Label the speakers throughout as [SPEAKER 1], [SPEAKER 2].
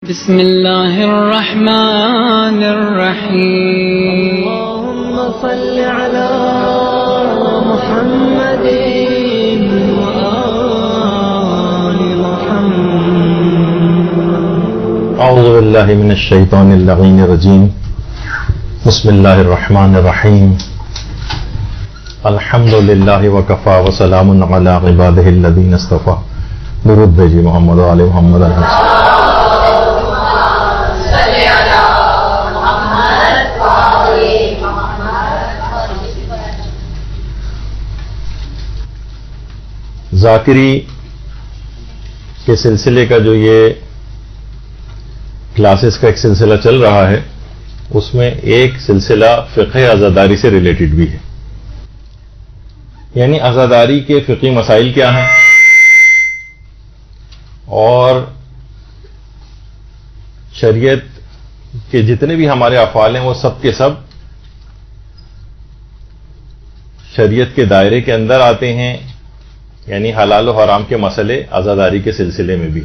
[SPEAKER 1] بسم اللہ الرحمن الرحیم
[SPEAKER 2] اللهم صل على محمد وآل محمد.
[SPEAKER 3] اعوذ باللہ من الشیطان اللعین الرجیم. بسم اللہ الرحمن الرحیم. الحمد للہ وکفا وسلام علی عبادہ الذین اصطفی. درود بھیجیے محمد و آل محمد علیہ السلام. ذاکری کے سلسلے کا جو یہ کلاسز کا ایک سلسلہ چل رہا ہے، اس میں ایک سلسلہ فقہ عزاداری سے ریلیٹڈ بھی ہے. یعنی عزاداری کے فقہی مسائل کیا ہیں اور شریعت کے جتنے بھی ہمارے افعال ہیں وہ سب کے سب شریعت کے دائرے کے اندر آتے ہیں. یعنی حلال و حرام کے مسئلے عزاداری کے سلسلے میں بھی.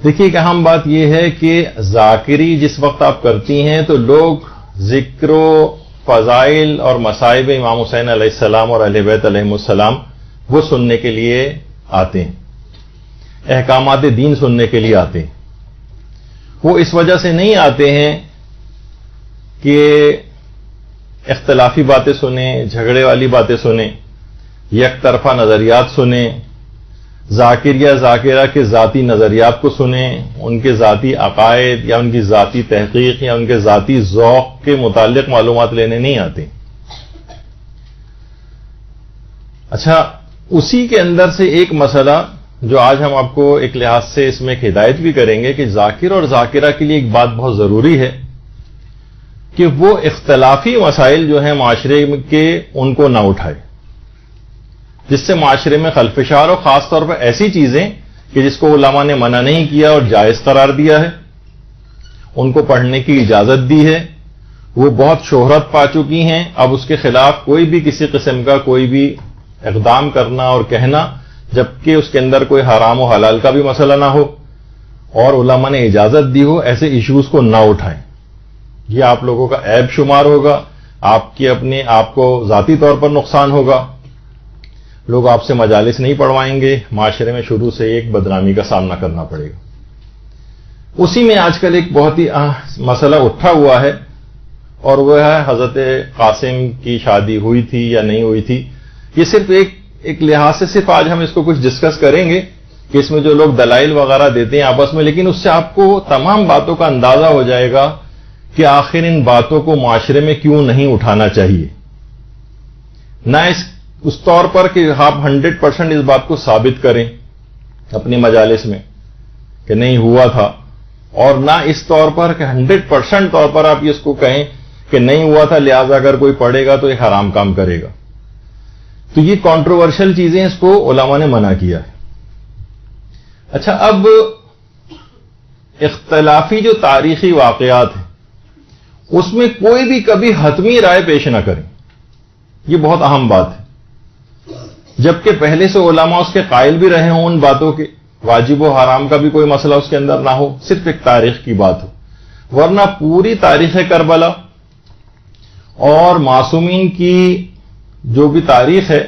[SPEAKER 3] دیکھیے کہ اہم بات یہ ہے کہ ذاکری جس وقت آپ کرتی ہیں تو لوگ ذکر و فضائل اور مصائب امام حسین علیہ السلام اور اہل بیت علیہ السلام وہ سننے کے لیے آتے ہیں، احکامات دین سننے کے لیے آتے ہیں. وہ اس وجہ سے نہیں آتے ہیں کہ اختلافی باتیں سنیں، جھگڑے والی باتیں سنیں، یک طرفہ نظریات سنیں، ذاکر یا ذاکرہ کے ذاتی نظریات کو سنیں، ان کے ذاتی عقائد یا ان کی ذاتی تحقیق یا ان کے ذاتی ذوق کے متعلق معلومات لینے نہیں آتے. اچھا، اسی کے اندر سے ایک مسئلہ جو آج ہم آپ کو ایک لحاظ سے اس میں ایک ہدایت بھی کریں گے کہ ذاکر اور ذاکرہ کے لیے ایک بات بہت ضروری ہے کہ وہ اختلافی مسائل جو ہیں معاشرے کے ان کو نہ اٹھائے، جس سے معاشرے میں خلفشار ہو. خاص طور پر ایسی چیزیں کہ جس کو علماء نے منع نہیں کیا اور جائز قرار دیا ہے، ان کو پڑھنے کی اجازت دی ہے، وہ بہت شہرت پا چکی ہیں. اب اس کے خلاف کوئی بھی کسی قسم کا کوئی بھی اقدام کرنا اور کہنا، جبکہ اس کے اندر کوئی حرام و حلال کا بھی مسئلہ نہ ہو اور علماء نے اجازت دی ہو، ایسے ایشوز کو نہ اٹھائیں. یہ آپ لوگوں کا عیب شمار ہوگا، آپ کو ذاتی طور پر نقصان ہوگا. لوگ آپ سے مجالس نہیں پڑھوائیں گے، معاشرے میں شروع سے ایک بدنامی کا سامنا کرنا پڑے گا. اسی میں آج کل ایک بہت ہی مسئلہ اٹھا ہوا ہے اور وہ ہے حضرت قاسم کی شادی ہوئی تھی یا نہیں ہوئی تھی. یہ صرف ایک لحاظ سے صرف آج ہم اس کو کچھ ڈسکس کریں گے کہ اس میں جو لوگ دلائل وغیرہ دیتے ہیں آپس میں، لیکن اس سے آپ کو تمام باتوں کا اندازہ ہو جائے گا کہ آخر ان باتوں کو معاشرے میں کیوں نہیں اٹھانا چاہیے. نہ اس طور پر کہ آپ 100% اس بات کو ثابت کریں اپنی مجالس میں کہ نہیں ہوا تھا، اور نہ اس طور پر کہ 100% طور پر آپ اس کو کہیں کہ نہیں ہوا تھا لہذا اگر کوئی پڑھے گا تو یہ حرام کام کرے گا. تو یہ کنٹروورشل چیزیں اس کو علماء نے منع کیا ہے. اچھا، اب اختلافی جو تاریخی واقعات ہیں اس میں کوئی بھی کبھی حتمی رائے پیش نہ کریں، یہ بہت اہم بات ہے. جبکہ پہلے سے علماء اس کے قائل بھی رہے ہوں ان باتوں کے، واجب و حرام کا بھی کوئی مسئلہ اس کے اندر نہ ہو، صرف ایک تاریخ کی بات ہو. ورنہ پوری تاریخ کربلا اور معصومین کی جو بھی تاریخ ہے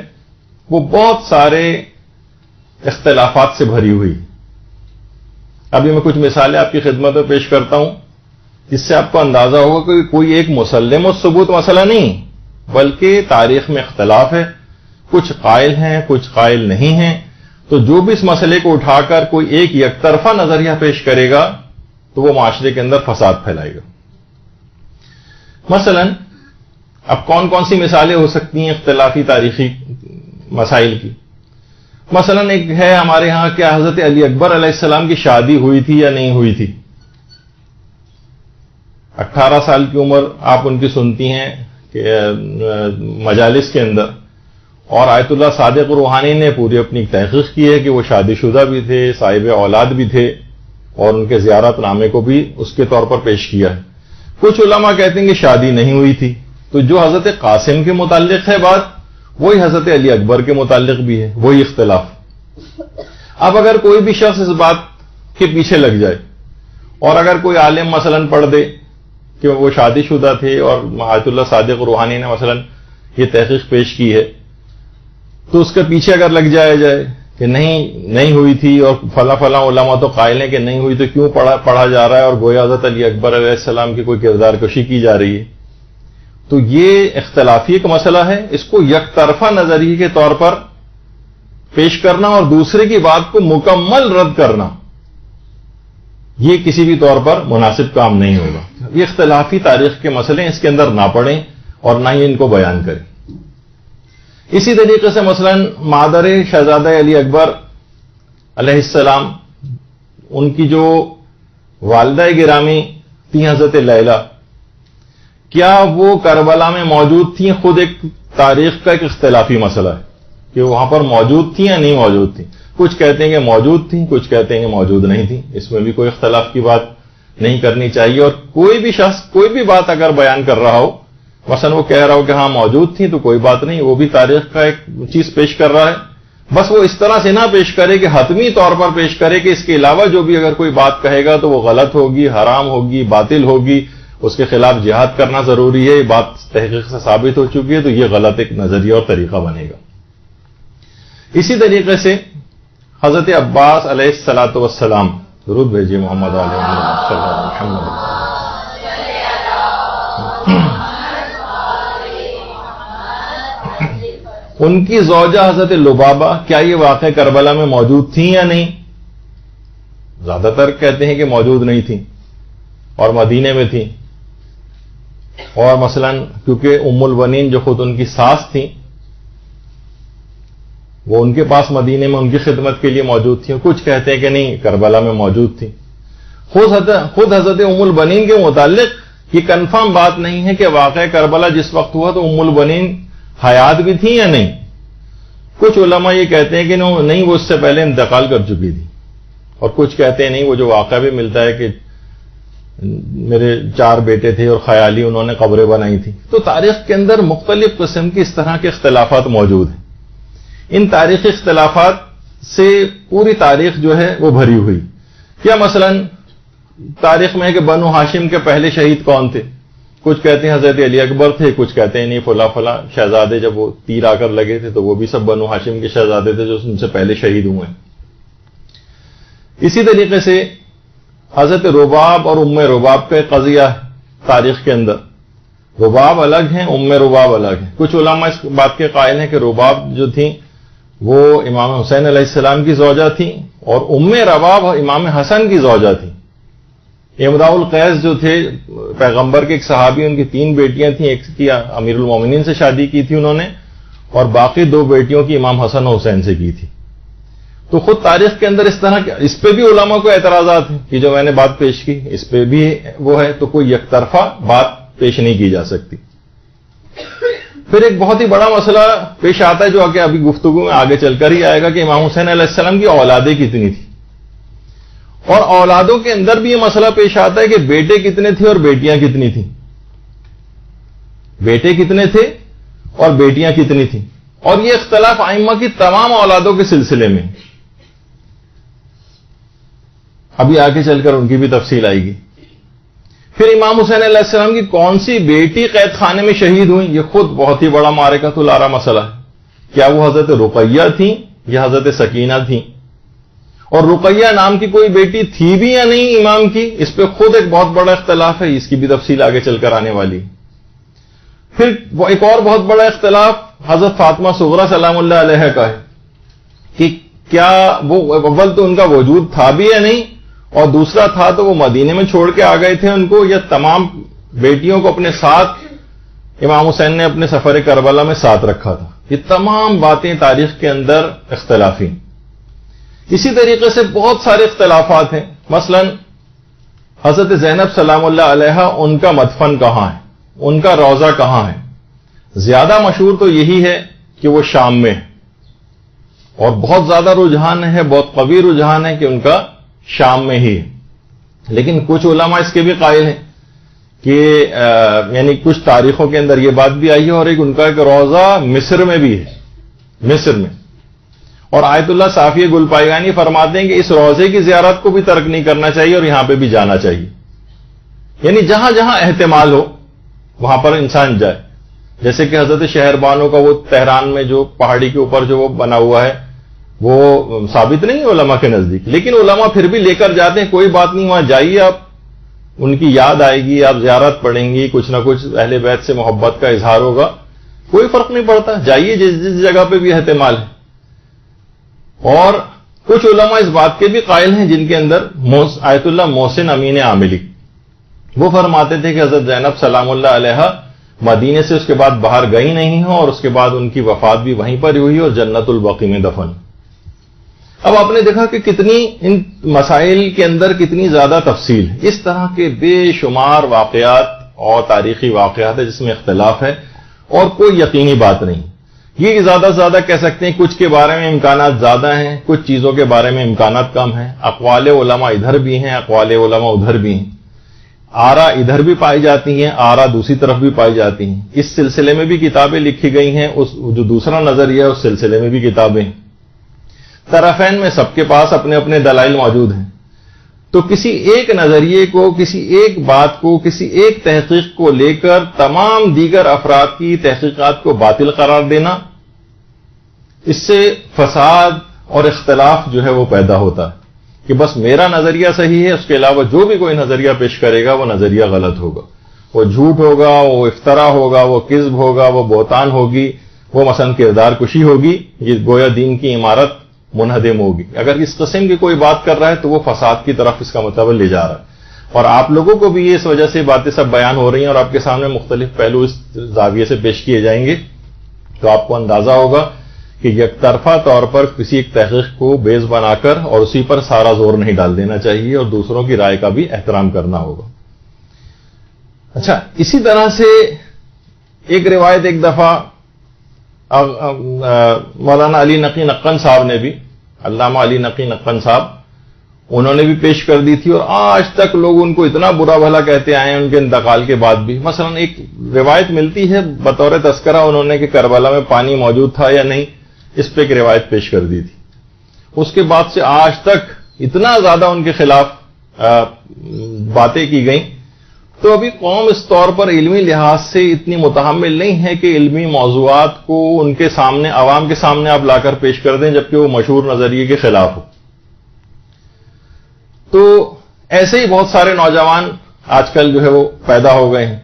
[SPEAKER 3] وہ بہت سارے اختلافات سے بھری ہوئی. ابھی میں کچھ مثالیں آپ کی خدمت میں پیش کرتا ہوں جس سے آپ کو اندازہ ہوگا کہ کوئی ایک مسلم و ثبوت مسئلہ نہیں، بلکہ تاریخ میں اختلاف ہے. کچھ قائل ہیں، کچھ قائل نہیں ہیں. تو جو بھی اس مسئلے کو اٹھا کر کوئی ایک یک طرفہ نظریہ پیش کرے گا تو وہ معاشرے کے اندر فساد پھیلائے گا. مثلا اب کون کون سی مثالیں ہو سکتی ہیں اختلافی تاریخی مسائل کی؟ مثلا ایک ہے ہمارے ہاں کہ حضرت علی اکبر علیہ السلام کی شادی ہوئی تھی یا نہیں ہوئی تھی. 18 سال کی عمر آپ ان کی سنتی ہیں کہ مجالس کے اندر، اور آیت اللہ صادق روحانی نے پوری اپنی تحقیق کی ہے کہ وہ شادی شدہ بھی تھے، صاحب اولاد بھی تھے، اور ان کے زیارت نامے کو بھی اس کے طور پر پیش کیا ہے. کچھ علماء کہتے ہیں کہ شادی نہیں ہوئی تھی. تو جو حضرت قاسم کے متعلق ہے بات، وہی حضرت علی اکبر کے متعلق بھی ہے، وہی اختلاف. اب اگر کوئی بھی شخص اس بات کے پیچھے لگ جائے. اور اگر کوئی عالم مثلا پڑھ دے کہ وہ شادی شدہ تھے اور آیت اللہ صادق روحانی نے مثلا یہ تحقیق پیش کی ہے، تو اس کے پیچھے اگر لگ جائے کہ نہیں ہوئی تھی، اور فلاں علماء تو قائل ہیں کہ نہیں ہوئی، تو کیوں پڑھا جا رہا ہے، اور گویا حضرت علی اکبر علیہ السلام کی کوئی کردار کشی کی جا رہی ہے. تو یہ اختلافی ایک مسئلہ ہے. اس کو یک طرفہ نظریے کے طور پر پیش کرنا اور دوسرے کی بات کو مکمل رد کرنا، یہ کسی بھی طور پر مناسب کام نہیں ہوگا. یہ اختلافی تاریخ کے مسئلے ہیں، اس کے اندر نہ پڑیں اور نہ ہی ان کو بیان کریں. اسی طریقے سے مثلا مادر شہزادہ علی اکبر علیہ السلام، ان کی جو والدہ گرامی تھی حضرت لیلہ، کیا وہ کربلا میں موجود تھیں؟ خود ایک تاریخ کا ایک اختلافی مسئلہ ہے کہ وہاں پر موجود تھیں یا نہیں موجود تھیں. کچھ کہتے ہیں کہ موجود تھیں، کچھ کہتے ہیں کہ موجود نہیں تھیں. اس میں بھی کوئی اختلاف کی بات نہیں کرنی چاہیے. اور کوئی بھی شخص کوئی بھی بات اگر بیان کر رہا ہو، مثلا وہ کہہ رہا ہو کہ ہاں موجود تھیں، تو کوئی بات نہیں، وہ بھی تاریخ کا ایک چیز پیش کر رہا ہے. بس وہ اس طرح سے نہ پیش کرے کہ حتمی طور پر پیش کرے کہ اس کے علاوہ جو بھی اگر کوئی بات کہے گا تو وہ غلط ہوگی، حرام ہوگی، باطل ہوگی، اس کے خلاف جہاد کرنا ضروری ہے. یہ بات تحقیق سے ثابت ہو چکی ہے، تو یہ غلط ایک نظریہ اور طریقہ بنے گا. اسی طریقے سے حضرت عباس علیہ الصلاۃ والسلام، درود بھیجیے محمد علیہ محمد. ان کی زوجہ حضرت لبابہ، کیا یہ واقع کربلا میں موجود تھیں یا نہیں؟ زیادہ تر کہتے ہیں کہ موجود نہیں تھیں اور مدینے میں تھیں. اور مثلا کیونکہ ام البنین جو خود ان کی ساس تھیں، وہ ان کے پاس مدینے میں ان کی خدمت کے لیے موجود تھیں. کچھ کہتے ہیں کہ نہیں، کربلا میں موجود تھیں. خود حضرت ام البنین کے متعلق یہ کنفرم بات نہیں ہے کہ واقع کربلا جس وقت ہوا تو ام البنین حیات بھی تھیں یا نہیں. کچھ علماء یہ کہتے ہیں کہ نہیں، وہ اس سے پہلے انتقال کر چکی تھی. اور کچھ کہتے ہیں نہیں، وہ جو واقعہ بھی ملتا ہے کہ میرے 4 بیٹے تھے اور خیالی انہوں نے قبریں بنائی تھی. تو تاریخ کے اندر مختلف قسم کی اس طرح کے اختلافات موجود ہیں. ان تاریخی اختلافات سے پوری تاریخ جو ہے وہ بھری ہوئی. کیا مثلا تاریخ میں ہے کہ بنو ہاشم کے پہلے شہید کون تھے؟ کچھ کہتے ہیں حضرت علی اکبر تھے، کچھ کہتے ہیں نہیں فلاں شہزادے جب وہ تیر آ کر لگے تھے تو وہ بھی سب بنو ہاشم کے شہزادے تھے جو ان سے پہلے شہید ہوئے. اسی طریقے سے حضرت رباب اور ام رباب کا قضیہ تاریخ کے اندر، رباب الگ ہیں، ام رباب الگ ہیں. کچھ علماء اس بات کے قائل ہیں کہ رباب جو تھیں وہ امام حسین علیہ السلام کی زوجہ تھیں، اور ام رباب امام حسن کی زوجہ تھیں. امراء القیس جو تھے پیغمبر کے ایک صحابی، ان کی 3 بیٹیاں تھیں. ایک کی امیر المومنین سے شادی کی تھی انہوں نے، اور باقی 2 بیٹیوں کی امام حسن و حسین سے کی تھی. تو خود تاریخ کے اندر اس طرح اس پہ بھی علماء کو اعتراضات ہیں کہ جو میں نے بات پیش کی اس پہ بھی وہ ہے. تو کوئی یک طرفہ بات پیش نہیں کی جا سکتی. پھر ایک بہت ہی بڑا مسئلہ پیش آتا ہے جو ابھی گفتگو میں آگے چل کر ہی آئے گا کہ امام حسین علیہ السلام کی اولادیں کتنی تھی. اور اولادوں کے اندر بھی یہ مسئلہ پیش آتا ہے کہ بیٹے کتنے تھے اور بیٹیاں کتنی تھیں. بیٹے کتنے تھے اور بیٹیاں کتنی تھیں. اور یہ اختلاف ائمہ کی تمام اولادوں کے سلسلے میں. ابھی آگے چل کر ان کی بھی تفصیل آئے گی. پھر امام حسین علیہ السلام کی کون سی بیٹی قید خانے میں شہید ہوئی، یہ خود بہت ہی بڑا معرکۃ العرا مسئلہ ہے. کیا وہ حضرت رقیہ تھیں یا حضرت سکینہ تھیں؟ اور رقیہ نام کی کوئی بیٹی تھی بھی یا نہیں امام کی، اس پہ خود ایک بہت بڑا اختلاف ہے. اس کی بھی تفصیل آگے چل کر آنے والی. پھر ایک اور بہت بڑا اختلاف حضرت فاطمہ صغریٰ سلام اللہ علیہ کا ہے کہ کیا وہ اول تو ان کا وجود تھا بھی یا نہیں، اور دوسرا تھا تو وہ مدینے میں چھوڑ کے آ گئے تھے ان کو، یا تمام بیٹیوں کو اپنے ساتھ امام حسین نے اپنے سفر کربلا میں ساتھ رکھا تھا. یہ تمام باتیں تاریخ کے اندر اختلافی. اسی طریقے سے بہت سارے اختلافات ہیں. مثلا حضرت زینب سلام اللہ علیہ، ان کا مدفن کہاں ہے، ان کا روضہ کہاں ہے؟ زیادہ مشہور تو یہی ہے کہ وہ شام میں ہے، اور بہت زیادہ رجحان ہے، بہت قوی رجحان ہے کہ ان کا شام میں ہی ہے. لیکن کچھ علماء اس کے بھی قائل ہیں کہ یعنی کچھ تاریخوں کے اندر یہ بات بھی آئی ہے، اور ان کا ایک روضہ مصر میں بھی ہے، مصر میں. اور آیت اللہ صافی گل پائیگانی فرماتے ہیں کہ اس روضے کی زیارت کو بھی ترک نہیں کرنا چاہیے اور یہاں پہ بھی جانا چاہیے. یعنی جہاں جہاں احتمال ہو وہاں پر انسان جائے. جیسے کہ حضرت شہر بانو کا وہ تہران میں جو پہاڑی کے اوپر جو وہ بنا ہوا ہے وہ ثابت نہیں ہے علماء کے نزدیک، لیکن علماء پھر بھی لے کر جاتے ہیں. کوئی بات نہیں، وہاں جائیے، آپ ان کی یاد آئے گی، آپ زیارت پڑھیں گی، کچھ نہ کچھ اہل بیت سے محبت کا اظہار ہوگا، کوئی فرق نہیں پڑتا، جائیے جس جس جگہ پہ بھی احتمال ہے. اور کچھ علماء اس بات کے بھی قائل ہیں جن کے اندر آیت اللہ محسن امین عاملی، وہ فرماتے تھے کہ حضرت زینب سلام اللہ علیہا مدینے سے اس کے بعد باہر گئی نہیں ہوں اور اس کے بعد ان کی وفات بھی وہیں پر ہوئی اور جنت البقیع میں دفن. اب آپ نے دیکھا کہ کتنی ان مسائل کے اندر کتنی زیادہ تفصیل ہے. اس طرح کے بے شمار واقعات اور تاریخی واقعات ہیں جس میں اختلاف ہے اور کوئی یقینی بات نہیں. یہ زیادہ سے زیادہ کہہ سکتے ہیں کچھ کے بارے میں امکانات زیادہ ہیں، کچھ چیزوں کے بارے میں امکانات کم ہیں. اقوال علماء ادھر بھی ہیں، اقوال علماء ادھر بھی ہیں، آرا ادھر بھی پائی جاتی ہیں، آرا دوسری طرف بھی پائی جاتی ہیں. اس سلسلے میں بھی کتابیں لکھی گئی ہیں، اس جو دوسرا نظریہ ہے اس سلسلے میں بھی کتابیں ہیں. طرفین میں سب کے پاس اپنے اپنے دلائل موجود ہیں. تو کسی ایک نظریے کو، کسی ایک بات کو، کسی ایک تحقیق کو لے کر تمام دیگر افراد کی تحقیقات کو باطل قرار دینا، اس سے فساد اور اختلاف جو ہے وہ پیدا ہوتا ہے کہ بس میرا نظریہ صحیح ہے، اس کے علاوہ جو بھی کوئی نظریہ پیش کرے گا وہ نظریہ غلط ہوگا، وہ جھوٹ ہوگا، وہ افطرا ہوگا، وہ کذب ہوگا، وہ بہتان ہوگی، وہ مثلا کردار کشی ہوگی، یہ گویا دین کی عمارت منہدم ہوگی. اگر اس قسم کی کوئی بات کر رہا ہے تو وہ فساد کی طرف اس کا مطلب لے جا رہا ہے. اور آپ لوگوں کو بھی اس وجہ سے باتیں سب بیان ہو رہی ہیں اور آپ کے سامنے مختلف پہلو اس زاویے سے پیش کیے جائیں گے تو آپ کو اندازہ ہوگا کہ یک طرفہ طور پر کسی ایک تحقیق کو بیس بنا کر اور اسی پر سارا زور نہیں ڈال دینا چاہیے اور دوسروں کی رائے کا بھی احترام کرنا ہوگا. اچھا، اسی طرح سے ایک روایت ایک دفعہ مولانا علی نقی نقن صاحب نے بھی، علامہ علی نقی نقن صاحب، انہوں نے بھی پیش کر دی تھی اور آج تک لوگ ان کو اتنا برا بھلا کہتے آئے ہیں ان کے انتقال کے بعد بھی. مثلا ایک روایت ملتی ہے بطور تذکرہ انہوں نے کہ کربلا میں پانی موجود تھا یا نہیں، اس پہ ایک روایت پیش کر دی تھی. اس کے بعد سے آج تک اتنا زیادہ ان کے خلاف باتیں کی گئیں. تو ابھی قوم اس طور پر علمی لحاظ سے اتنی متحمل نہیں ہے کہ علمی موضوعات کو ان کے سامنے، عوام کے سامنے آپ لا کر پیش کر دیں جبکہ وہ مشہور نظریے کے خلاف ہو. تو ایسے ہی بہت سارے نوجوان آج کل جو ہے وہ پیدا ہو گئے ہیں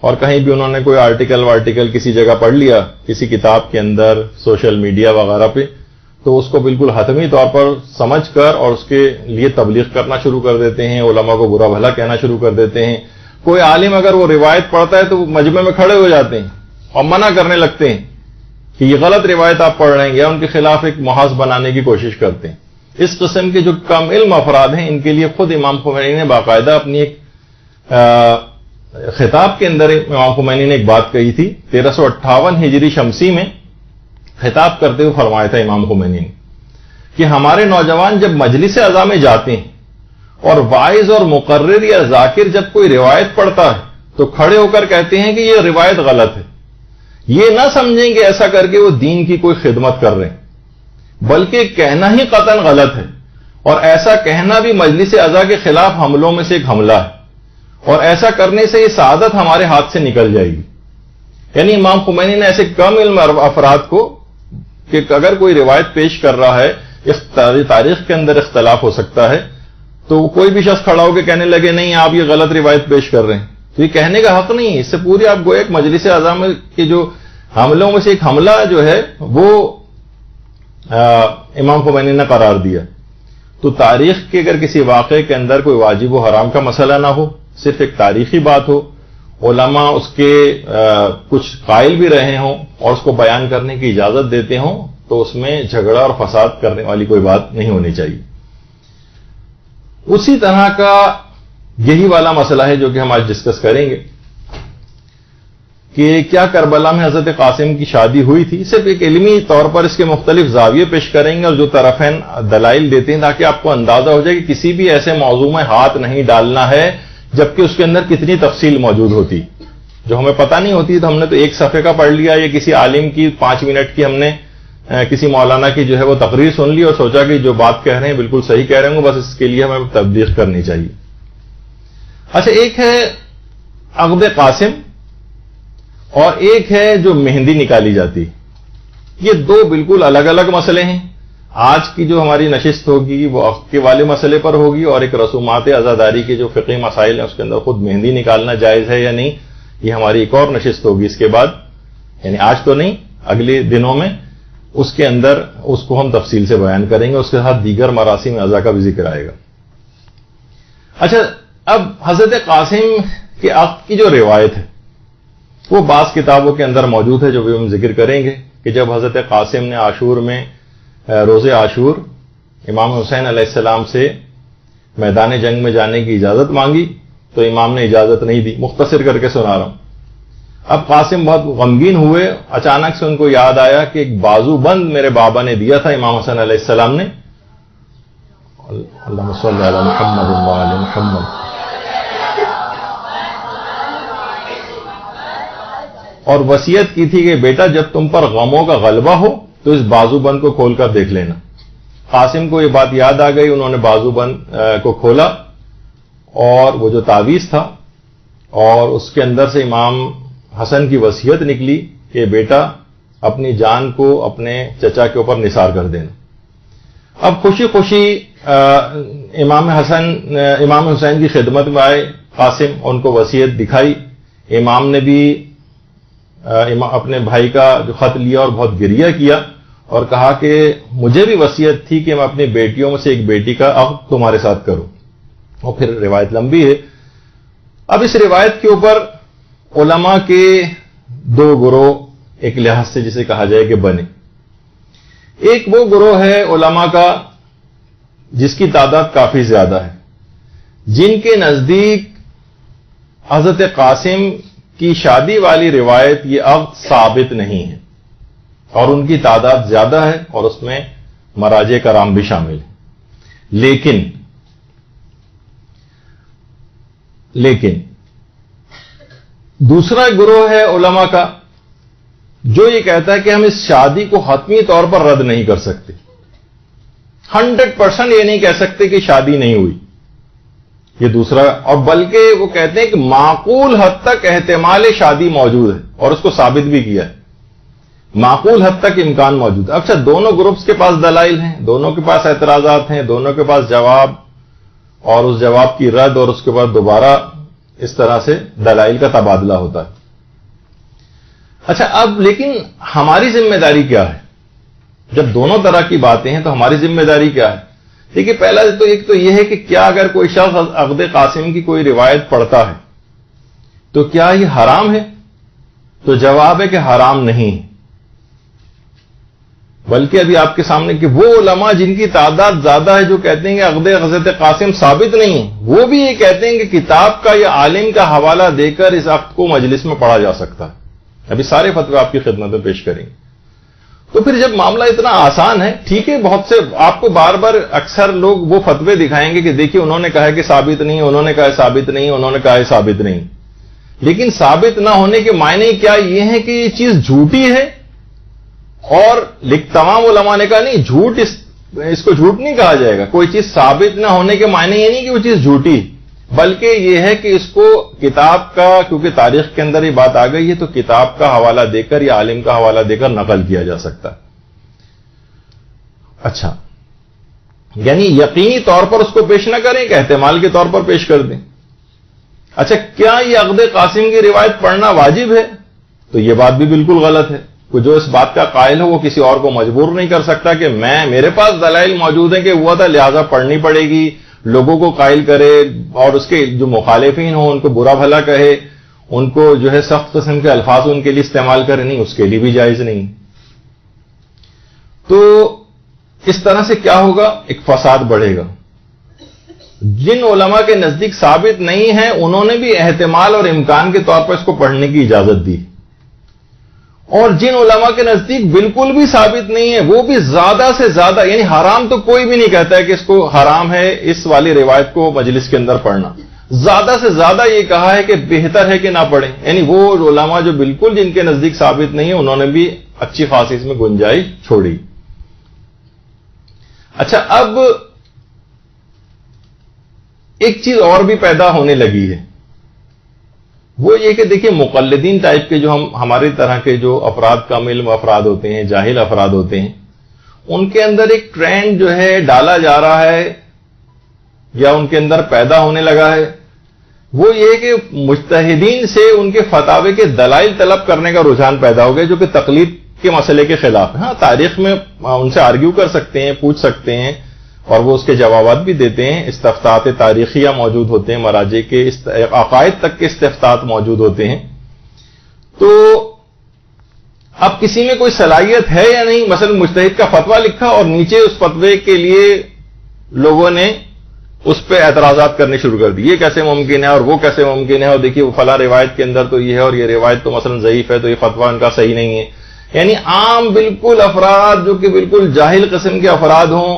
[SPEAKER 3] اور کہیں بھی انہوں نے کوئی آرٹیکل کسی جگہ پڑھ لیا، کسی کتاب کے اندر، سوشل میڈیا وغیرہ پہ، تو اس کو بالکل حتمی طور پر سمجھ کر اور اس کے لیے تبلیغ کرنا شروع کر دیتے ہیں، علماء کو برا بھلا کہنا شروع کر دیتے ہیں. کوئی عالم اگر وہ روایت پڑھتا ہے تو وہ مجمع میں کھڑے ہو جاتے ہیں اور منع کرنے لگتے ہیں کہ یہ غلط روایت آپ پڑھ رہے ہیں، یا ان کے خلاف ایک محاذ بنانے کی کوشش کرتے ہیں. اس قسم کے جو کم علم افراد ہیں ان کے لیے خود امام خمینی نے باقاعدہ اپنی ایک خطاب کے اندر امام خمینی نے ایک بات کہی تھی. 1358 ہجری شمسی میں خطاب کرتے ہوئے فرمایا تھا امام خمینی نے کہ ہمارے نوجوان جب مجلس اعضاء میں جاتے ہیں اور واعظ اور مقرر یا ذاکر جب کوئی روایت پڑھتا ہے تو کھڑے ہو کر کہتے ہیں کہ یہ روایت غلط ہے. یہ نہ سمجھیں کہ ایسا کر کے وہ دین کی کوئی خدمت کر رہے ہیں، بلکہ کہنا ہی قطعاً غلط ہے، اور ایسا کہنا بھی مجلس اعضاء کے خلاف حملوں میں سے ایک حملہ ہے، اور ایسا کرنے سے یہ سعادت ہمارے ہاتھ سے نکل جائے گی. یعنی امام خمینی نے ایسے کم علم افراد کو کہ اگر کوئی روایت پیش کر رہا ہے، اس تاریخ کے اندر اختلاف ہو سکتا ہے، تو کوئی بھی شخص کھڑا ہو کے کہنے لگے نہیں آپ یہ غلط روایت پیش کر رہے ہیں، تو یہ کہنے کا حق نہیں ہے. اس سے پوری آپ گویا ایک مجلس اعضاء میں کے جو حملوں میں سے ایک حملہ جو ہے وہ امام خمینی نے قرار دیا. تو تاریخ کے اگر کسی واقعے کے اندر کوئی واجب و حرام کا مسئلہ نہ ہو، صرف ایک تاریخی بات ہو، علماء اس کے کچھ قائل بھی رہے ہوں اور اس کو بیان کرنے کی اجازت دیتے ہوں، تو اس میں جھگڑا اور فساد کرنے والی کوئی بات نہیں ہونی چاہیے. اسی طرح کا یہی والا مسئلہ ہے جو کہ ہم آج ڈسکس کریں گے کہ کیا کربلا میں حضرت قاسم کی شادی ہوئی تھی. صرف ایک علمی طور پر اس کے مختلف زاویے پیش کریں گے اور جو طرفین دلائل دیتے ہیں تاکہ آپ کو اندازہ ہو جائے کہ کسی بھی ایسے موضوع میں ہاتھ نہیں ڈالنا ہے جبکہ اس کے اندر کتنی تفصیل موجود ہوتی جو ہمیں پتہ نہیں ہوتی. تو ہم نے تو ایک صفحے کا پڑھ لیا یا کسی عالم کی 5 منٹ کی ہم نے کسی مولانا کی جو ہے وہ تقریر سن لی اور سوچا کہ جو بات کہہ رہے ہیں بالکل صحیح کہہ رہے ہوں، بس اس کے لیے ہمیں تبلیغ کرنی چاہیے. اچھا، ایک ہے عقد قاسم اور ایک ہے جو مہندی نکالی جاتی. یہ دو بالکل الگ الگ مسئلے ہیں. آج کی جو ہماری نشست ہوگی وہ عقد کے والے مسئلے پر ہوگی، اور ایک رسومات عزاداری کے جو فقہی مسائل ہیں اس کے اندر خود مہندی نکالنا جائز ہے یا نہیں، یہ ہماری ایک اور نشست ہوگی اس کے بعد، یعنی آج تو نہیں، اگلے دنوں میں اس کے اندر اس کو ہم تفصیل سے بیان کریں گے. اس کے ساتھ دیگر مراسم اعضاء کا بھی ذکر آئے گا. اچھا، اب حضرت قاسم کے عقد کی جو روایت ہے وہ بعض کتابوں کے اندر موجود ہے، جو بھی ہم ذکر کریں گے کہ جب حضرت قاسم نے عاشور میں روز عاشور امام حسین علیہ السلام سے میدان جنگ میں جانے کی اجازت مانگی تو امام نے اجازت نہیں دی. مختصر کر کے سنا رہا ہوں. اب قاسم بہت غمگین ہوئے. اچانک سے ان کو یاد آیا کہ ایک بازو بند میرے بابا نے دیا تھا امام حسن علیہ السلام نے. اللہم صلی علی محمد و علی محمد. اور وصیت کی تھی کہ بیٹا جب تم پر غموں کا غلبہ ہو تو اس بازو بند کو کھول کر دیکھ لینا. قاسم کو یہ بات یاد آ گئی. انہوں نے بازو بند کو کھولا اور وہ جو تعویذ تھا اور اس کے اندر سے امام حسن کی وصیت نکلی کہ بیٹا اپنی جان کو اپنے چچا کے اوپر نثار کر دینا. اب خوشی خوشی امام حسین کی خدمت میں آئے قاسم، ان کو وصیت دکھائی. امام نے بھی اپنے بھائی کا جو خط لیا اور بہت گریہ کیا اور کہا کہ مجھے بھی وصیت تھی کہ میں اپنی بیٹیوں میں سے ایک بیٹی کا عقد تمہارے ساتھ کروں. اور پھر روایت لمبی ہے. اب اس روایت کے اوپر علماء کے دو گروہ ایک لحاظ سے جسے کہا جائے کہ بنے. ایک وہ گروہ ہے علماء کا جس کی تعداد کافی زیادہ ہے، جن کے نزدیک حضرت قاسم کی شادی والی روایت یہ عقد ثابت نہیں ہے، اور ان کی تعداد زیادہ ہے اور اس میں مراجع کرام بھی شامل ہیں. لیکن دوسرا گروہ ہے علماء کا جو یہ کہتا ہے کہ ہم اس شادی کو حتمی طور پر رد نہیں کر سکتے. 100% یہ نہیں کہہ سکتے کہ شادی نہیں ہوئی. یہ دوسرا، اور بلکہ وہ کہتے ہیں کہ معقول حد تک احتمال شادی موجود ہے اور اس کو ثابت بھی کیا ہے. معقول حد تک امکان موجود ہے. اچھا، دونوں گروپس کے پاس دلائل ہیں، دونوں کے پاس اعتراضات ہیں، دونوں کے پاس جواب اور اس جواب کی رد اور اس کے بعد دوبارہ اس طرح سے دلائل کا تبادلہ ہوتا ہے. اچھا، اب لیکن ہماری ذمہ داری کیا ہے؟ جب دونوں طرح کی باتیں ہیں تو ہماری ذمہ داری کیا ہے؟ دیکھیے، پہلا تو ایک تو یہ ہے کہ کیا اگر کوئی شخص عقد قاسم کی کوئی روایت پڑھتا ہے تو کیا یہ حرام ہے؟ تو جواب ہے کہ حرام نہیں، بلکہ ابھی آپ کے سامنے کہ وہ علماء جن کی تعداد زیادہ ہے جو کہتے ہیں کہ عقد حضرت قاسم ثابت نہیں ہے، وہ بھی یہ کہتے ہیں کہ کتاب کا یا عالم کا حوالہ دے کر اس عقد کو مجلس میں پڑھا جا سکتا ہے. ابھی سارے فتوے آپ کی خدمت میں پیش کریں گے. تو پھر جب معاملہ اتنا آسان ہے، ٹھیک ہے، بہت سے آپ کو بار بار اکثر لوگ وہ فتوے دکھائیں گے کہ دیکھیے انہوں نے کہا کہ ثابت نہیں، انہوں نے کہا ثابت نہیں، انہوں نے کہا ثابت نہیں. لیکن ثابت نہ ہونے کے معنی کیا یہ ہے کہ یہ چیز جھوٹی ہے؟ اور تمام علماء نے کہا نہیں، جھوٹ اس کو جھوٹ نہیں کہا جائے گا. کوئی چیز ثابت نہ ہونے کے معنی یہ نہیں کہ وہ چیز جھوٹی، بلکہ یہ ہے کہ اس کو کتاب کا، کیونکہ تاریخ کے اندر یہ بات آ گئی ہے تو کتاب کا حوالہ دے کر یا عالم کا حوالہ دے کر نقل کیا جا سکتا ہے. اچھا، یعنی یقینی طور پر اس کو پیش نہ کریں کہ احتمال کے طور پر پیش کر دیں. اچھا، کیا یہ عقد قاسم کی روایت پڑھنا واجب ہے؟ تو یہ بات بھی بالکل غلط ہے. جو اس بات کا قائل ہو وہ کسی اور کو مجبور نہیں کر سکتا کہ میرے پاس دلائل موجود ہیں کہ ہوا تھا لہذا پڑھنی پڑے گی، لوگوں کو قائل کرے اور اس کے جو مخالفین ہوں ان کو برا بھلا کہے، ان کو جو ہے سخت قسم کے الفاظ ان کے لیے استعمال کرے. نہیں، اس کے لیے بھی جائز نہیں. تو اس طرح سے کیا ہوگا؟ ایک فساد بڑھے گا. جن علماء کے نزدیک ثابت نہیں ہے انہوں نے بھی احتمال اور امکان کے طور پر اس کو پڑھنے کی اجازت دی، اور جن علماء کے نزدیک بالکل بھی ثابت نہیں ہے وہ بھی زیادہ سے زیادہ، یعنی حرام تو کوئی بھی نہیں کہتا ہے کہ اس کو حرام ہے اس والی روایت کو مجلس کے اندر پڑھنا، زیادہ سے زیادہ یہ کہا ہے کہ بہتر ہے کہ نہ پڑھیں. یعنی وہ علماء جو بالکل جن کے نزدیک ثابت نہیں ہے انہوں نے بھی اچھی خاصی اس میں گنجائش چھوڑی. اچھا، اب ایک چیز اور بھی پیدا ہونے لگی ہے، وہ یہ کہ دیکھیے مقلدین ٹائپ کے جو ہماری طرح کے جو افراد کم علم افراد ہوتے ہیں، جاہل افراد ہوتے ہیں، ان کے اندر ایک ٹرینڈ جو ہے ڈالا جا رہا ہے یا ان کے اندر پیدا ہونے لگا ہے، وہ یہ کہ مجتہدین سے ان کے فتاوے کے دلائل طلب کرنے کا رجحان پیدا ہو گیا، جو کہ تقلید کے مسئلے کے خلاف ہے. ہاں، تاریخ میں ان سے آرگیو کر سکتے ہیں، پوچھ سکتے ہیں، اور وہ اس کے جوابات بھی دیتے ہیں. استفتاءات تاریخیہ موجود ہوتے ہیں، مراجع کے عقائد تک کے استفتاءات موجود ہوتے ہیں. تو اب کسی میں کوئی صلاحیت ہے یا نہیں، مثلا مجتہد کا فتویٰ لکھا اور نیچے اس فتوے کے لیے لوگوں نے اس پہ اعتراضات کرنے شروع کر دی، یہ کیسے ممکن ہے اور وہ کیسے ممکن ہے، اور دیکھیے وہ فلاں روایت کے اندر تو یہ ہے اور یہ روایت تو مثلا ضعیف ہے، تو یہ فتویٰ ان کا صحیح نہیں ہے. یعنی عام بالکل افراد جو کہ بالکل جاہل قسم کے افراد ہوں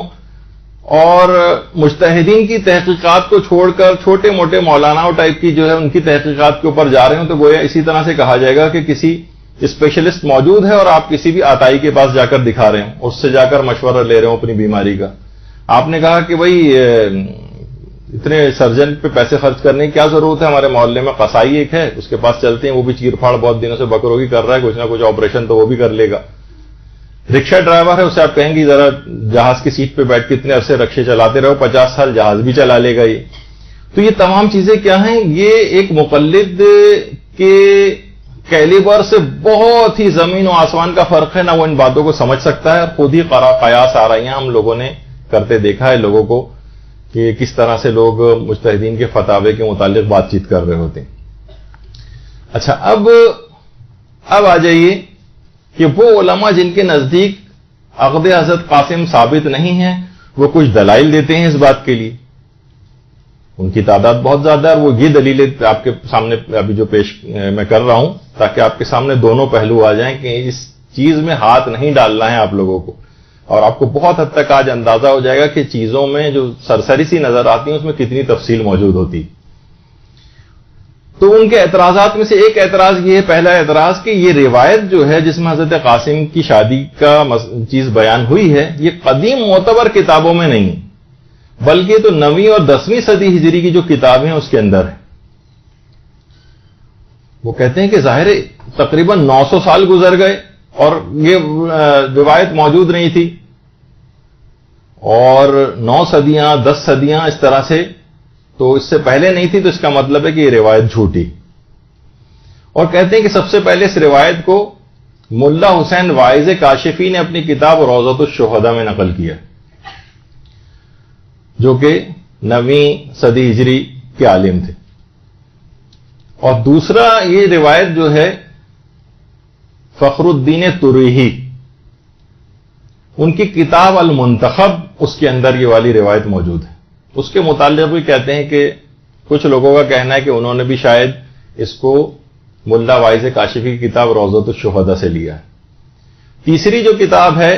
[SPEAKER 3] اور مجتہدین کی تحقیقات کو چھوڑ کر چھوٹے موٹے مولاناؤں ٹائپ کی جو ہے ان کی تحقیقات کے اوپر جا رہے ہوں، تو گویا اسی طرح سے کہا جائے گا کہ کسی اسپیشلسٹ موجود ہے اور آپ کسی بھی آتائی کے پاس جا کر دکھا رہے ہوں، اس سے جا کر مشورہ لے رہے ہوں اپنی بیماری کا. آپ نے کہا کہ بھائی اتنے سرجن پہ پیسے خرچ کرنے کی کیا ضرورت ہے، ہمارے محلے میں قصائی ایک ہے، اس کے پاس چلتے ہیں، وہ بھی چیر پھاڑ بہت دنوں سے بکروں کی کر رہا ہے، کچھ نہ کچھ آپریشن تو وہ بھی کر لے گا. رکشہ ڈرائیور ہے، اسے آپ کہیں گے ذرا جہاز کی سیٹ پہ بیٹھ کے اتنے عرصے رکشے چلاتے رہو، 50 سال جہاز بھی چلا لے گا یہ. تو یہ تمام چیزیں کیا ہیں، یہ ایک مقلد کے کیلیبر سے بہت ہی زمین و آسمان کا فرق ہے. نہ وہ ان باتوں کو سمجھ سکتا ہے، اور خود ہی قیاس آ رہی ہیں، ہم لوگوں نے کرتے دیکھا ہے لوگوں کو کہ کس طرح سے لوگ مجتہدین کے فتاوے کے متعلق بات چیت کر رہے ہوتے ہیں. اچھا، اب آ جائیے کہ وہ علماء جن کے نزدیک عقد حضرت قاسم ثابت نہیں ہے، وہ کچھ دلائل دیتے ہیں اس بات کے لیے. ان کی تعداد بہت زیادہ ہے، اور وہ یہ دلیلیں آپ کے سامنے ابھی جو پیش میں کر رہا ہوں، تاکہ آپ کے سامنے دونوں پہلو آ جائیں کہ اس چیز میں ہاتھ نہیں ڈالنا ہے آپ لوگوں کو، اور آپ کو بہت حد تک آج اندازہ ہو جائے گا کہ چیزوں میں جو سرسری سی نظر آتی ہیں اس میں کتنی تفصیل موجود ہوتی. تو ان کے اعتراضات میں سے ایک اعتراض یہ ہے، پہلا اعتراض، کہ یہ روایت جو ہے جس میں حضرت قاسم کی شادی کا چیز بیان ہوئی ہے، یہ قدیم معتبر کتابوں میں نہیں، بلکہ تو 9ویں اور 10ویں صدی ہجری کی جو کتابیں ہیں اس کے اندر ہے. وہ کہتے ہیں کہ ظاہر تقریباً 900 سال گزر گئے اور یہ روایت موجود نہیں تھی، اور 9 صدیاں 10 صدیاں اس طرح سے، تو اس سے پہلے نہیں تھی، تو اس کا مطلب ہے کہ یہ روایت جھوٹی. اور کہتے ہیں کہ سب سے پہلے اس روایت کو ملا حسین واعظ کاشفی نے اپنی کتاب روضۃ الشہداء میں نقل کیا، جو کہ 9ویں صدی ہجری کے عالم تھے. اور دوسرا یہ روایت جو ہے فخر الدین تریحی، ان کی کتاب المنتخب، اس کے اندر یہ والی روایت موجود ہے. اس کے متعلق بھی کہتے ہیں کہ کچھ لوگوں کا کہنا ہے کہ انہوں نے بھی شاید اس کو ملا واعظ کاشفی کی کتاب روضۃ الشہداء سے لیا ہے. تیسری جو کتاب ہے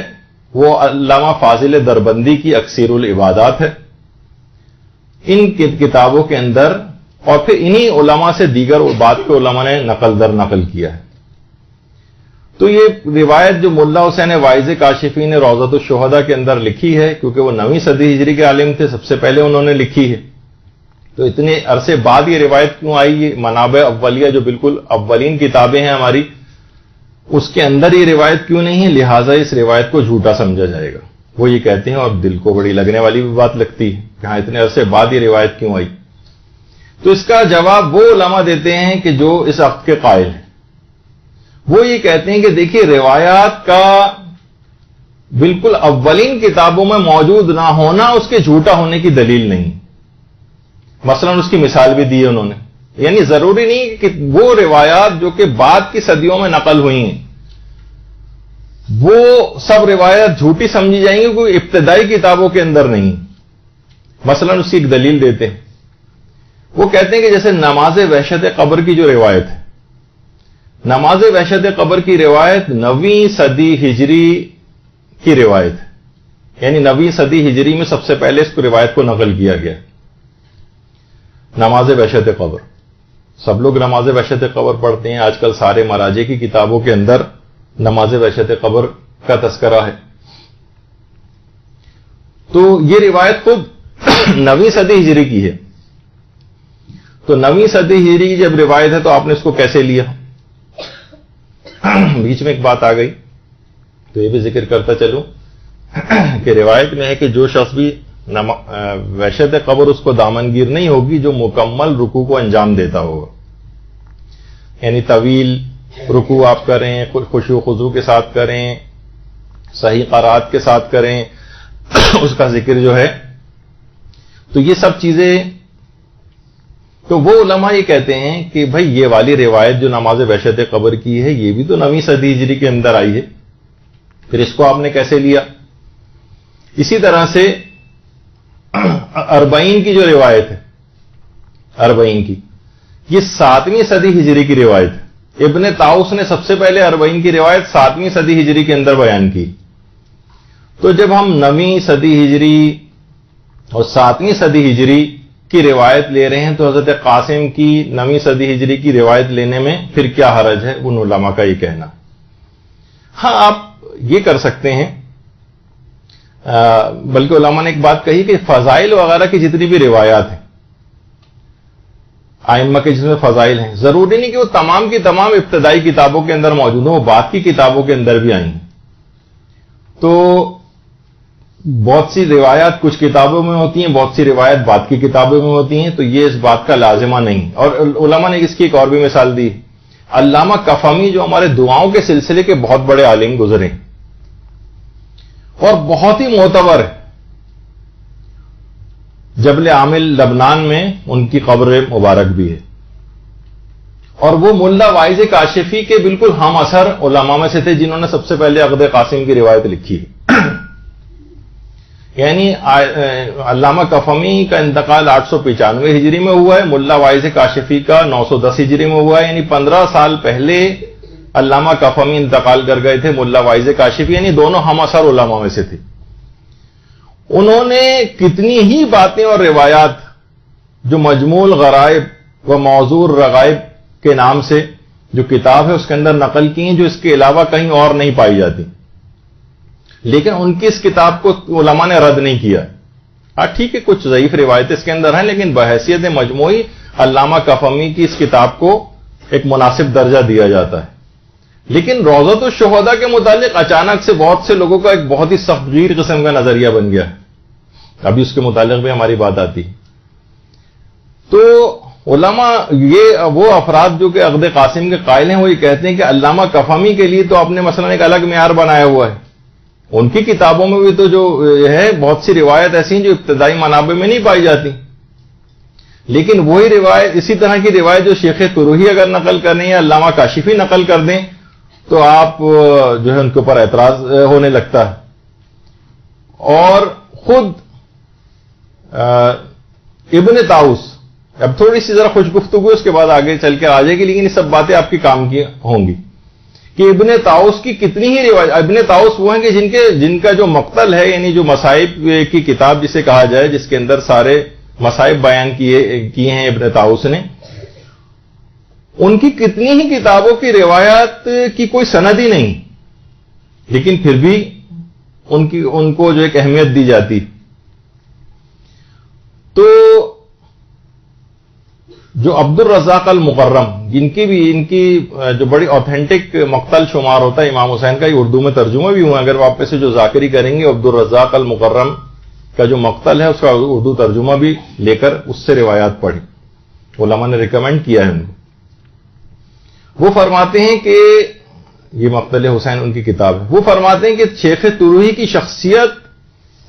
[SPEAKER 3] وہ علامہ فاضل دربندی کی اکثیر العبادات ہے. ان کتابوں کے اندر، اور پھر انہی علماء سے دیگر بعد کے علماء نے نقل در نقل کیا ہے. تو یہ روایت جو ملا حسین واعظ کاشفی نے روضۃ الشہداء کے اندر لکھی ہے، کیونکہ وہ 9ویں صدی ہجری کے عالم تھے، سب سے پہلے انہوں نے لکھی ہے، تو اتنے عرصے بعد یہ روایت کیوں آئی؟ یہ منابع اولیہ جو بالکل اولین کتابیں ہیں ہماری، اس کے اندر یہ روایت کیوں نہیں ہے؟ لہٰذا اس روایت کو جھوٹا سمجھا جائے گا. وہ یہ کہتے ہیں، اور دل کو بڑی لگنے والی بھی بات لگتی ہے کہ ہاں اتنے عرصے بعد یہ روایت کیوں آئی. تو اس کا جواب وہ علماء دیتے ہیں کہ جو اس عقد کے قائل ہیں. وہ یہ کہتے ہیں کہ دیکھیے روایات کا بالکل اولین کتابوں میں موجود نہ ہونا اس کے جھوٹا ہونے کی دلیل نہیں. مثلا اس کی مثال بھی دی ہے انہوں نے، یعنی ضروری نہیں کہ وہ روایات جو کہ بعد کی صدیوں میں نقل ہوئی ہیں وہ سب روایات جھوٹی سمجھی جائیں گی، کوئی ابتدائی کتابوں کے اندر نہیں. مثلا اس کی ایک دلیل دیتے ہیں. وہ کہتے ہیں کہ جیسے نماز وحشت قبر کی جو روایت ہے، نماز وحشت قبر کی روایت 9ویں صدی ہجری کی روایت ہے، یعنی 9ویں صدی ہجری میں سب سے پہلے اس روایت کو نقل کیا گیا. نماز وحشت قبر، سب لوگ نماز وحشت قبر پڑھتے ہیں، آج کل سارے مراجع کی کتابوں کے اندر نماز وحشت قبر کا تذکرہ ہے. تو یہ روایت خود 9ویں صدی ہجری کی ہے. تو 9ویں صدی ہجری کی جب روایت ہے تو آپ نے اس کو کیسے لیا؟ بیچ میں ایک بات آ گئی تو یہ بھی ذکر کرتا چلوں کہ روایت میں ہے کہ جو شخص بھی وحشت قبر اس کو دامنگیر نہیں ہوگی جو مکمل رکوع کو انجام دیتا ہوگا. یعنی طویل رکوع آپ کریں، خشوع و خضوع کے ساتھ کریں، صحیح قرات کے ساتھ کریں، اس کا ذکر جو ہے. تو یہ سب چیزیں، تو وہ علماء یہ کہتے ہیں کہ بھئی یہ والی روایت جو نماز وحشت قبر کی ہے یہ بھی تو 9ویں صدی ہجری کے اندر آئی ہے، پھر اس کو آپ نے کیسے لیا؟ اسی طرح سے 40 کی جو روایت ہے، 40 کی، یہ 7ویں صدی ہجری کی روایت ہے. ابن طاؤس نے سب سے پہلے 40 کی روایت 7ویں صدی ہجری کے اندر بیان کی. تو جب ہم 9ویں صدی ہجری اور 7ویں صدی ہجری کی روایت لے رہے ہیں تو حضرت قاسم کی 9ویں صدی ہجری کی روایت لینے میں پھر کیا حرج ہے؟ ان علماء کا یہ کہنا. ہاں آپ یہ کر سکتے ہیں، بلکہ علماء نے ایک بات کہی کہ فضائل وغیرہ کی جتنی بھی روایات ہیں، ائمہ کے جس میں فضائل ہیں، ضروری نہیں کہ وہ تمام کی تمام ابتدائی کتابوں کے اندر موجود ہوں، وہ بعد کی کتابوں کے اندر بھی آئی ہیں. تو بہت سی روایات کچھ کتابوں میں ہوتی ہیں، بہت سی روایات بعد کی کتابوں میں ہوتی ہیں، تو یہ اس بات کا لازمہ نہیں. اور علماء نے اس کی ایک اور بھی مثال دی. علامہ کفمی جو ہمارے دعاؤں کے سلسلے کے بہت بڑے عالم گزرے اور بہت ہی معتبر ہے، جبل عامل لبنان میں ان کی قبر مبارک بھی ہے. اور وہ ملا واعظ کاشفی کے بالکل ہم اثر علماء میں سے تھے جنہوں نے سب سے پہلے عقد قاسم کی روایت لکھی ہے. یعنی علامہ کفمی کا انتقال 895 ہجری میں ہوا ہے، ملا واعظ کاشفی کا 910 ہجری میں ہوا ہے. یعنی 15 سال پہلے علامہ کفمی انتقال کر گئے تھے، ملا واعظ کاشفی یعنی دونوں ہم اثر علماء میں سے تھے. انہوں نے کتنی ہی باتیں اور روایات جو مجموع الغرائب و موضوع الرغائب کے نام سے جو کتاب ہے اس کے اندر نقل کی ہیں، جو اس کے علاوہ کہیں اور نہیں پائی جاتی. لیکن ان کی اس کتاب کو علماء نے رد نہیں کیا. ہاں ٹھیک ہے، کچھ ضعیف روایتیں اس کے اندر ہیں، لیکن بحیثیت مجموعی علامہ کفمی کی اس کتاب کو ایک مناسب درجہ دیا جاتا ہے. لیکن روضۃ الشہداء کے متعلق اچانک سے بہت سے لوگوں کا ایک بہت ہی سختگیر قسم کا نظریہ بن گیا ہے. ابھی اس کے متعلق بھی ہماری بات آتی. تو علماء، یہ وہ افراد جو کہ عقد قاسم کے قائل ہیں، وہ یہ کہتے ہیں کہ علامہ کفمی کے لیے تو آپ نے مثلا ایک الگ معیار بنایا ہوا ہے. ان کی کتابوں میں بھی تو جو ہے بہت سی روایت ایسی ہیں جو ابتدائی منابع میں نہیں پائی جاتی. لیکن وہی روایت، اسی طرح کی روایت جو شیخ طروحی اگر نقل کریں یا علامہ کاشفی نقل کر دیں تو آپ جو ہے ان کے اوپر اعتراض ہونے لگتا ہے. اور خود ابن طاؤس، اب تھوڑی سی ذرا خوش گفتگو اس کے بعد آگے چل کے آ جائے گی، لیکن یہ سب باتیں آپ کے کام کی ہوں گی کہ ابن طاؤس کی کتنی ہی روایت. ابن طاؤس وہ ہیں کہ جن کا جو مقتل ہے، یعنی جو مصائب کی کتاب جسے کہا جائے، جس کے اندر سارے مصائب بیان کیے ہیں ابن طاؤس نے، ان کی کتنی ہی کتابوں کی روایت کی کوئی سند ہی نہیں، لیکن پھر بھی ان کو جو ایک اہمیت دی جاتی. تو جو عبد الرزاق المقرم، ان کی جو بڑی اوتھینٹک مقتل شمار ہوتا ہے امام حسین کا، یہ اردو میں ترجمہ بھی ہوا. اگر آپ سے جو ذاکری کریں گے عبد الرزاق المقرم کا جو مقتل ہے اس کا اردو ترجمہ بھی لے کر اس سے روایات پڑھی، علماء نے ریکمینڈ کیا ہے ان کو. وہ فرماتے ہیں کہ یہ مقتل حسین ان کی کتاب ہے. وہ فرماتے ہیں کہ شیخ طروحی کی شخصیت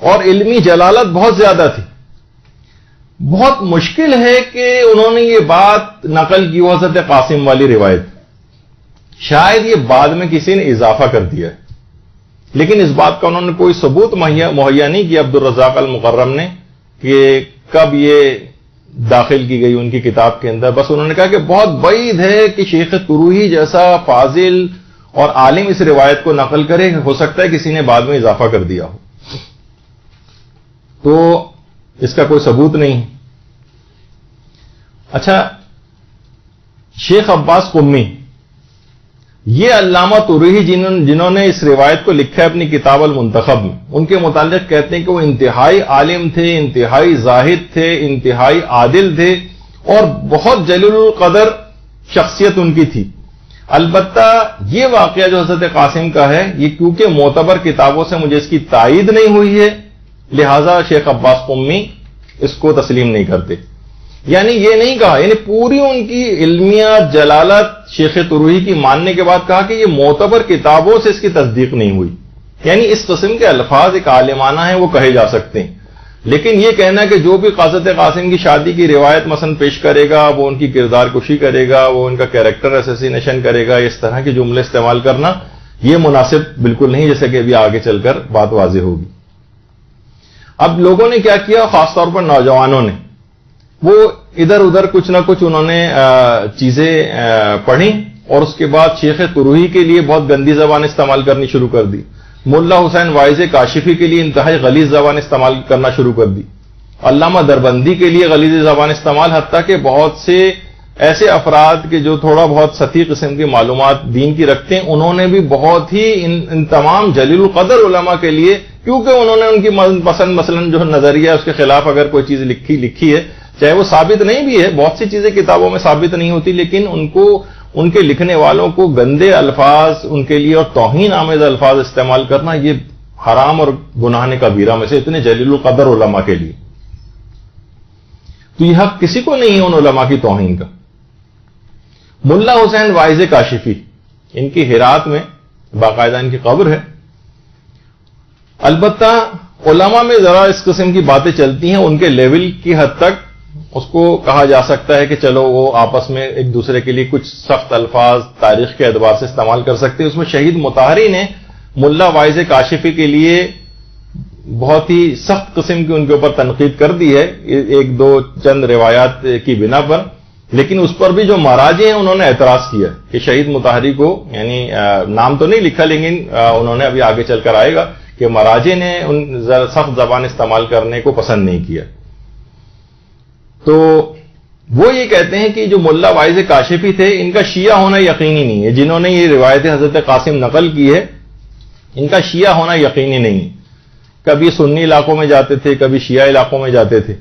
[SPEAKER 3] اور علمی جلالت بہت زیادہ تھی. بہت مشکل ہے کہ انہوں نے یہ بات نقل کی حضرت قاسم والی روایت. شاید یہ بعد میں کسی نے اضافہ کر دیا ہے، لیکن اس بات کا انہوں نے کوئی ثبوت مہیا نہیں کیا عبد الرزاق المقرم نے کہ کب یہ داخل کی گئی ان کی کتاب کے اندر. بس انہوں نے کہا کہ بہت بعید ہے کہ شیخ طروحی جیسا فاضل اور عالم اس روایت کو نقل کرے، ہو سکتا ہے کسی نے بعد میں اضافہ کر دیا ہو. تو اس کا کوئی ثبوت نہیں. اچھا، شیخ عباس قمی یہ علامہ طروحی جنہوں نے اس روایت کو لکھا ہے اپنی کتاب المنتخب میں، ان کے متعلق کہتے ہیں کہ وہ انتہائی عالم تھے، انتہائی زاہد تھے، انتہائی عادل تھے، اور بہت جلیل القدر شخصیت ان کی تھی۔ البتہ یہ واقعہ جو حضرت قاسم کا ہے، یہ کیونکہ معتبر کتابوں سے مجھے اس کی تائید نہیں ہوئی ہے، لہذا شیخ عباس قمی اس کو تسلیم نہیں کرتے۔ یعنی یہ نہیں کہا، یعنی پوری ان کی علمیات، جلالت شیخ طروحی کی ماننے کے بعد کہا کہ یہ معتبر کتابوں سے اس کی تصدیق نہیں ہوئی۔ یعنی اس قسم کے الفاظ ایک عالمانہ ہیں، وہ کہے جا سکتے ہیں، لیکن یہ کہنا کہ جو بھی حضرت قاسم کی شادی کی روایت مثلا پیش کرے گا وہ ان کی کردار کشی کرے گا، وہ ان کا کیریکٹر اسیسینیشن کرے گا، اس طرح کے جملے استعمال کرنا یہ مناسب بالکل نہیں، جیسے کہ ابھی آگے چل کر بات واضح ہوگی۔ اب لوگوں نے کیا کیا، خاص طور پر نوجوانوں نے، وہ ادھر ادھر کچھ نہ کچھ انہوں نے چیزیں پڑھی، اور اس کے بعد شیخ طروحی کے لیے بہت گندی زبان استعمال کرنی شروع کر دی، ملا حسین واعظ کاشفی کے لیے انتہائی غلیظ زبان استعمال کرنا شروع کر دی، علامہ دربندی کے لیے غلیظ زبان استعمال، حتیٰ کہ بہت سے ایسے افراد کے جو تھوڑا بہت سطحی قسم کی معلومات دین کی رکھتے ہیں، انہوں نے بھی بہت ہی ان تمام جلیل القدر علماء کے لیے، کیونکہ انہوں نے ان کی پسند مثلا جو نظریہ اس کے خلاف اگر کوئی چیز لکھی ہے، چاہے وہ ثابت نہیں بھی ہے، بہت سی چیزیں کتابوں میں ثابت نہیں ہوتی، لیکن ان کے لکھنے والوں کو گندے الفاظ ان کے لیے اور توہین آمیز الفاظ استعمال کرنا یہ حرام اور گناہ کبیرہ میں سے، اتنے جلیل القدر علماء کے لیے تو یہ حق کسی کو نہیں ہے ان علماء کی توہین کا۔ ملا حسین واعظ کاشفی، ان کی ہرات میں باقاعدہ ان کی قبر ہے۔ البتہ علماء میں ذرا اس قسم کی باتیں چلتی ہیں، ان کے لیول کی حد تک اس کو کہا جا سکتا ہے کہ چلو وہ آپس میں ایک دوسرے کے لیے کچھ سخت الفاظ تاریخ کے اعتبار سے استعمال کر سکتے ہیں۔ اس میں شہید مطہری نے ملا واعظ کاشفی کے لیے بہت ہی سخت قسم کی ان کے اوپر تنقید کر دی ہے، ایک دو چند روایات کی بنا پر، لیکن اس پر بھی جو مراجع ہیں انہوں نے اعتراض کیا کہ شہید مطہری کو، یعنی نام تو نہیں لکھا لیکن انہوں نے ابھی آگے چل کر آئے گا کہ مراجع نے ان سخت زبان استعمال کرنے کو پسند نہیں کیا۔ تو وہ یہ کہتے ہیں کہ جو ملا واعظ کاشفی تھے ان کا شیعہ ہونا یقینی نہیں ہے، جنہوں نے یہ روایت حضرت قاسم نقل کی ہے ان کا شیعہ ہونا یقینی نہیں ہے، کبھی سنی علاقوں میں جاتے تھے، کبھی شیعہ علاقوں میں جاتے تھے۔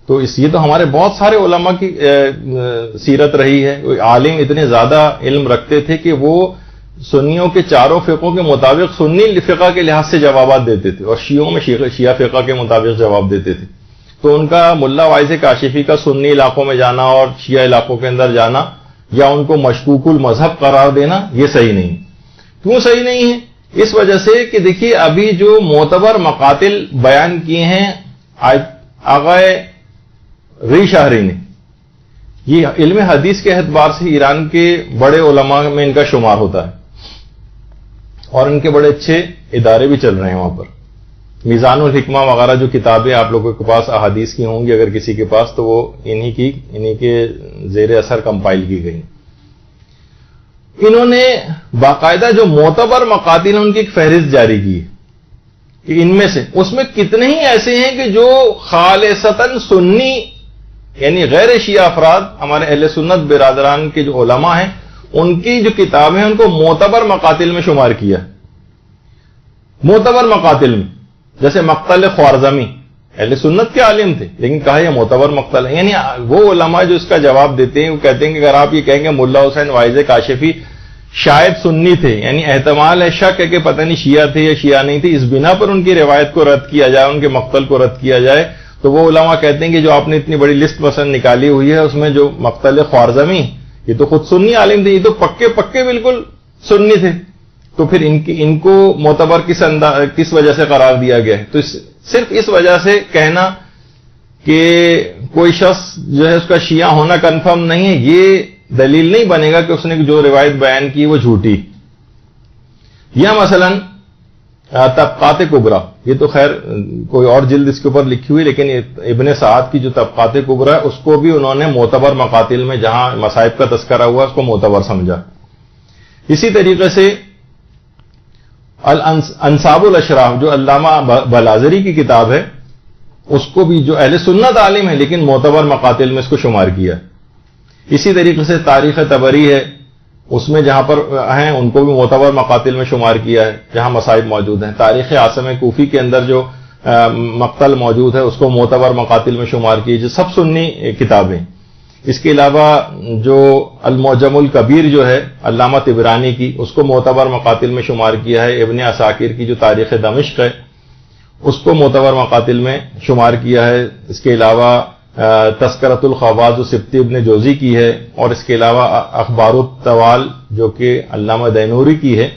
[SPEAKER 3] تو یہ تو ہمارے بہت سارے علماء کی سیرت رہی ہے، عالم اتنے زیادہ علم رکھتے تھے کہ وہ سنیوں کے چاروں فقہوں کے مطابق سنی فقہ کے لحاظ سے جوابات دیتے تھے، اور شیعوں میں شیعہ فقہ کے مطابق جواب دیتے تھے۔ تو ان کا ملا واعظ کاشفی کا سنی علاقوں میں جانا اور شیعہ علاقوں کے اندر جانا یا ان کو مشکوک المذہب قرار دینا یہ صحیح نہیں۔ کیوں صحیح نہیں ہے؟ اس وجہ سے کہ دیکھیے ابھی جو معتبر مقاتل بیان کیے ہیں آغا ری شاہری نے، یہ علم حدیث کے اعتبار سے ایران کے بڑے علماء میں ان کا شمار ہوتا ہے، اور ان کے بڑے اچھے ادارے بھی چل رہے ہیں وہاں پر۔ میزان الحکمہ وغیرہ جو کتابیں آپ لوگوں کے پاس احادیث کی ہوں گی اگر کسی کے پاس، تو وہ انہی کے زیر اثر کمپائل کی گئی۔ انہوں نے باقاعدہ جو معتبر مقاتل ان کی ایک فہرست جاری کی ہے کہ ان میں سے اس میں کتنے ہی ایسے ہیں کہ جو خالصتاً سنی یعنی غیر شیعہ افراد، ہمارے اہل سنت برادران کے جو علماء ہیں ان کی جو کتابیں ہیں ان کو معتبر مقاتل میں شمار کیا، معتبر مقاتل میں، جیسے مقتل خوارزمی اہل سنت کے عالم تھے لیکن کہا یہ معتبر مقتل ہے۔ یعنی وہ علماء جو اس کا جواب دیتے ہیں وہ کہتے ہیں کہ اگر آپ یہ کہیں گے ملا حسین واعظ کاشفی شاید سنی تھے، یعنی احتمال ہے، شک ہے کہ پتہ نہیں شیعہ تھے یا شیعہ نہیں تھے، اس بنا پر ان کی روایت کو رد کیا جائے، ان کے مقتل کو رد کیا جائے، تو وہ علماء کہتے ہیں کہ جو آپ نے اتنی بڑی لسٹ مثلا نکالی ہوئی ہے اس میں جو مقتل خوارزمی یہ تو خود سنی عالم تھے، یہ تو پکے بالکل سنی تھے، تو پھر ان کو معتبر کس وجہ سے قرار دیا گیا ہے؟ تو صرف اس وجہ سے کہنا کہ کوئی شخص جو ہے اس کا شیعہ ہونا کنفرم نہیں ہے یہ دلیل نہیں بنے گا کہ اس نے جو روایت بیان کی وہ جھوٹی۔ یا مثلا طبقات کبریٰ، یہ تو خیر کوئی اور جلد اس کے اوپر لکھی ہوئی، لیکن ابن سعد کی جو طبقات کبریٰ اس کو بھی انہوں نے معتبر مقاتل میں جہاں مصائب کا تذکرہ ہوا اس کو معتبر سمجھا۔ اسی طریقے سے انصاب الاشراف جو علامہ بلازری کی کتاب ہے اس کو بھی جو اہل سنت عالم ہے لیکن معتبر مقاتل میں اس کو شمار کیا۔ اسی طریقے سے تاریخ طبری ہے، اس میں جہاں پر ہیں ان کو بھی معتبر مقاتل میں شمار کیا ہے جہاں مصائب موجود ہیں. تاریخ عاصم کوفی کے اندر جو مقتل موجود ہے اس کو معتبر مقاتل میں شمار کیے، جو سب سنی کتابیں. اس کے علاوہ جو المعجم الکبیر جو ہے علامہ طبرانی کی، اس کو معتبر مقاتل میں شمار کیا ہے. ابن عساکر کی جو تاریخ دمشق ہے اس کو معتبر مقاتل میں شمار کیا ہے. اس کے علاوہ تذکرۃ الخواص جو سبتی ابن جوزی کی ہے، اور اس کے علاوہ اخبار الطوال جو کہ علامہ دینوری کی ہے،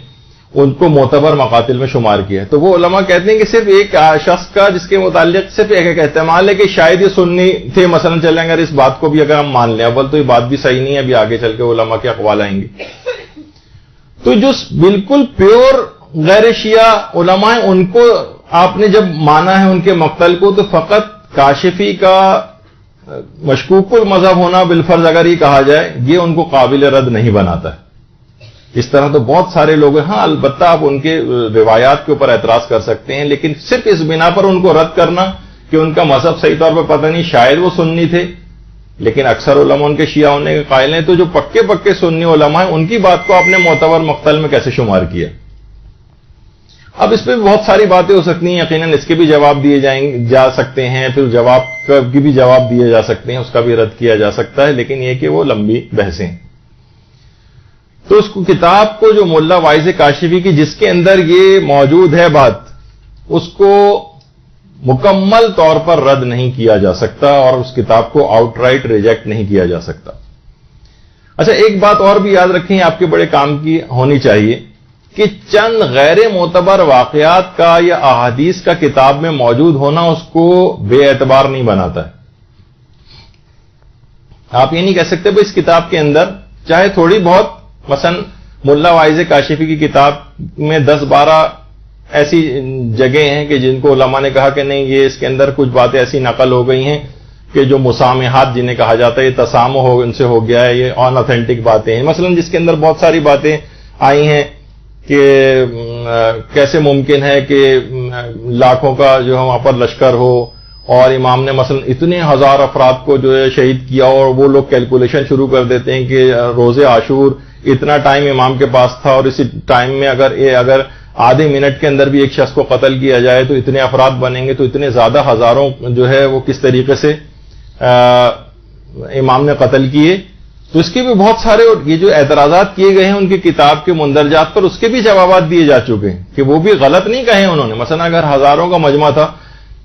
[SPEAKER 3] ان کو معتبر مقاتل میں شمار کیا ہے. تو وہ علماء کہتے ہیں کہ صرف ایک شخص کا جس کے متعلق صرف ایک احتمال ہے کہ شاید یہ سنی تھے مثلا چلیں، اگر اس بات کو بھی اگر ہم مان لیں، اول تو یہ بات بھی صحیح نہیں ہے، ابھی آگے چل کے علماء کے اقوال آئیں گے. تو جو بالکل پیور غیر شیعہ علماء ہیں ان کو آپ نے جب مانا ہے ان کے مقتل کو، تو فقط کاشفی کا مشکوک المذہب ہونا بالفرض اگر یہ کہا جائے، یہ ان کو قابل رد نہیں بناتا ہے. اس طرح تو بہت سارے لوگ ہیں. ہاں البتہ آپ ان کے روایات کے اوپر اعتراض کر سکتے ہیں، لیکن صرف اس بنا پر ان کو رد کرنا کہ ان کا مذہب صحیح طور پر پتہ نہیں، شاید وہ سنی تھے لیکن اکثر علماء ان کے شیعہ ہونے کے قائل ہیں، تو جو پکے سنی علماء ہیں ان کی بات کو آپ نے معتبر مقتل میں کیسے شمار کیا؟ اب اس پہ بہت ساری باتیں ہو سکتی ہیں، یقیناً اس کے بھی جواب دیے جا سکتے ہیں، پھر جواب کی بھی جواب دیے جا سکتے ہیں، اس کا بھی رد کیا جا سکتا ہے، لیکن یہ کہ وہ لمبی بحثیں. تو اس کتاب کو جو ملا واعظ کاشفی کی جس کے اندر یہ موجود ہے بات، اس کو مکمل طور پر رد نہیں کیا جا سکتا اور اس کتاب کو آؤٹ رائٹ ریجیکٹ نہیں کیا جا سکتا. اچھا ایک بات اور بھی یاد رکھیں، آپ کے بڑے کام کی ہونی چاہیے کہ چند غیر معتبر واقعات کا یا احادیث کا کتاب میں موجود ہونا اس کو بے اعتبار نہیں بناتا ہے. آپ یہ نہیں کہہ سکتے بھائی اس کتاب کے اندر چاہے تھوڑی بہت، مثلا ملا واعظ کاشفی کی کتاب میں 10-12 ایسی جگہیں ہیں کہ جن کو علماء نے کہا کہ نہیں یہ اس کے اندر کچھ باتیں ایسی نقل ہو گئی ہیں کہ جو مسامحات جنہیں کہا جاتا ہے، یہ تسامح ان سے ہو گیا ہے، یہ ان اوتھینٹک باتیں ہیں. مثلا جس کے اندر بہت ساری باتیں آئی ہیں کہ کیسے ممکن ہے کہ لاکھوں کا جو ہے وہاں پر لشکر ہو اور امام نے مثلا اتنے ہزار افراد کو جو ہے شہید کیا، اور وہ لوگ کیلکولیشن شروع کر دیتے ہیں کہ روز عاشور اتنا ٹائم امام کے پاس تھا اور اسی ٹائم میں اگر آدھے منٹ کے اندر بھی ایک شخص کو قتل کیا جائے تو اتنے افراد بنیں گے، تو اتنے زیادہ ہزاروں جو ہے وہ کس طریقے سے امام نے قتل کیے. تو اس کے بھی بہت سارے یہ جو اعتراضات کیے گئے ہیں ان کی کتاب کے مندرجات پر، اس کے بھی جوابات دیے جا چکے ہیں کہ وہ بھی غلط نہیں کہے انہوں نے. مثلا اگر ہزاروں کا مجمع تھا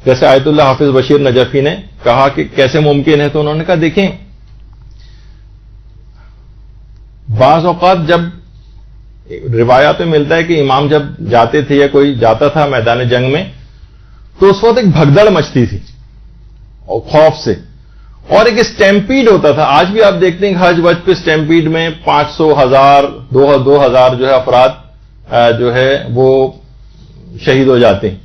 [SPEAKER 3] جیسے آیت اللہ حافظ بشیر نجفی نے کہا کہ کیسے ممکن ہے، تو انہوں نے کہا دیکھیں بعض اوقات جب روایات میں ملتا ہے کہ امام جب جاتے تھے یا کوئی جاتا تھا میدان جنگ میں تو اس وقت ایک بھگدڑ مچتی تھی اور خوف سے، اور ایک اسٹیمپیڈ ہوتا تھا. آج بھی آپ دیکھتے ہیں کہ حج وج پہ اسٹیمپیڈ میں 500 1000 2000 جو ہے افراد جو ہے وہ شہید ہو جاتے ہیں.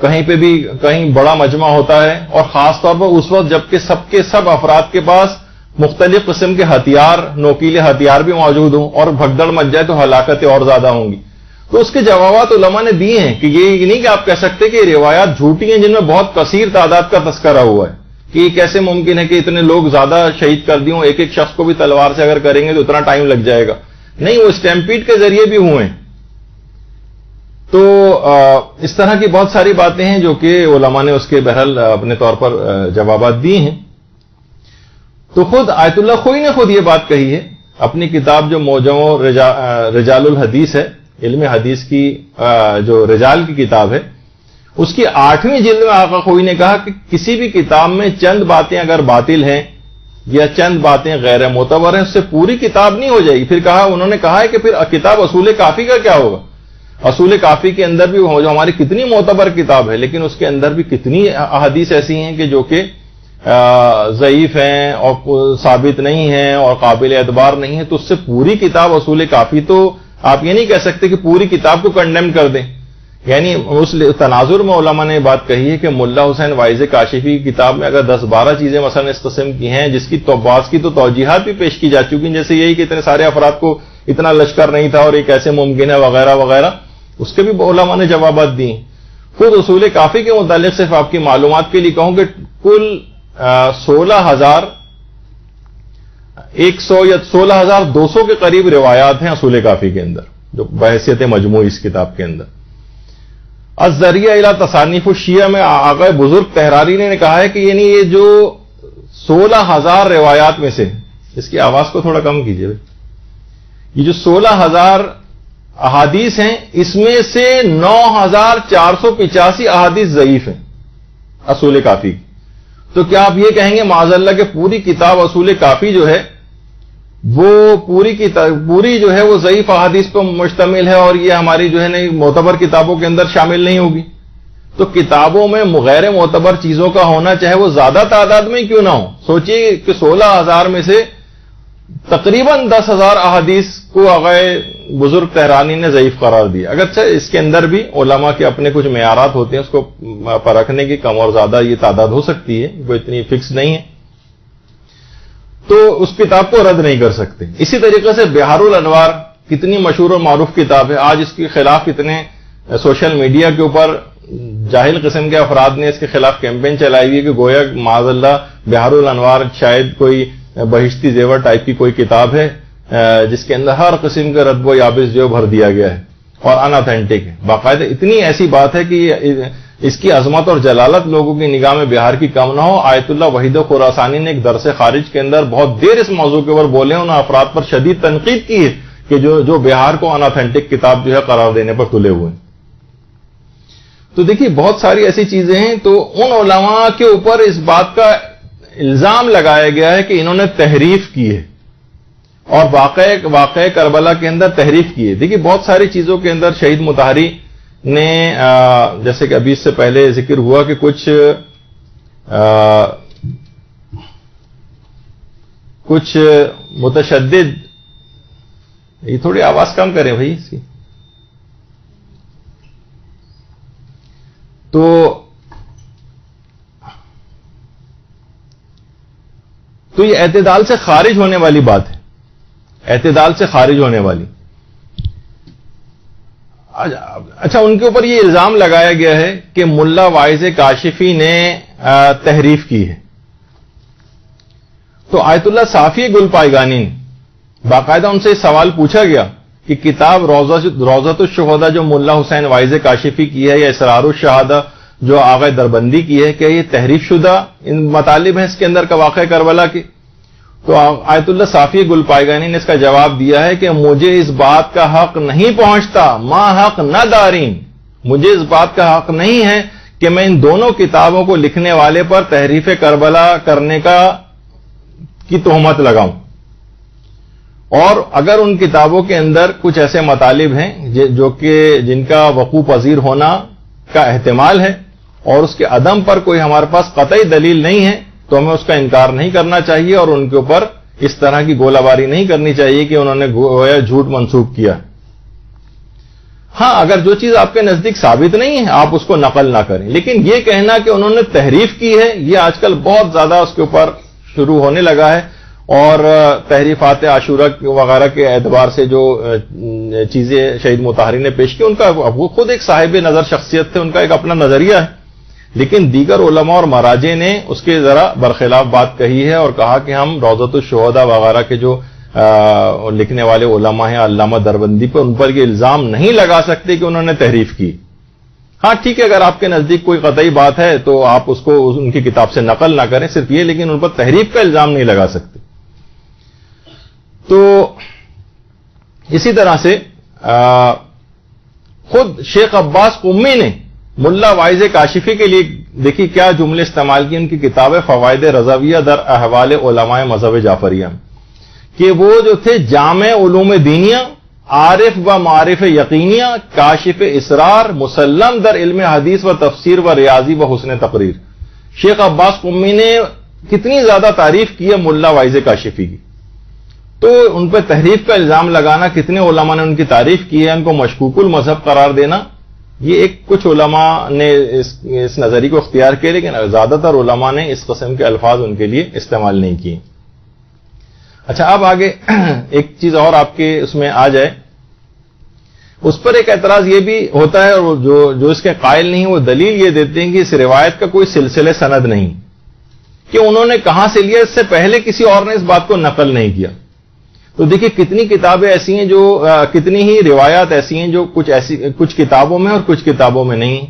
[SPEAKER 3] کہیں پہ بھی کہیں بڑا مجمع ہوتا ہے، اور خاص طور پر اس وقت جبکہ سب کے سب افراد کے پاس مختلف قسم کے ہتھیار، نوکیلے ہتھیار بھی موجود ہوں اور بھگدڑ مچ جائے تو ہلاکتیں اور زیادہ ہوں گی. تو اس کے جوابات علماء نے دیے ہیں کہ یہ نہیں کہ آپ کہہ سکتے کہ یہ روایات جھوٹی ہیں جن میں بہت کثیر تعداد کا تذکرہ ہوا ہے کہ یہ کیسے ممکن ہے کہ اتنے لوگ زیادہ شہید کر دیوں، ایک ایک شخص کو بھی تلوار سے اگر کریں گے تو اتنا ٹائم لگ جائے گا. نہیں، وہ اسٹیمپیڈ کے ذریعے بھی ہوئے ہیں. تو اس طرح کی بہت ساری باتیں ہیں جو کہ علماء نے اس کے بہرحال اپنے طور پر جوابات دیے ہیں. تو خود آیت اللہ خوئی نے خود یہ بات کہی ہے اپنی کتاب جو معجم رجال الحدیث ہے، علم حدیث کی جو رجال کی کتاب ہے، اس کی 8ویں جلد میں آقا خوئی نے کہا کہ کسی بھی کتاب میں چند باتیں اگر باطل ہیں یا چند باتیں غیر معتبر ہیں اس سے پوری کتاب نہیں ہو جائے گی. پھر کہا انہوں نے کہا ہے کہ پھر کتاب اصول کافی کا کیا ہوگا؟ اصول کافی کے اندر بھی جو ہماری کتنی معتبر کتاب ہے لیکن اس کے اندر بھی کتنی احادیث ایسی ہیں کہ جو کہ ضعیف ہیں اور ثابت نہیں ہیں اور قابل اعتبار نہیں ہیں. تو اس سے پوری کتاب اصول کافی، تو آپ یہ نہیں کہہ سکتے کہ پوری کتاب کو کنڈیم کر دیں. یعنی اس تناظر میں علماء نے بات کہی ہے کہ ملا حسین واعظ کاشفی کی کتاب میں اگر 10-12 چیزیں مثلا اس قسم کی ہیں جس کی بعض کی تو توجیحات بھی پیش کی جا چکی ہیں، جیسے یہی کہ اتنے سارے افراد کو اتنا لشکر نہیں تھا اور یہ کیسے ممکن ہے وغیرہ وغیرہ، اس کے بھی علماء نے جوابات دیے. خود اصول کافی کے متعلق صرف آپ کی معلومات کے لیے کہوں کہ کل 16,000 100 یا 16,200 کے قریب روایات ہیں اصول کافی کے اندر جو بحیثیت مجموعی اس کتاب کے اندر. الذریعہ الی تصانیف الشیعہ میں آقا بزرگ طحراری نے کہا ہے کہ یعنی یہ جو 16,000 روایات میں سے، اس کی آواز کو تھوڑا کم کیجیے بھائی، یہ جو 16,000 احادیث ہیں اس میں سے 9,485 احادیث ضعیف ہیں اصول کافی کی. تو کیا آپ یہ کہیں گے معاذ اللہ کہ پوری کتاب اصول کافی جو ہے وہ پوری جو ہے وہ ضعیف احادیث پر مشتمل ہے اور یہ ہماری جو ہے نا معتبر کتابوں کے اندر شامل نہیں ہوگی؟ تو کتابوں میں غیر معتبر چیزوں کا ہونا چاہے وہ زیادہ تعداد میں کیوں نہ ہو. سوچئے کہ 16,000 میں سے تقریباً 10,000 احادیث کو آقا بزرگ طحرانی نے ضعیف قرار دیا. اگرچہ اس کے اندر بھی علماء کے اپنے کچھ معیارات ہوتے ہیں، اس کو پرکھنے کی کم اور زیادہ یہ تعداد ہو سکتی ہے، وہ اتنی فکس نہیں ہے، تو اس کتاب کو رد نہیں کر سکتے. اسی طریقے سے بحار الانوار کتنی مشہور اور معروف کتاب ہے، آج اس کے خلاف اتنے سوشل میڈیا کے اوپر جاہل قسم کے افراد نے اس کے خلاف کیمپین چلائی ہوئی ہے کہ گویا معاذ اللہ بحار الانوار شاید کوئی بہشتی زیور ٹائپ کی کوئی کتاب ہے جس کے اندر ہر قسم کا رتب و یابس جو بھر دیا گیا ہے اور ان اتھینٹک ہے. باقاعدہ اتنی ایسی بات ہے کہ اس کی عظمت اور جلالت لوگوں کی نگاہ میں بہار کی کم نہ ہو. آیت اللہ وحید خراسانی نے ایک درس خارج کے اندر بہت دیر اس موضوع کے اوپر بولے، انہوں نے افراد پر شدید تنقید کی ہے کہ جو بہار کو ان اتھینٹک کتاب جو ہے قرار دینے پر تلے ہوئے ہیں. تو دیکھیے بہت ساری ایسی چیزیں ہیں. تو ان علماء کے اوپر اس بات کا الزام لگایا گیا ہے کہ انہوں نے تحریف کی ہے اور واقع کربلا کے اندر تحریف کی ہے. دیکھیے بہت ساری چیزوں کے اندر شہید مطہری نے جیسے کہ ابھی اس سے پہلے ذکر ہوا کہ کچھ متشدد، یہ تھوڑی آواز کم کریں بھائی اس کی. تو یہ اعتدال سے خارج ہونے والی بات ہے، اعتدال سے خارج ہونے والی. اچھا، ان کے اوپر یہ الزام لگایا گیا ہے کہ ملا واعظ کاشفی نے تحریف کی ہے. تو آیت اللہ صافی گل پائیگانی نے باقاعدہ ان سے سوال پوچھا گیا کہ کتاب روضۃ الشہداء جو ملا حسین واعظ کاشفی کی ہے یا اسرار الشہادہ جو آغا دربندی کی ہے، کہ یہ تحریف شدہ ان مطالب ہیں اس کے اندر کا واقع کربلا کی؟ تو آیت اللہ صافی گل پائیگانی نے اس کا جواب دیا ہے کہ مجھے اس بات کا حق نہیں پہنچتا، ما حق نہ دارین، مجھے اس بات کا حق نہیں ہے کہ میں ان دونوں کتابوں کو لکھنے والے پر تحریف کربلا کرنے کی تہمت لگاؤں. اور اگر ان کتابوں کے اندر کچھ ایسے مطالب ہیں جو کہ جن کا وقوع پذیر ہونا کا احتمال ہے اور اس کے عدم پر کوئی ہمارے پاس قطعی دلیل نہیں ہے، تو ہمیں اس کا انکار نہیں کرنا چاہیے اور ان کے اوپر اس طرح کی گولہ باری نہیں کرنی چاہیے کہ انہوں نے گویا جھوٹ منسوب کیا. ہاں، اگر جو چیز آپ کے نزدیک ثابت نہیں ہے آپ اس کو نقل نہ کریں، لیکن یہ کہنا کہ انہوں نے تحریف کی ہے یہ آج کل بہت زیادہ اس کے اوپر شروع ہونے لگا ہے. اور تحریفات عاشورہ وغیرہ کے اعتبار سے جو چیزیں شہید مطہری نے پیش کی، ان کا وہ خود ایک صاحب نظر شخصیت تھے، ان کا ایک اپنا نظریہ ہے، لیکن دیگر علماء اور مراجع نے اس کے ذرا برخلاف بات کہی ہے اور کہا کہ ہم روضۃ الشہداء وغیرہ کے جو لکھنے والے علماء ہیں علامہ دربندی پر، ان پر یہ الزام نہیں لگا سکتے کہ انہوں نے تحریف کی. ہاں ٹھیک ہے، اگر آپ کے نزدیک کوئی قطعی بات ہے تو آپ اس کو ان کی کتاب سے نقل نہ کریں صرف یہ، لیکن ان پر تحریف کا الزام نہیں لگا سکتے. تو اسی طرح سے خود شیخ عباس قمی نے ملا واعظ کاشفی کے لیے دیکھیے کیا جملے استعمال کی ان کی کتاب فوائد رضویہ در احوال علماء مذہب جعفریہ، کہ وہ جو تھے جامع علوم دینیہ، عارف و معارف یقینیہ، کاشف اسرار، مسلم در علم حدیث و تفسیر و ریاضی و حسن تقریر. شیخ عباس قمی نے کتنی زیادہ تعریف کی ہے ملا واعظ کاشفی کی. تو ان پہ تحریف کا الزام لگانا، کتنے علماء نے ان کی تعریف کی ہے، ان کو مشکوک المذہب قرار دینا، یہ ایک کچھ علماء نے اس نظریے کو اختیار کیا، لیکن زیادہ تر علماء نے اس قسم کے الفاظ ان کے لیے استعمال نہیں کیے. اچھا، اب آگے ایک چیز اور آپ کے اس میں آ جائے، اس پر ایک اعتراض یہ بھی ہوتا ہے، اور جو اس کے قائل نہیں وہ دلیل یہ دیتے ہیں کہ اس روایت کا کوئی سلسلے سند نہیں. کہ انہوں نے کہاں سے لیا، اس سے پہلے کسی اور نے اس بات کو نقل نہیں کیا. تو دیکھیے کتنی کتابیں ایسی ہیں جو کتنی ہی روایات ایسی ہیں جو کچھ کتابوں میں اور کچھ کتابوں میں نہیں.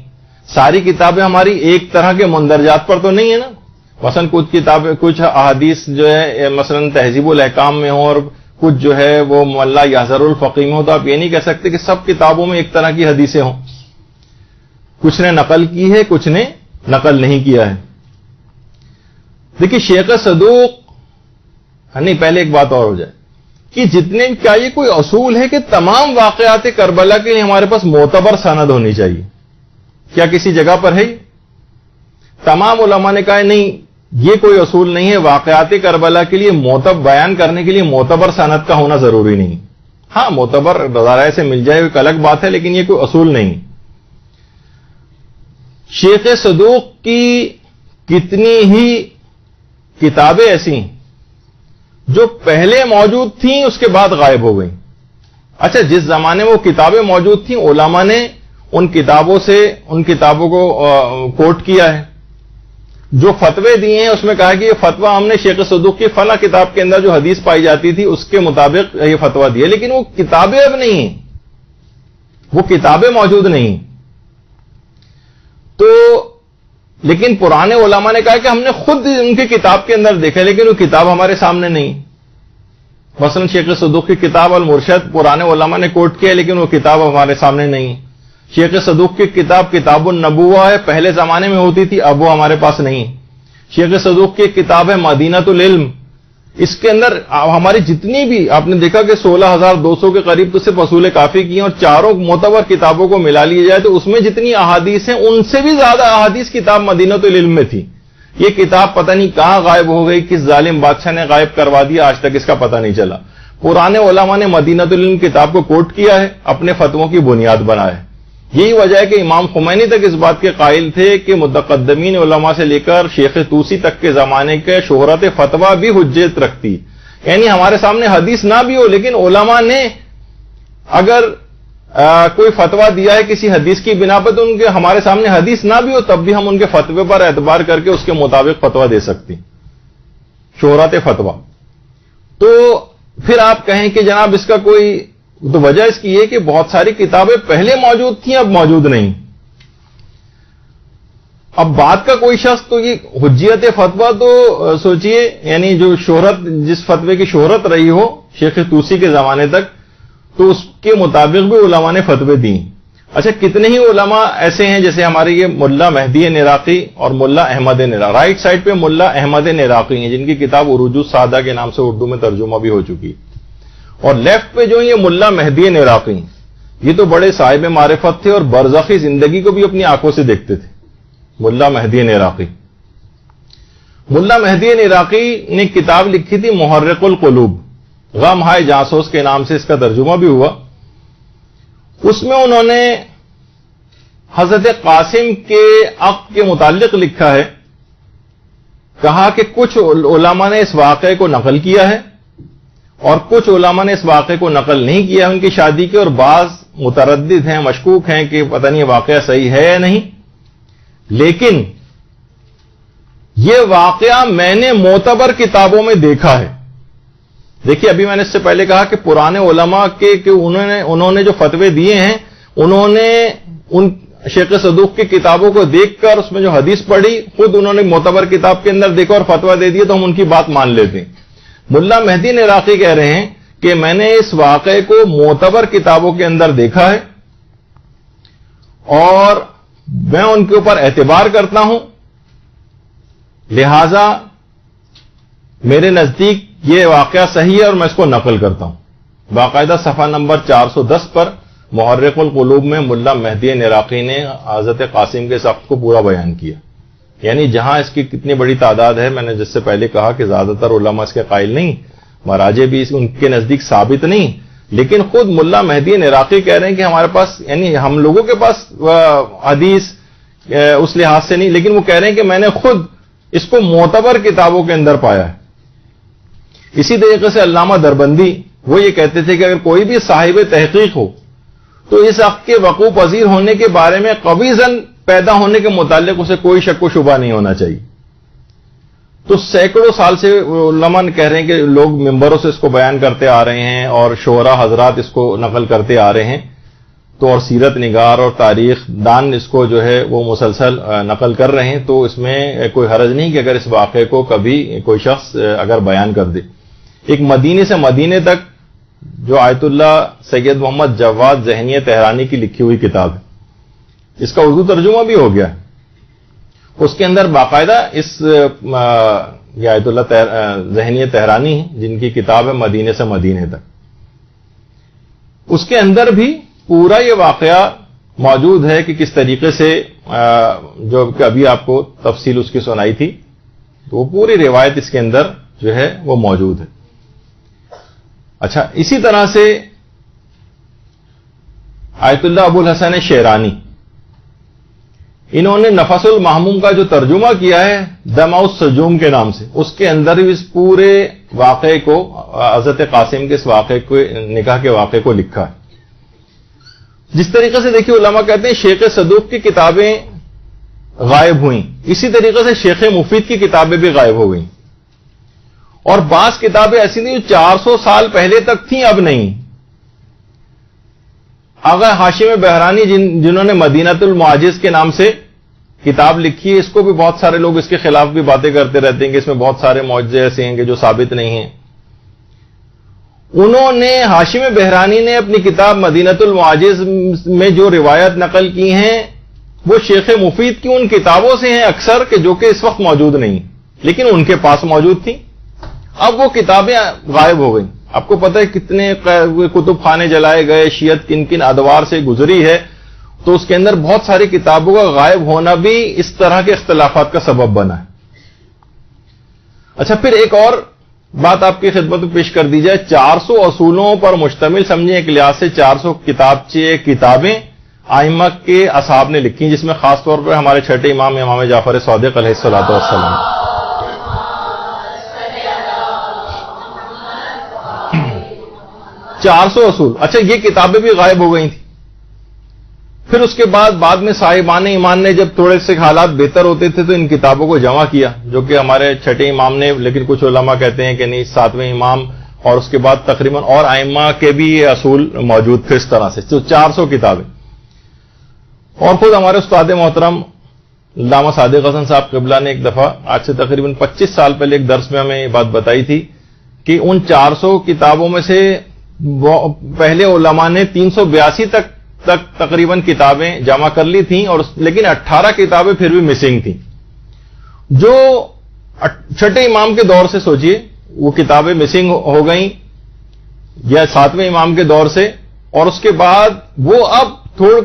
[SPEAKER 3] ساری کتابیں ہماری ایک طرح کے مندرجات پر تو نہیں ہے نا. مثلا کچھ احادیث جو ہے مثلا تہذیب الاحکام میں ہوں اور کچھ جو ہے وہ ملا یحذر الفقی میں ہو، تو آپ یہ نہیں کہہ سکتے کہ سب کتابوں میں ایک طرح کی حدیثیں ہوں. کچھ نے نقل کی ہے، کچھ نے نقل نہیں کیا ہے. دیکھیے شیخ صدوق، نہیں پہلے ایک بات اور ہو جائے کہ جتنے کیا یہ کوئی اصول ہے کہ تمام واقعات کربلا کے لیے ہمارے پاس معتبر سند ہونی چاہیے؟ کیا کسی جگہ پر ہے؟ تمام علماء نے کہا نہیں، یہ کوئی اصول نہیں ہے. واقعات کربلا کے لیے بیان کرنے کے لیے معتبر سند کا ہونا ضروری نہیں. ہاں معتبر ذرائع سے مل جائے ایک الگ بات ہے، لیکن یہ کوئی اصول نہیں. شیخ صدوق کی کتنی ہی کتابیں ایسی ہیں جو پہلے موجود تھیں اس کے بعد غائب ہو گئیں. اچھا جس زمانے میں وہ کتابیں موجود تھیں علماء نے ان کتابوں کو کوٹ کیا ہے. جو فتوے دیے ہیں اس میں کہا کہ یہ فتویٰ ہم نے شیخ صدوق کی فلاں کتاب کے اندر جو حدیث پائی جاتی تھی اس کے مطابق یہ فتویٰ دیا، لیکن وہ کتابیں اب نہیں ہیں، وہ کتابیں موجود نہیں. تو لیکن پرانے علماء نے کہا کہ ہم نے خود ان کی کتاب کے اندر دیکھا، لیکن وہ کتاب ہمارے سامنے نہیں. مثلا شیخ صدوق کی کتاب المرشد پرانے علماء نے کوٹ کیا، لیکن وہ کتاب ہمارے سامنے نہیں. شیخ صدوق کی کتاب النبوہ ہے، پہلے زمانے میں ہوتی تھی، اب وہ ہمارے پاس نہیں. شیخ صدوق کی کتاب ہے مدینۃ العلم، اس کے اندر ہماری جتنی بھی آپ نے دیکھا کہ 16,200 کے قریب تو صرف اصول کافی کی ہیں، اور چاروں معتبر کتابوں کو ملا لیا جائے تو اس میں جتنی احادیث ہیں ان سے بھی زیادہ احادیث کتاب مدینۃ العلم میں تھی. یہ کتاب پتہ نہیں کہاں غائب ہو گئی، کس ظالم بادشاہ نے غائب کروا دیا، آج تک اس کا پتہ نہیں چلا. پرانے علماء نے مدینۃ العلم کتاب کو کوٹ کیا ہے، اپنے فتووں کی بنیاد بنایا ہے. یہی وجہ ہے کہ امام خمینی تک اس بات کے قائل تھے کہ متقدمین علماء سے لے کر شیخ طوسی تک کے زمانے کے شہرت فتویٰ بھی حجت رکھتی. یعنی ہمارے سامنے حدیث نہ بھی ہو، لیکن علماء نے اگر کوئی فتویٰ دیا ہے کسی حدیث کی بنا پر، تو ان کے ہمارے سامنے حدیث نہ بھی ہو تب بھی ہم ان کے فتوے پر اعتبار کر کے اس کے مطابق فتویٰ دے سکتی، شہرت فتویٰ. تو پھر آپ کہیں کہ جناب اس کا کوئی، تو وجہ اس کی ہے کہ بہت ساری کتابیں پہلے موجود تھیں اب موجود نہیں. اب بات کا کوئی شخص تو یہ حجیت فتویٰ تو سوچئے، یعنی جو شہرت، جس فتوے کی شہرت رہی ہو شیخ طوسی کے زمانے تک، تو اس کے مطابق بھی علماء نے فتوے دی. اچھا کتنے ہی علماء ایسے ہیں جیسے ہمارے یہ ملا مہدی نراقی اور ملا احمد نراقی، رائٹ سائڈ پہ ملا احمد نراقی ہیں جن کی کتاب عروج السادہ کے نام سے اردو میں ترجمہ بھی ہو چکی، اور لیفٹ پہ جو یہ ملا مہدی نراقی، یہ تو بڑے صاحب معرفت تھے اور برزخی زندگی کو بھی اپنی آنکھوں سے دیکھتے تھے. ملا مہدی نراقی، ملا مہدی نراقی نے کتاب لکھی تھی محرق القلوب، غم ہائے جاسوس کے نام سے اس کا ترجمہ بھی ہوا. اس میں انہوں نے حضرت قاسم کے عقد کے متعلق لکھا ہے، کہا کہ کچھ علماء نے اس واقعے کو نقل کیا ہے اور کچھ علماء نے اس واقعے کو نقل نہیں کیا ان کی شادی کے، اور بعض متردد ہیں، مشکوک ہیں کہ پتہ نہیں واقعہ صحیح ہے یا نہیں. لیکن یہ واقعہ میں نے معتبر کتابوں میں دیکھا ہے. دیکھیے ابھی میں نے اس سے پہلے کہا کہ پرانے علماء کے کہ انہوں نے جو فتوے دیے ہیں، انہوں نے ان شیخ صدوق کی کتابوں کو دیکھ کر اس میں جو حدیث پڑھی، خود انہوں نے معتبر کتاب کے اندر دیکھا اور فتویٰ دے دیا، تو ہم ان کی بات مان لیتے ہیں. ملا مہدی نراقی کہہ رہے ہیں کہ میں نے اس واقعے کو معتبر کتابوں کے اندر دیکھا ہے اور میں ان کے اوپر اعتبار کرتا ہوں، لہذا میرے نزدیک یہ واقعہ صحیح ہے اور میں اس کو نقل کرتا ہوں. باقاعدہ صفحہ نمبر 410 پر محرق القلوب میں ملا مہدی نراقی نے حضرت قاسم کے سخت کو پورا بیان کیا. یعنی جہاں اس کی کتنی بڑی تعداد ہے، میں نے جس سے پہلے کہا کہ زیادہ تر علماء اس کے قائل نہیں، مراجع بھی ان کے نزدیک ثابت نہیں، لیکن خود ملا مہدی نراقی کہہ رہے ہیں کہ ہمارے پاس، یعنی ہم لوگوں کے پاس حدیث اس لحاظ سے نہیں، لیکن وہ کہہ رہے ہیں کہ میں نے خود اس کو معتبر کتابوں کے اندر پایا ہے. اسی طریقے سے علامہ دربندی وہ یہ کہتے تھے کہ اگر کوئی بھی صاحب تحقیق ہو تو اس حق کے وقوع پذیر ہونے کے بارے میں قوی ظن پیدا ہونے کے متعلق اسے کوئی شک و شبہ نہیں ہونا چاہیے. تو سینکڑوں سال سے علماء کہہ رہے ہیں کہ لوگ ممبروں سے اس کو بیان کرتے آ رہے ہیں اور شعراء حضرات اس کو نقل کرتے آ رہے ہیں، تو اور سیرت نگار اور تاریخ دان اس کو جو ہے وہ مسلسل نقل کر رہے ہیں، تو اس میں کوئی حرج نہیں کہ اگر اس واقعے کو کبھی کوئی شخص اگر بیان کر دے۔ ایک مدینے سے مدینے تک جو آیت اللہ سید محمد جواد ذہنی تہرانی کی لکھی ہوئی کتاب ہے، اس کا اردو ترجمہ بھی ہو گیا ہے، اس کے اندر باقاعدہ اس یہ آیت اللہ ذہنی تہرانی جن کی کتاب ہے مدینے سے مدینے تک، اس کے اندر بھی پورا یہ واقعہ موجود ہے کہ کس طریقے سے جو کہ ابھی آپ کو تفصیل اس کی سنائی تھی، تو وہ پوری روایت اس کے اندر جو ہے وہ موجود ہے۔ اچھا، اسی طرح سے آیت اللہ ابو الحسن شیرانی، انہوں نے نفس المحموم کا جو ترجمہ کیا ہے دمع السجوم کے نام سے، اس کے اندر بھی اس پورے واقعے کو، حضرت قاسم کے اس واقعے کو، نکاح کے واقعے کو لکھا ہے۔ جس طریقے سے دیکھیے علماء کہتے ہیں شیخ صدوق کی کتابیں غائب ہوئیں، اسی طریقے سے شیخ مفید کی کتابیں بھی غائب ہو گئیں، اور بعض کتابیں ایسی تھیں جو 400 سال پہلے تک تھیں، اب نہیں۔ آغا ہاشم بہرانی جنہوں نے مدینۃ المعاجز کے نام سے کتاب لکھی ہے، اس کو بھی بہت سارے لوگ اس کے خلاف بھی باتیں کرتے رہتے ہیں کہ اس میں بہت سارے معجزے ایسے ہیں کہ جو ثابت نہیں ہیں۔ انہوں نے، ہاشم بہرانی نے اپنی کتاب مدینۃ المعاجز میں جو روایت نقل کی ہیں وہ شیخ مفید کی ان کتابوں سے ہیں اکثر، کہ جو کہ اس وقت موجود نہیں، لیکن ان کے پاس موجود تھیں۔ اب وہ کتابیں غائب ہو گئیں۔ آپ کو پتہ ہے کتنے کتب خانے جلائے گئے، شیعت کن کن ادوار سے گزری ہے، تو اس کے اندر بہت ساری کتابوں کا غائب ہونا بھی اس طرح کے اختلافات کا سبب بنا ہے۔ اچھا، پھر ایک اور بات آپ کی خدمت میں پیش کر دی جائے، 400 اصولوں پر مشتمل سمجھیں ایک لحاظ سے 400 کتابیں ائمہ کے اصحاب نے لکھی، جس میں خاص طور پر ہمارے چھٹے امام جعفر صادق علیہ الصلوۃ والسلام۔ 400 اصول، اچھا یہ کتابیں بھی غائب ہو گئی تھیں۔ پھر اس کے بعد میں صاحبان ایمان نے جب تھوڑے سے حالات بہتر ہوتے تھے تو ان کتابوں کو جمع کیا، جو کہ ہمارے چھٹے امام نے، لیکن کچھ علماء کہتے ہیں کہ نہیں، 7ویں امام اور اس کے بعد تقریباً اور ائمہ کے بھی یہ اصول موجود تھے اس طرح سے، تو 400 کتابیں۔ اور خود ہمارے استاد محترم علامہ صادق حسن صاحب قبلہ نے ایک دفعہ آج سے تقریباً 25 سال پہلے ایک درس میں ہمیں یہ بات بتائی تھی کہ ان 400 کتابوں میں سے پہلے علماء نے 382 تک تقریباً کتابیں جمع کر لی تھیں، اور لیکن 18 کتابیں پھر بھی مسنگ تھیں، جو چھٹے امام کے دور سے سوچئے وہ کتابیں مسنگ ہو گئیں، یا 7ویں امام کے دور سے، اور اس کے بعد وہ اب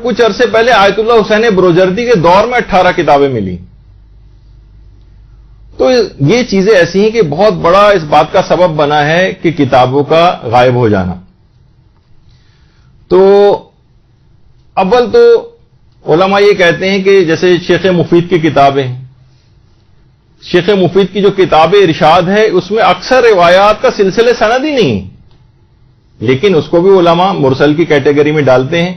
[SPEAKER 3] کچھ عرصے پہلے آیت اللہ حسین بروجردی کے دور میں 18 کتابیں ملی۔ تو یہ چیزیں ایسی ہیں کہ بہت بڑا اس بات کا سبب بنا ہے کہ کتابوں کا غائب ہو جانا۔ تو اول تو علماء یہ کہتے ہیں کہ جیسے شیخ مفید کی کتابیں، شیخ مفید کی جو کتاب ارشاد ہے اس میں اکثر روایات کا سلسلے سند ہی نہیں، لیکن اس کو بھی علماء مرسل کی کیٹیگری میں ڈالتے ہیں،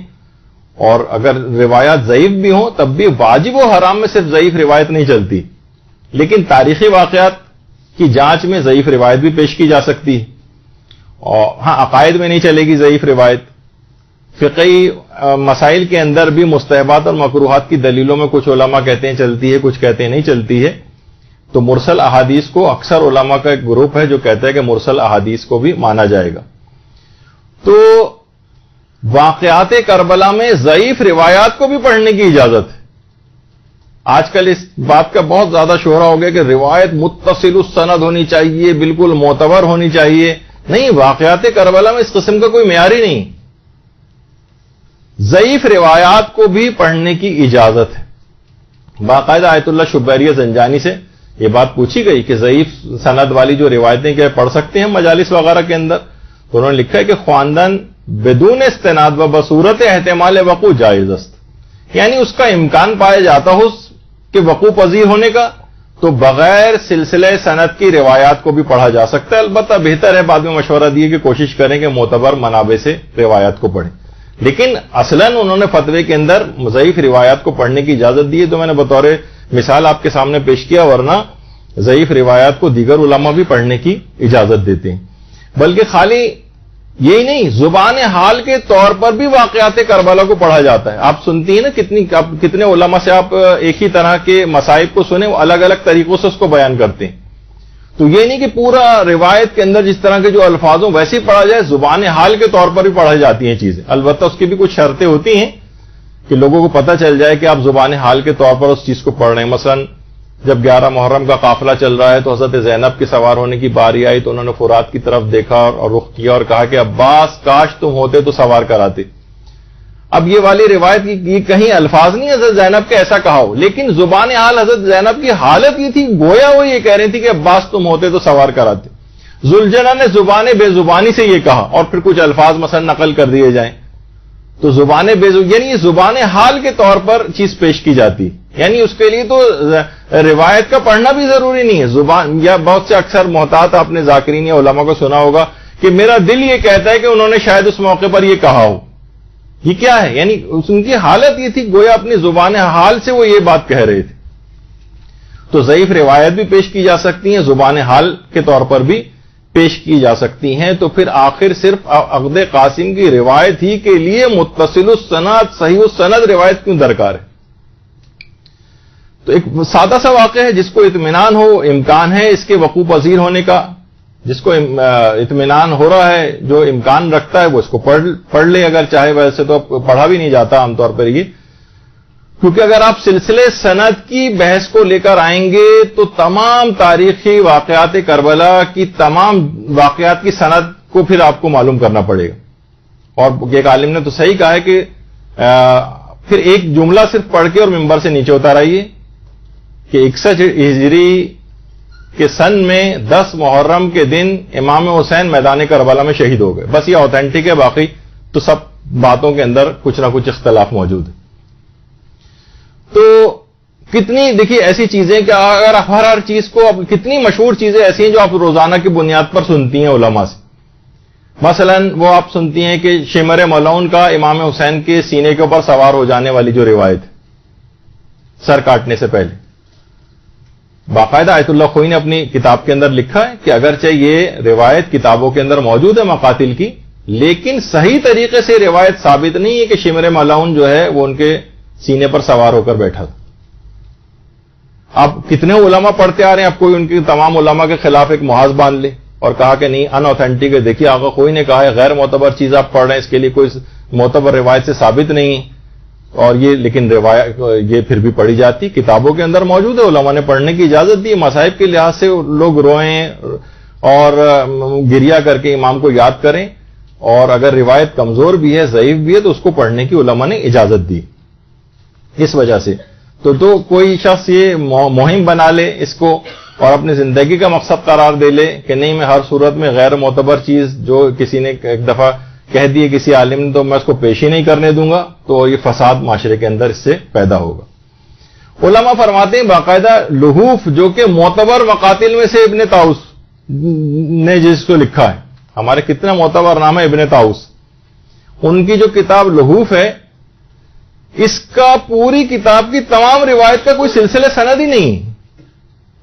[SPEAKER 3] اور اگر روایات ضعیف بھی ہوں تب بھی واجب و حرام میں صرف ضعیف روایت نہیں چلتی، لیکن تاریخی واقعات کی جانچ میں ضعیف روایت بھی پیش کی جا سکتی ہے، اور ہاں عقائد میں نہیں چلے گی ضعیف روایت۔ فقہی مسائل کے اندر بھی مستحبات اور مکروہات کی دلیلوں میں کچھ علماء کہتے ہیں چلتی ہے، کچھ کہتے ہیں نہیں چلتی ہے، تو مرسل احادیث کو اکثر علماء کا ایک گروپ ہے جو کہتا ہے کہ مرسل احادیث کو بھی مانا جائے گا۔ تو واقعات کربلا میں ضعیف روایات کو بھی پڑھنے کی اجازت ہے۔ آج کل اس بات کا بہت زیادہ شہرہ ہو گیا کہ روایت متصل السند ہونی چاہیے، بالکل معتبر ہونی چاہیے۔ نہیں، واقعات کربلا میں اس قسم کا کوئی معیار ہی نہیں، ضعیف روایات کو بھی پڑھنے کی اجازت ہے۔ باقاعدہ آیت اللہ شبیریہ زنجانی سے یہ بات پوچھی گئی کہ ضعیف سند والی جو روایتیں کیا پڑھ سکتے ہیں مجالس وغیرہ کے اندر، تو انہوں نے لکھا ہے کہ خواندن بدون استناد و بصورت احتمال وقوع جائز است، یعنی اس کا امکان پایا جاتا ہو کہ وقوع پذیر ہونے کا، تو بغیر سلسلہ سند کی روایات کو بھی پڑھا جا سکتا ہے۔ البتہ بہتر ہے، بعد میں مشورہ دیے کہ کوشش کریں کہ معتبر منابع سے روایات کو پڑھیں، لیکن اصلاً انہوں نے فتوے کے اندر ضعیف روایات کو پڑھنے کی اجازت دی ہے۔ تو میں نے بطور مثال آپ کے سامنے پیش کیا، ورنہ ضعیف روایات کو دیگر علماء بھی پڑھنے کی اجازت دیتے ہیں. بلکہ خالی یہی نہیں، زبان حال کے طور پر بھی واقعات کربلا کو پڑھا جاتا ہے. آپ سنتی ہیں نا کتنے علماء سے آپ ایک ہی طرح کے مصائب کو سنیں، وہ الگ الگ طریقوں سے اس کو بیان کرتے ہیں. تو یہ نہیں کہ پورا روایت کے اندر جس طرح کے جو الفاظوں ویسے ہی پڑھا جائے، زبان حال کے طور پر بھی پڑھائی جاتی ہیں چیزیں. البتہ اس کی بھی کچھ شرطیں ہوتی ہیں کہ لوگوں کو پتہ چل جائے کہ آپ زبان حال کے طور پر اس چیز کو پڑھ رہے ہیں. مثلا جب 11 محرم کا قافلہ چل رہا ہے تو حضرت زینب کے سوار ہونے کی باری آئی تو انہوں نے فرات کی طرف دیکھا اور رخ کیا اور کہا کہ عباس کاش تم ہوتے تو سوار کراتے. اب یہ والی روایت کی کہیں الفاظ نہیں حضرت زینب کے ایسا کہا ہو، لیکن زبان حال حضرت زینب کی حالت یہ تھی گویا وہ یہ کہہ رہی تھی کہ عباس تم ہوتے تو سوار کراتے. ذوالجلال نے زبان بے زبانی سے یہ کہا اور پھر کچھ الفاظ مثلا نقل کر دیے جائیں تو زبان یعنی یہ زبان حال کے طور پر چیز پیش کی جاتی. یعنی اس کے لیے تو روایت کا پڑھنا بھی ضروری نہیں ہے. زبان یا بہت سے اکثر محتاط آپ نے ذاکرین یا علماء کو سنا ہوگا کہ میرا دل یہ کہتا ہے کہ انہوں نے شاید اس موقع پر یہ کہا ہو. یہ کیا ہے؟ یعنی ان کی حالت یہ تھی گویا اپنی زبان حال سے وہ یہ بات کہہ رہے تھے. تو ضعیف روایت بھی پیش کی جا سکتی ہیں، زبان حال کے طور پر بھی پیش کی جا سکتی ہیں. تو پھر آخر صرف عقد قاسم کی روایت ہی کے لیے متصل السند صحیح السند روایت کیوں درکار ہے؟ تو ایک سادہ سا واقعہ ہے جس کو اطمینان ہو، امکان ہے اس کے وقوع پذیر ہونے کا، جس کو اطمینان ہو رہا ہے، جو امکان رکھتا ہے وہ اس کو پڑھ لے اگر چاہے. ویسے تو پڑھا بھی نہیں جاتا عام طور پر یہ، کیونکہ اگر آپ سلسلے سند کی بحث کو لے کر آئیں گے تو تمام تاریخی واقعات کربلا کی تمام واقعات کی سند کو پھر آپ کو معلوم کرنا پڑے گا. اور ایک عالم نے تو صحیح کہا ہے کہ پھر ایک جملہ صرف پڑھ کے اور ممبر سے نیچے اتار آئیے کہ 61 ہجری کے سن میں 10 محرم کے دن امام حسین میدان کربلا میں شہید ہو گئے. بس یہ اوتھینٹک ہے، باقی تو سب باتوں کے اندر کچھ نہ کچھ اختلاف موجود ہے. تو کتنی دیکھیے ایسی چیزیں کہ اگر ہر چیز کو کتنی مشہور چیزیں ایسی ہیں جو آپ روزانہ کی بنیاد پر سنتی ہیں علماء سے. مثلا وہ آپ سنتی ہیں کہ شمر ملعون کا امام حسین کے سینے کے اوپر سوار ہو جانے والی جو روایت ہے سر کاٹنے سے پہلے، باقاعدہ آیت اللہ خوئی نے اپنی کتاب کے اندر لکھا ہے کہ اگرچہ یہ روایت کتابوں کے اندر موجود ہے مقاتل کی، لیکن صحیح طریقے سے روایت ثابت نہیں ہے کہ شمر ملعون جو ہے وہ ان کے سینے پر سوار ہو کر بیٹھا تھا. آپ کتنے علماء پڑھتے آ رہے ہیں، آپ کوئی ان کی تمام علماء کے خلاف ایک محاذ باندھ لے اور کہا کہ نہیں ان اوتھینٹک ہے. دیکھیے آقا کوئی نے کہا ہے غیر معتبر چیز آپ پڑھ رہے ہیں، اس کے لیے کوئی معتبر روایت سے ثابت نہیں ہے. اور یہ لیکن روایت یہ پھر بھی پڑھی جاتی، کتابوں کے اندر موجود ہے، علماء نے پڑھنے کی اجازت دی. مصائب کے لحاظ سے لوگ روئیں اور گریا کر کے امام کو یاد کریں، اور اگر روایت کمزور بھی ہے ضعیف بھی ہے تو اس کو پڑھنے کی علماء نے اجازت دی. اس وجہ سے تو کوئی شخص یہ مہم بنا لے اس کو اور اپنی زندگی کا مقصد قرار دے لے کہ نہیں میں ہر صورت میں غیر معتبر چیز جو کسی نے ایک دفعہ کہہ دی کسی عالم نے تو میں اس کو پیش ہی نہیں کرنے دوں گا، تو یہ فساد معاشرے کے اندر اس سے پیدا ہوگا. علماء فرماتے ہیں باقاعدہ لحوف جو کہ معتبر مقاتل میں سے ابن طاؤس نے جس کو لکھا ہے، ہمارے کتنا معتبر نام ہے ابن طاؤس، ان کی جو کتاب لحوف ہے اس کا پوری کتاب کی تمام روایت کا کوئی سلسلہ سند ہی نہیں،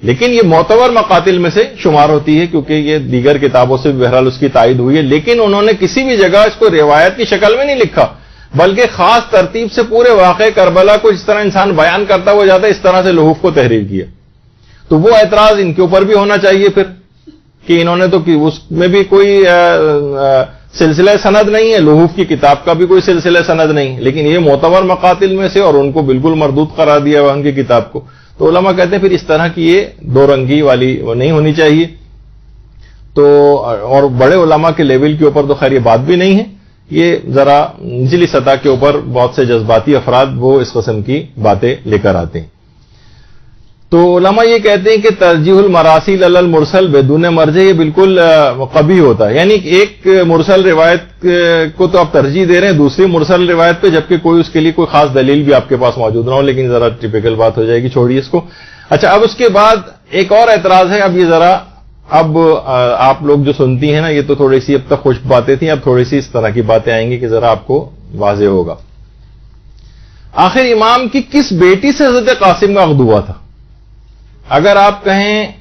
[SPEAKER 3] لیکن یہ معتبر مقاتل میں سے شمار ہوتی ہے کیونکہ یہ دیگر کتابوں سے بہرحال اس کی تائید ہوئی ہے. لیکن انہوں نے کسی بھی جگہ اس کو روایت کی شکل میں نہیں لکھا، بلکہ خاص ترتیب سے پورے واقعہ کربلا کو جس طرح انسان بیان کرتا ہوا جاتا ہے اس طرح سے لحوف کو تحریر کیا. تو وہ اعتراض ان کے اوپر بھی ہونا چاہیے پھر کہ انہوں نے تو اس میں بھی کوئی سلسلہ سند نہیں ہے، لحوف کی کتاب کا بھی کوئی سلسلہ سند نہیں، لیکن یہ معتبر مقاتل میں سے اور ان کو بالکل مردود قرار دیا ہوا ان کی کتاب کو. تو علماء کہتے ہیں پھر اس طرح کی یہ دو رنگی والی نہیں ہونی چاہیے. تو اور بڑے علماء کے لیول کے اوپر تو خیر یہ بات بھی نہیں ہے، یہ ذرا نچلی سطح کے اوپر بہت سے جذباتی افراد وہ اس قسم کی باتیں لے کر آتے ہیں. تو علماء یہ کہتے ہیں کہ ترجیح المراسیل علی المرسل بدون مرجع یہ بالکل قبیح ہوتا ہے. یعنی ایک مرسل روایت کو تو آپ ترجیح دے رہے ہیں دوسری مرسل روایت پہ، جبکہ کوئی اس کے لیے کوئی خاص دلیل بھی آپ کے پاس موجود نہ ہو. لیکن ذرا ٹپیکل بات ہو جائے گی، چھوڑیے اس کو. اچھا اب اس کے بعد ایک اور اعتراض ہے. اب یہ ذرا اب آپ لوگ جو سنتی ہیں نا یہ تو تھوڑی سی اب تک خشک باتیں تھیں، اب تھوڑی سی اس طرح کی باتیں آئیں گی کہ ذرا آپ کو واضح ہوگا. آخر امام کی کس بیٹی سے حضرت قاسم کا عقد ہوا تھا؟ اگر آپ کہیں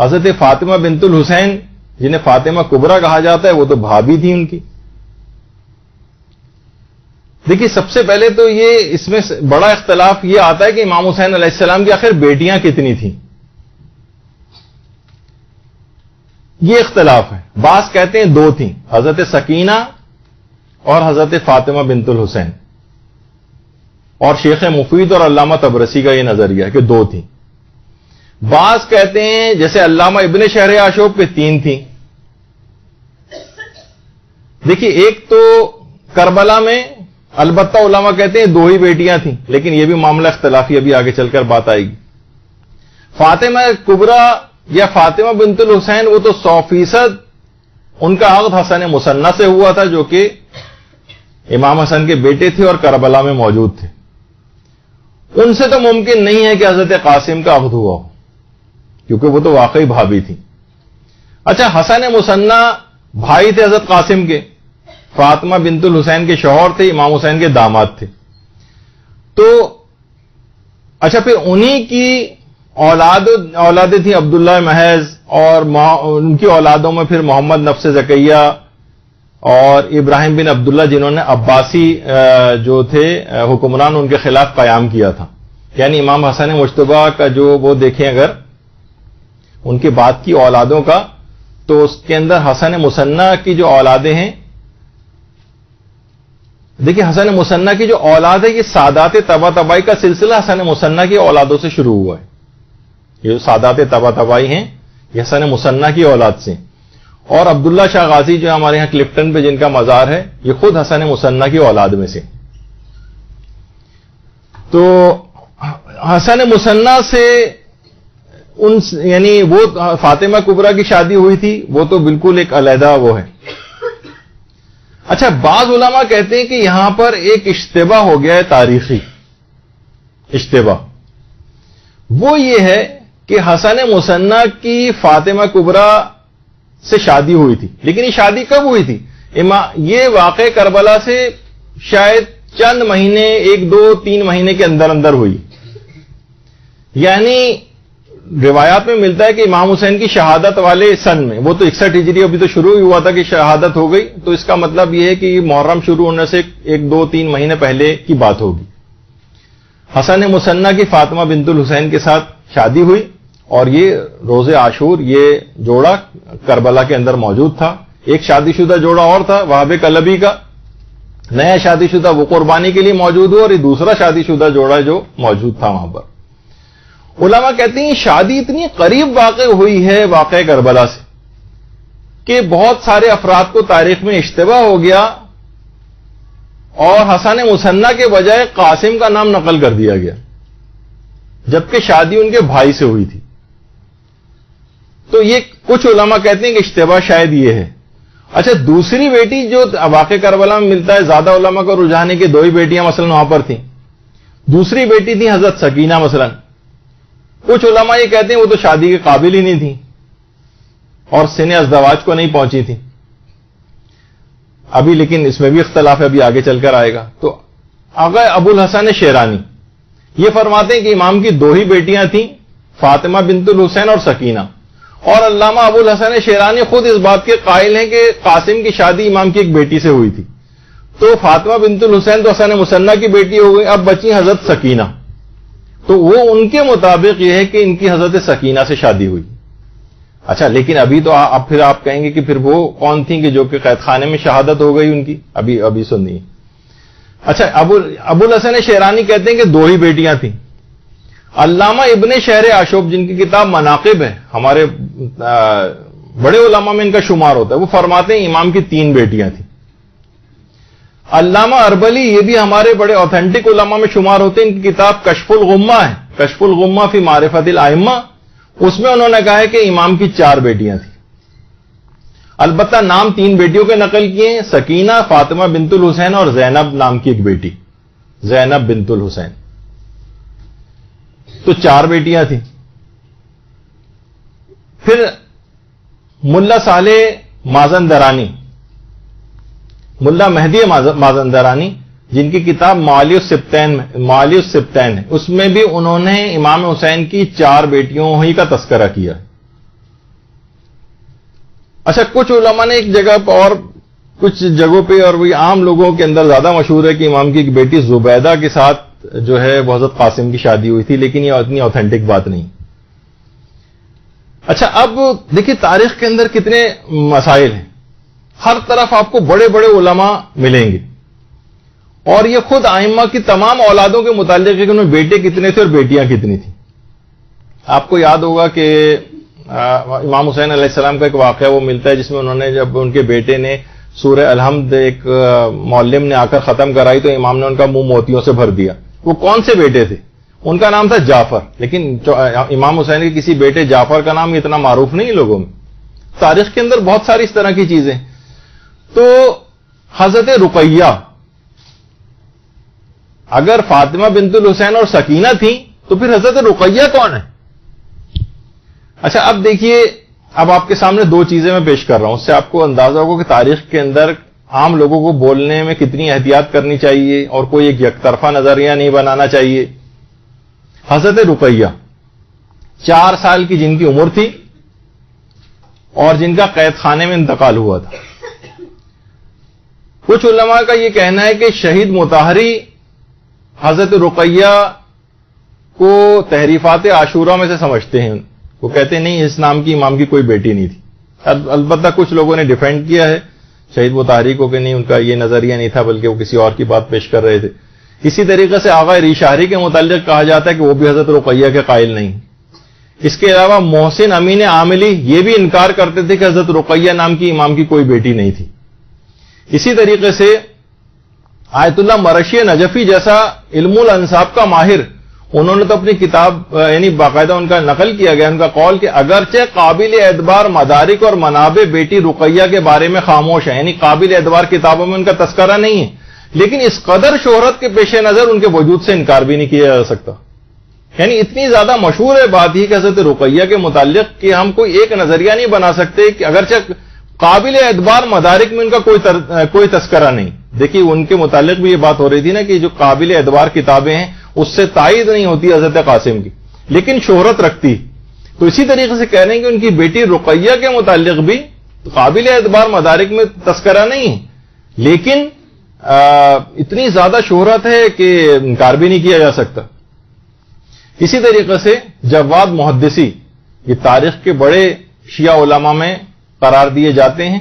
[SPEAKER 3] حضرت فاطمہ بنت الحسین جنہیں فاطمہ کبریٰ کہا جاتا ہے وہ تو بھابھی تھی ان کی. دیکھیے سب سے پہلے تو یہ اس میں بڑا اختلاف یہ آتا ہے کہ امام حسین علیہ السلام کی آخر بیٹیاں کتنی تھیں. یہ اختلاف ہے. بعض کہتے ہیں 2 تھیں, حضرت سکینہ اور حضرت فاطمہ بنت الحسین. اور شیخ مفید اور علامہ تبرسی کا یہ نظریہ ہے کہ 2 تھیں. بعض کہتے ہیں جیسے علامہ ابن شہر آشوب کے 3 تھیں. دیکھیے ایک تو کربلا میں البتہ علماء کہتے ہیں 2 ہی بیٹیاں تھیں, لیکن یہ بھی معاملہ اختلافی, ابھی آگے چل کر بات آئے گی. فاطمہ کبریٰ یا فاطمہ بنت الحسین وہ تو 100% ان کا عقد حسن مثنیٰ سے ہوا تھا جو کہ امام حسن کے بیٹے تھے اور کربلا میں موجود تھے. ان سے تو ممکن نہیں ہے کہ حضرت قاسم کا عقد ہوا ہو کیونکہ وہ تو واقعی بھابھی تھی. اچھا حسن مثنیٰ بھائی تھے حضرت قاسم کے, فاطمہ بنت الحسین کے شوہر تھے, امام حسین کے داماد تھے. تو اچھا پھر انہی کی اولادیں تھیں عبداللہ محض, اور ان کی اولادوں میں پھر محمد نفس زکیہ اور ابراہیم بن عبداللہ جنہوں نے عباسی جو تھے حکمران ان کے خلاف قیام کیا تھا. یعنی امام حسن مجتبیٰ کا جو وہ دیکھیں اگر ان کے بعد کی اولادوں کا, تو اس کے اندر حسن مثنیٰ کی جو اولادیں ہیں, دیکھیں حسن مثنیٰ کی جو اولاد ہے یہ سادات طبع طبائی کا سلسلہ حسن مثنیٰ کی اولادوں سے شروع ہوا ہے. یہ جو سادات طبع طبائی ہیں یہ حسن مثنیٰ کی اولاد سے. اور عبداللہ شاہ غازی جو ہمارے یہاں کلفٹن پہ جن کا مزار ہے یہ خود حسن مثنیٰ کی اولاد میں سے. تو حسن مثنیٰ سے یعنی وہ فاطمہ کبریٰ کی شادی ہوئی تھی, وہ تو بالکل ایک علیحدہ وہ ہے. اچھا بعض علماء کہتے ہیں کہ یہاں پر ایک اشتباہ ہو گیا ہے, تاریخی اشتباہ. وہ یہ ہے کہ حسن مثنیٰ کی فاطمہ کبریٰ سے شادی ہوئی تھی, لیکن یہ شادی کب ہوئی تھی؟ یہ واقع کربلا سے شاید چند مہینے, 1 2 3 مہینے کے اندر اندر ہوئی. یعنی روایات میں ملتا ہے کہ امام حسین کی شہادت والے سن میں, وہ تو 61 ہجری ابھی تو شروع ہی ہوا تھا کہ شہادت ہو گئی, تو اس کا مطلب یہ ہے کہ محرم شروع ہونے سے 1 2 3 مہینے پہلے کی بات ہوگی. حسن مثنیٰ کی فاطمہ بنت الحسین کے ساتھ شادی ہوئی, اور یہ روز عاشور یہ جوڑا کربلا کے اندر موجود تھا. ایک شادی شدہ جوڑا اور تھا وہاب کلبی کا, نیا شادی شدہ وہ قربانی کے لیے موجود ہوا, اور یہ دوسرا شادی شدہ جوڑا جو موجود تھا وہاں پر. علماء کہتے ہیں شادی اتنی قریب واقع ہوئی ہے واقع کربلا سے کہ بہت سارے افراد کو تاریخ میں اشتباہ ہو گیا, اور حسن مثنیٰ کے بجائے قاسم کا نام نقل کر دیا گیا, جبکہ شادی ان کے بھائی سے ہوئی تھی. تو یہ کچھ علماء کہتے ہیں کہ اشتباہ شاید یہ ہے. اچھا دوسری بیٹی جو واقع کربلا میں ملتا ہے, زیادہ علماء کو رجحان ہے کہ 2 ہی بیٹیاں مثلا وہاں پر تھیں. دوسری بیٹی تھی حضرت سکینہ مثلا. کچھ علماء یہ کہتے ہیں وہ تو شادی کے قابل ہی نہیں تھی اور سن ازدواج کو نہیں پہنچی تھی. ابھی لیکن اس میں بھی اختلاف ہے, ابھی آگے چل کر آئے گا. تو آغا ابو الحسن شیرانی یہ فرماتے ہیں کہ امام کی 2 ہی بیٹیاں تھیں, فاطمہ بنت الحسین اور سکینہ. اور علامہ ابو الحسن شیرانی خود اس بات کے قائل ہیں کہ قاسم کی شادی امام کی ایک بیٹی سے ہوئی تھی. تو فاطمہ بنت الحسین تو حسن مثنیٰ کی بیٹی ہو گئی, اب بچی حضرت سکینہ. تو وہ ان کے مطابق یہ ہے کہ ان کی حضرت سکینہ سے شادی ہوئی. اچھا لیکن ابھی تو پھر آپ کہیں گے کہ پھر وہ کون تھیں کہ جو کہ قید خانے میں شہادت ہو گئی ان کی؟ ابھی سنیے. اچھا ابو الحسن شیرانی کہتے ہیں کہ 2 ہی بیٹیاں تھیں. علامہ ابن شہر آشوب جن کی کتاب مناقب ہے, ہمارے بڑے علماء میں ان کا شمار ہوتا ہے, وہ فرماتے ہیں امام کی 3 بیٹیاں تھیں. علامہ اربلی یہ بھی ہمارے بڑے اوتھینٹک علماء میں شمار ہوتے ہیں, ان کی کتاب کشف الغمہ ہے, کشف الغمہ فی معرفت الائمہ, اس میں انہوں نے کہا ہے کہ امام کی 4 بیٹیاں تھیں. البتہ نام 3 بیٹیوں کے نقل کیے ہیں, سکینہ, فاطمہ بنت الحسین اور زینب نام کی ایک بیٹی, زینب بنت الحسین. تو 4 بیٹیاں تھیں. پھر ملا صالح مازندرانی, ملا مہدی مازندرانی جن کی کتاب معالی السبتین ہے, اس میں بھی انہوں نے امام حسین کی 4 بیٹیوں ہی کا تذکرہ کیا. اچھا، کچھ علماء نے ایک جگہ پر اور کچھ جگہوں پہ اور وہی عام لوگوں کے اندر زیادہ مشہور ہے کہ امام کی ایک بیٹی زبیدہ کے ساتھ جو ہے وہ حضرت قاسم کی شادی ہوئی تھی، لیکن یہ اتنی اوتھینٹک بات نہیں. اچھا، اب دیکھیے تاریخ کے اندر کتنے مسائل ہیں. ہر طرف آپ کو بڑے بڑے علماء ملیں گے، اور یہ خود ائمہ کی تمام اولادوں کے متعلق ہے کہ انہیں بیٹے کتنے تھے اور بیٹیاں کتنی تھیں. آپ کو یاد ہوگا کہ امام حسین علیہ السلام کا ایک واقعہ وہ ملتا ہے جس میں انہوں نے جب ان کے بیٹے نے سورہ الحمد ایک معلم نے آ کر ختم کرائی تو امام نے ان کا منہ موتیوں سے بھر دیا. وہ کون سے بیٹے تھے؟ ان کا نام تھا جعفر، لیکن امام حسین کے کسی بیٹے جعفر کا نام اتنا معروف نہیں لوگوں میں. تاریخ کے اندر بہت ساری اس طرح کی چیزیں. تو حضرت رقیہ، اگر فاطمہ بنت الحسین اور سکینہ تھیں تو پھر حضرت رقیہ کون ہے؟ اچھا، اب دیکھیے، اب آپ کے سامنے دو چیزیں میں پیش کر رہا ہوں، اس سے آپ کو اندازہ ہوگا کہ تاریخ کے اندر عام لوگوں کو بولنے میں کتنی احتیاط کرنی چاہیے اور کوئی ایک یک طرفہ نظریہ نہیں بنانا چاہیے. حضرت رقیہ 4 سال کی جن کی عمر تھی اور جن کا قید خانے میں انتقال ہوا تھا. کچھ علماء کا یہ کہنا ہے کہ شہید مطہری حضرت رقیہ کو تحریفات عاشورہ میں سے سمجھتے ہیں. وہ کہتے ہیں نہیں، اس نام کی امام کی کوئی بیٹی نہیں تھی. البتہ کچھ لوگوں نے ڈیفینڈ کیا ہے شہید مطہری کو کہ نہیں، ان کا یہ نظریہ نہیں تھا بلکہ وہ کسی اور کی بات پیش کر رہے تھے. اسی طریقے سے آغا ریشاری کے متعلق کہا جاتا ہے کہ وہ بھی حضرت رقیہ کے قائل نہیں. اس کے علاوہ محسن امین عاملی یہ بھی انکار کرتے تھے کہ حضرت رقیہ نام کی امام کی کوئی بیٹی نہیں تھی. اسی طریقے سے آیت اللہ مرشی نجفی جیسا علم الانساب کا ماہر، انہوں نے تو اپنی کتاب یعنی باقاعدہ ان کا نقل کیا گیا ان کا قول کہ اگرچہ قابل اعتبار مدارک اور منابع بیٹی رقیہ کے بارے میں خاموش ہیں، یعنی قابل اعتبار کتابوں میں ان کا تذکرہ نہیں ہے، لیکن اس قدر شہرت کے پیش نظر ان کے وجود سے انکار بھی نہیں کیا جا سکتا. یعنی اتنی زیادہ مشہور ہے بات ہی کہ حضرت رقیہ کے متعلق کہ ہم کوئی ایک نظریہ نہیں بنا سکتے کہ اگرچہ قابل اعتبار مدارک میں ان کا کوئی تذکرہ نہیں. دیکھیے ان کے متعلق بھی یہ بات ہو رہی تھی نا کہ جو قابل اعتبار کتابیں ہیں اس سے تائید نہیں ہوتی حضرت قاسم کی، لیکن شہرت رکھتی. تو اسی طریقے سے کہہ رہے ہیں کہ ان کی بیٹی رقیہ کے متعلق بھی قابل اعتبار مدارک میں تذکرہ نہیں ہے، لیکن اتنی زیادہ شہرت ہے کہ انکار بھی نہیں کیا جا سکتا. اسی طریقے سے جواد محدثی، یہ تاریخ کے بڑے شیعہ علماء میں قرار دیے جاتے ہیں.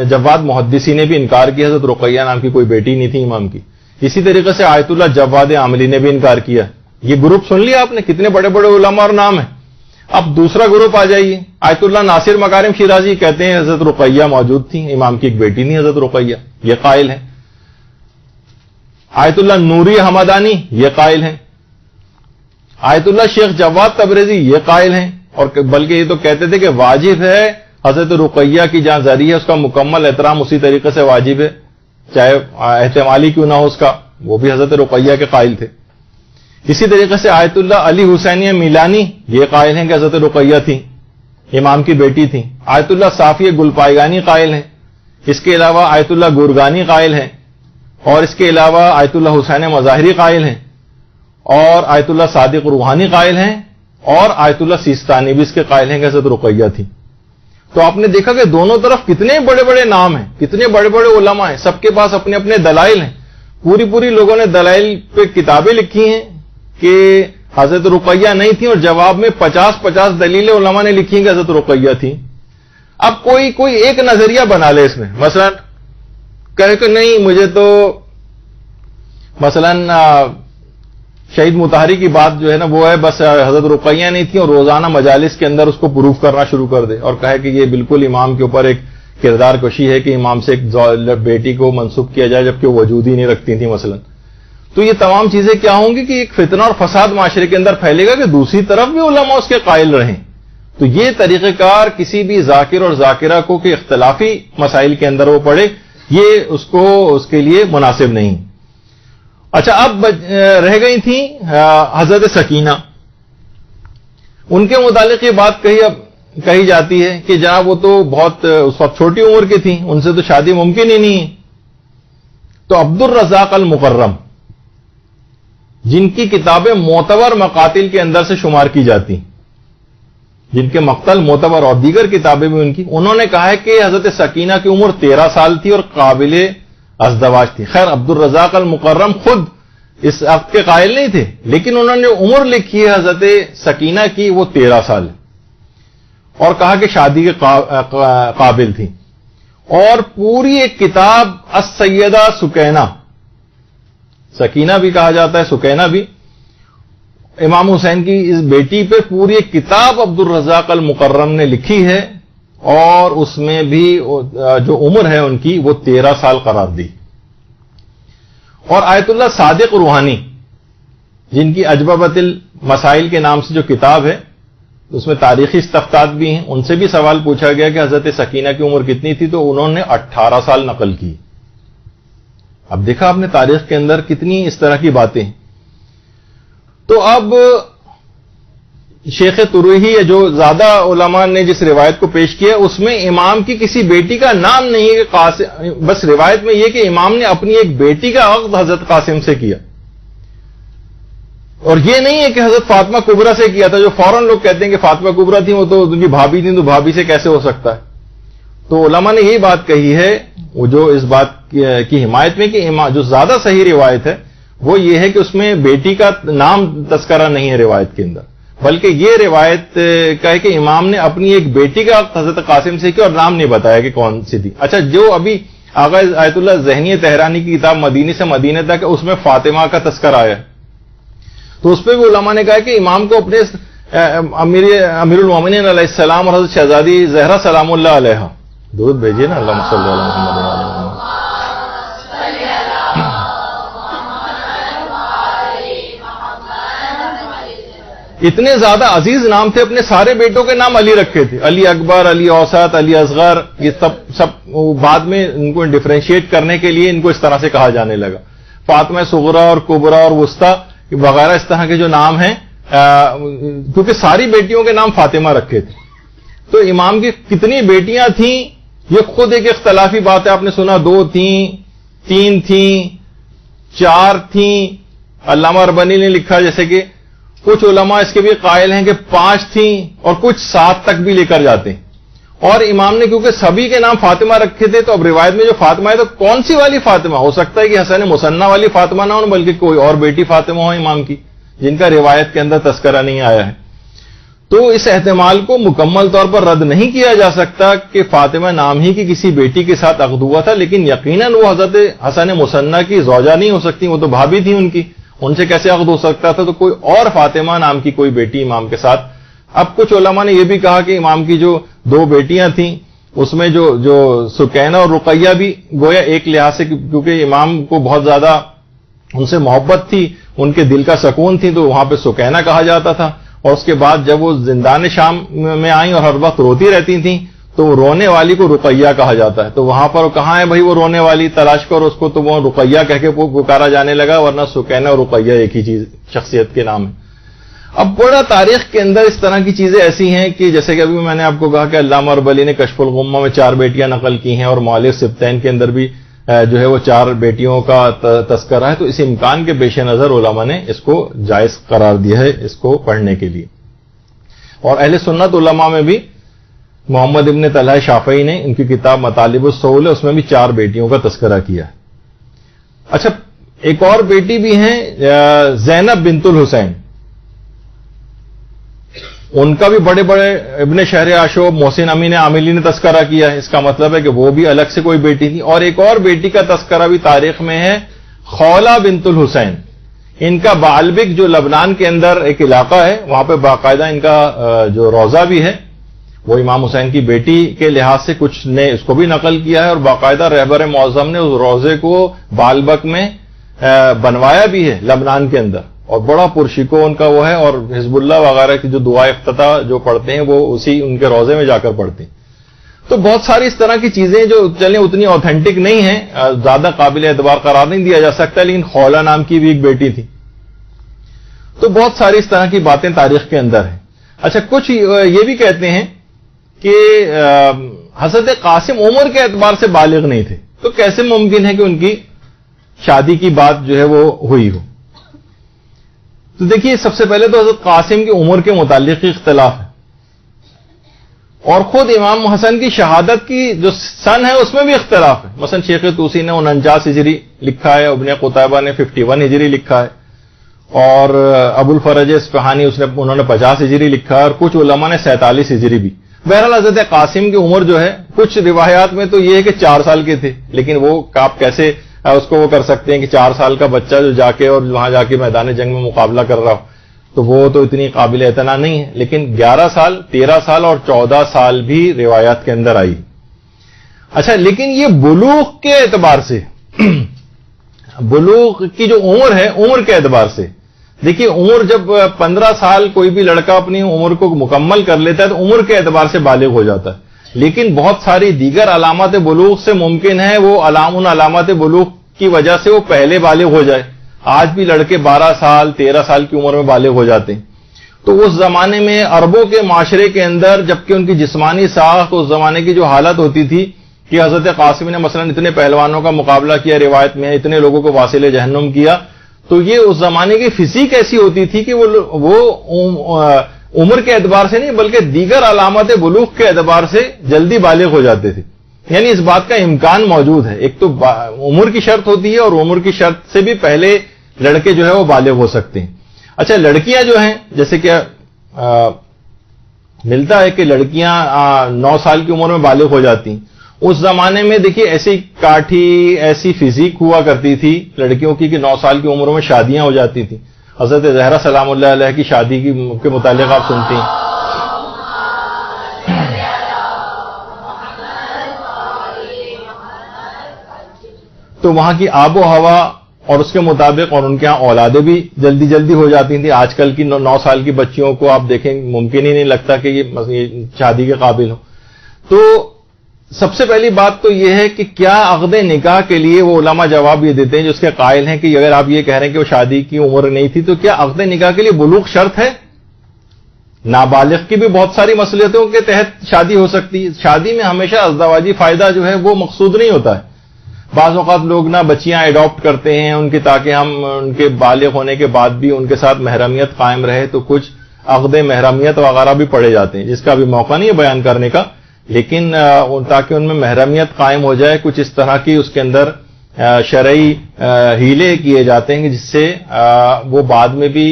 [SPEAKER 3] جواد محدثی نے بھی انکار کیا حضرت رقیہ نام کی کوئی بیٹی نہیں تھی امام کی. اسی طریقے سے آیت اللہ جواد عاملی نے بھی انکار کیا. یہ گروپ سن لیا آپ نے، کتنے بڑے بڑے علماء اور نام ہیں. اب دوسرا گروپ آ جائیے، آیت اللہ ناصر مکارم شیرازی کہتے ہیں حضرت رقیہ موجود تھی، امام کی ایک بیٹی نہیں حضرت رقیہ، یہ قائل ہیں. آیت اللہ نوری حمدانی یہ قائل ہیں. آیت اللہ شیخ جواد تبریزی یہ قائل ہیں، اور بلکہ یہ تو کہتے تھے کہ واجب ہے حضرت رقیہ کی جہاں ذریعہ ہے اس کا مکمل احترام اسی طریقے سے واجب ہے، چاہے احتمالی کیوں نہ ہو اس کا. وہ بھی حضرت رقیہ کے قائل تھے. اسی طریقے سے آیت اللہ علی حسینیہ میلانی یہ قائل ہیں کہ حضرت رقیہ تھیں، امام کی بیٹی تھیں. آیت اللہ صافیہ گلپائگانی قائل ہیں. اس کے علاوہ آیت اللہ گورگانی قائل ہیں، اور اس کے علاوہ آیت اللہ حسین مظاہری قائل ہیں، اور آیت اللہ صادق روحانی قائل ہیں، اور آیت اللہ سیستانی بھی اس کے قائل ہیں کہ حضرت رقیہ تھی. تو آپ نے دیکھا کہ دونوں طرف کتنے بڑے بڑے نام ہیں، کتنے بڑے بڑے علماء ہیں، سب کے پاس اپنے اپنے دلائل ہیں. پوری لوگوں نے دلائل پہ کتابیں لکھی ہیں کہ حضرت رقیہ نہیں تھی، اور جواب میں 50 دلیلیں علماء نے لکھی ہیں کہ حضرت رقیہ تھی. اب کوئی ایک نظریہ بنا لے اس میں، مثلا کہے کہ نہیں مجھے تو مثلا شہید مطہری کی بات جو ہے نا وہ ہے بس حضرت رقیہ نہیں تھی، اور روزانہ مجالس کے اندر اس کو پروف کرنا شروع کر دے اور کہے کہ یہ بالکل امام کے اوپر ایک کردار کشی ہے کہ امام سے ایک بیٹی کو منسوب کیا جائے جبکہ وہ وجود ہی نہیں رکھتی تھی مثلا. تو یہ تمام چیزیں کیا ہوں گی کہ ایک فتنہ اور فساد معاشرے کے اندر پھیلے گا کہ دوسری طرف بھی علماء اس کے قائل رہیں. تو یہ طریقہ کار کسی بھی ذاکر اور ذاکرہ کو کہ اختلافی مسائل کے اندر وہ پڑے، یہ اس کے لیے مناسب نہیں. اچھا، اب رہ گئی تھیں حضرت سکینہ. ان کے متعلق یہ بات کہی جاتی ہے کہ جناب وہ تو بہت اس وقت چھوٹی عمر کی تھیں، ان سے تو شادی ممکن ہی نہیں ہے. تو عبد الرزاق المکرم جن کی کتابیں معتبر مقاتل کے اندر سے شمار کی جاتی، جن کے مقتل معتبر اور دیگر کتابیں بھی ان کی، انہوں نے کہا ہے کہ حضرت سکینہ کی عمر 13 سال تھی اور قابل ازدواج تھی. خیر عبد الرزاق المکرم خود اس عقد کے قائل نہیں تھے، لیکن انہوں نے عمر لکھی ہے حضرت سکینہ کی، وہ 13 سال اور کہا کہ شادی کے قابل تھی. اور پوری ایک کتاب السیدہ سکینہ، سکینہ بھی کہا جاتا ہے سکینہ بھی، امام حسین کی اس بیٹی پہ پوری ایک کتاب عبد الرزاق المکرم نے لکھی ہے، اور اس میں بھی جو عمر ہے ان کی وہ 13 سال قرار دی. اور آیت اللہ صادق روحانی، جن کی اجوبۃ المسائل کے نام سے جو کتاب ہے، اس میں تاریخی استفتات بھی ہیں، ان سے بھی سوال پوچھا گیا کہ حضرت سکینہ کی عمر کتنی تھی، تو انہوں نے 18 سال نقل کی. اب دیکھا آپ نے تاریخ کے اندر کتنی اس طرح کی باتیں ہیں. تو اب شیخ ترویحی یا جو زیادہ علماء نے جس روایت کو پیش کیا اس میں امام کی کسی بیٹی کا نام نہیں ہے کہ قاسم، بس روایت میں یہ کہ امام نے اپنی ایک بیٹی کا عقد حضرت قاسم سے کیا، اور یہ نہیں ہے کہ حضرت فاطمہ کبریٰ سے کیا تھا، جو فوراً لوگ کہتے ہیں کہ فاطمہ کبریٰ تھی، وہ تو ان کی بھابھی تھی، تو بھابھی سے کیسے ہو سکتا ہے. تو علماء نے یہی بات کہی ہے وہ جو اس بات کی حمایت میں کہ جو زیادہ صحیح روایت ہے وہ یہ ہے کہ اس میں بیٹی کا نام تذکرہ نہیں ہے روایت کے اندر، بلکہ یہ روایت کا ہے کہ امام نے اپنی ایک بیٹی کا حضرت قاسم سے کیا اور نام نہیں بتایا کہ کون سی تھی. اچھا، جو ابھی آغا آیت اللہ ذہنی تہرانی کی کتاب مدینے سے مدینے تک، اس میں فاطمہ کا تذکرہ آیا ہے، تو اس پہ بھی علماء نے کہا کہ امام کو اپنے امیر المومنین علیہ السلام اور حضرت شہزادی زہرا سلام اللہ علیہ درود بھیجیے نا، اللہم صلی علی محمد. اتنے زیادہ عزیز نام تھے، اپنے سارے بیٹوں کے نام علی رکھے تھے، علی اکبر، علی اوسط، علی اصغر. یہ سب بعد میں ان کو ڈفرینشیٹ کرنے کے لیے ان کو اس طرح سے کہا جانے لگا. فاطمہ صغرا اور کبرا اور وسطیٰ وغیرہ اس طرح کے جو نام ہیں، کیونکہ ساری بیٹیوں کے نام فاطمہ رکھے تھے. تو امام کی کتنی بیٹیاں تھیں یہ خود ایک اختلافی بات ہے. آپ نے سنا 2 تھیں، 3 تھیں، 4 تھیں. علامہ اربنی نے لکھا جیسے کہ کچھ علماء اس کے بھی قائل ہیں کہ 5 تھیں اور کچھ 7 تک بھی لے کر جاتے ہیں. اور امام نے کیونکہ سبھی کے نام فاطمہ رکھے تھے، تو اب روایت میں جو فاطمہ ہے تو کون سی والی فاطمہ؟ ہو سکتا ہے کہ حسن مصنع والی فاطمہ نہ ہو، بلکہ کوئی اور بیٹی فاطمہ ہو امام کی، جن کا روایت کے اندر تذکرہ نہیں آیا ہے. تو اس احتمال کو مکمل طور پر رد نہیں کیا جا سکتا کہ فاطمہ نام ہی کی کسی بیٹی کے ساتھ عقد ہوا تھا، لیکن یقیناً وہ حضرت حسن مصنع کی زوجہ نہیں ہو سکتی، وہ تو بھابھی تھی ان کی، ان سے کیسے عقد ہو سکتا تھا؟ تو کوئی اور فاطمہ نام کی کوئی بیٹی امام کے ساتھ. اب کچھ علماء نے یہ بھی کہا کہ امام کی جو 2 بیٹیاں تھیں اس میں جو سکینہ اور رقیہ بھی گویا ایک لحاظ سے، کیونکہ امام کو بہت زیادہ ان سے محبت تھی، ان کے دل کا سکون تھی، تو وہاں پہ سکینہ کہا جاتا تھا. اور اس کے بعد جب وہ زندان شام میں آئیں اور ہر وقت روتی رہتی تھیں تو رونے والی کو رقیہ کہا جاتا ہے. تو وہاں پر کہاں ہے بھائی وہ رونے والی، تلاش کرو اس کو، تو وہ رقیہ کہہ کے پکارا جانے لگا، ورنہ سکینہ اور رقیہ ایک ہی چیز شخصیت کے نام ہے. اب بڑا تاریخ کے اندر اس طرح کی چیزیں ایسی ہیں کہ جیسے کہ ابھی میں نے آپ کو کہا کہ علامہ اربلی نے کشف الغمہ میں 4 بیٹیاں نقل کی ہیں، اور مؤلف سبتین کے اندر بھی جو ہے وہ 4 بیٹیوں کا تذکرہ ہے. تو اس امکان کے پیش نظر علماء نے اس کو جائز قرار دیا ہے اس کو پڑھنے کے لیے. اور اہل سنت علماء میں بھی محمد ابن طلحہ شافعی نے ان کی کتاب مطالب الصول ہے، اس میں بھی 4 بیٹیوں کا تذکرہ کیا ہے. اچھا، ایک اور بیٹی بھی ہیں زینب بنت الحسین، ان کا بھی بڑے بڑے ابن شہر عاشوب، محسن امین عاملی نے تذکرہ کیا ہے. اس کا مطلب ہے کہ وہ بھی الگ سے کوئی بیٹی تھی. اور ایک اور بیٹی کا تذکرہ بھی تاریخ میں ہے، خولہ بنت الحسین. ان کا بعلبک جو لبنان کے اندر ایک علاقہ ہے، وہاں پہ باقاعدہ ان کا جو روضہ بھی ہے، وہ امام حسین کی بیٹی کے لحاظ سے کچھ نے اس کو بھی نقل کیا ہے، اور باقاعدہ رہبر معظم نے اس روضے کو بعلبک میں بنوایا بھی ہے لبنان کے اندر، اور بڑا پرشکو ان کا وہ ہے. اور حزب اللہ وغیرہ کی جو دعا افتتاح جو پڑھتے ہیں وہ اسی ان کے روضے میں جا کر پڑھتے ہیں. تو بہت ساری اس طرح کی چیزیں جو چلیں اتنی اوتھینٹک نہیں ہیں، زیادہ قابل اعتبار قرار نہیں دیا جا سکتا، لیکن خولہ نام کی بھی ایک بیٹی تھی. تو بہت ساری اس طرح کی باتیں تاریخ کے اندر ہیں. اچھا، کچھ یہ بھی کہتے ہیں کہ حضرت قاسم عمر کے اعتبار سے بالغ نہیں تھے، تو کیسے ممکن ہے کہ ان کی شادی کی بات جو ہے وہ ہوئی ہو؟ تو دیکھیے، سب سے پہلے تو حضرت قاسم کی عمر کے متعلق اختلاف ہے. اور خود امام حسن کی شہادت کی جو سن ہے اس میں بھی اختلاف ہے. مثلا شیخ طوسی نے 49 ہجری لکھا ہے, ابن قتیبہ نے 51 ہجری لکھا ہے, اور ابو الفرج اصفہانی انہوں نے 50 ہجری لکھا ہے, اور کچھ علماء نے 47 ہجری بھی. بہرحال حضرت قاسم کی عمر جو ہے کچھ روایات میں تو یہ ہے کہ 4 سال کے تھے, لیکن وہ آپ کیسے اس کو وہ کر سکتے ہیں کہ 4 سال کا بچہ جو جا کے اور وہاں جا کے میدان جنگ میں مقابلہ کر رہا ہو, تو وہ تو اتنی قابل اعتنا نہیں ہے. لیکن 11 سال 13 سال اور 14 سال بھی روایات کے اندر آئی. اچھا, لیکن یہ بلوغ کے اعتبار سے بلوغ کی جو عمر ہے, عمر کے اعتبار سے دیکھیے, عمر جب 15 سال کوئی بھی لڑکا اپنی عمر کو مکمل کر لیتا ہے تو عمر کے اعتبار سے بالغ ہو جاتا ہے. لیکن بہت ساری دیگر علامات بلوغ سے ممکن ہے وہ ان علامات بلوغ کی وجہ سے وہ پہلے بالغ ہو جائے. آج بھی لڑکے 12 سال 13 سال کی عمر میں بالغ ہو جاتے ہیں. تو اس زمانے میں عربوں کے معاشرے کے اندر جبکہ ان کی جسمانی ساخت اس زمانے کی جو حالت ہوتی تھی کہ حضرت قاسم نے مثلا اتنے پہلوانوں کا مقابلہ کیا, روایت میں اتنے لوگوں کو واصل جہنم کیا, تو یہ اس زمانے کی فزیک ایسی ہوتی تھی کہ وہ عمر کے اعتبار سے نہیں بلکہ دیگر علامات بلوغ کے اعتبار سے جلدی بالغ ہو جاتے تھے. یعنی اس بات کا امکان موجود ہے. ایک تو عمر کی شرط ہوتی ہے, اور عمر کی شرط سے بھی پہلے لڑکے جو ہے وہ بالغ ہو سکتے ہیں. اچھا, لڑکیاں جو ہیں جیسے کہ ملتا ہے کہ لڑکیاں 9 سال کی عمر میں بالغ ہو جاتی ہیں. اس زمانے میں دیکھیے ایسی کاٹھی ایسی فزیک ہوا کرتی تھی لڑکیوں کی کہ 9 سال کی عمر میں شادیاں ہو جاتی تھیں. حضرت زہرا سلام اللہ علیہ کی شادی کے متعلق آپ سنتی ہیں. تو وہاں کی آب و ہوا اور اس کے مطابق اور ان کے ہاں اولادیں بھی جلدی جلدی ہو جاتی تھیں. آج کل کی 9 سال کی بچیوں کو آپ دیکھیں ممکن ہی نہیں لگتا کہ یہ شادی کے قابل ہو. تو سب سے پہلی بات تو یہ ہے کہ کیا عقد نکاح کے لیے وہ علماء جواب یہ دیتے ہیں جو اس کے قائل ہیں کہ اگر آپ یہ کہہ رہے ہیں کہ وہ شادی کی عمر نہیں تھی تو کیا عقد نکاح کے لیے بلوغ شرط ہے؟ نابالغ کی بھی بہت ساری مصلحتوں کے تحت شادی ہو سکتی ہے. شادی میں ہمیشہ ازدواجی فائدہ جو ہے وہ مقصود نہیں ہوتا ہے. بعض اوقات لوگ نہ بچیاں اڈاپٹ کرتے ہیں ان کی تاکہ ہم ان کے بالغ ہونے کے بعد بھی ان کے ساتھ محرمیت قائم رہے, تو کچھ عقد محرمیت وغیرہ بھی پڑے جاتے ہیں جس کا بھی موقع نہیں ہے بیان کرنے کا, لیکن تاکہ ان میں محرمیت قائم ہو جائے کچھ اس طرح کی اس کے اندر شرعی ہیلے کیے جاتے ہیں کہ جس سے وہ بعد میں بھی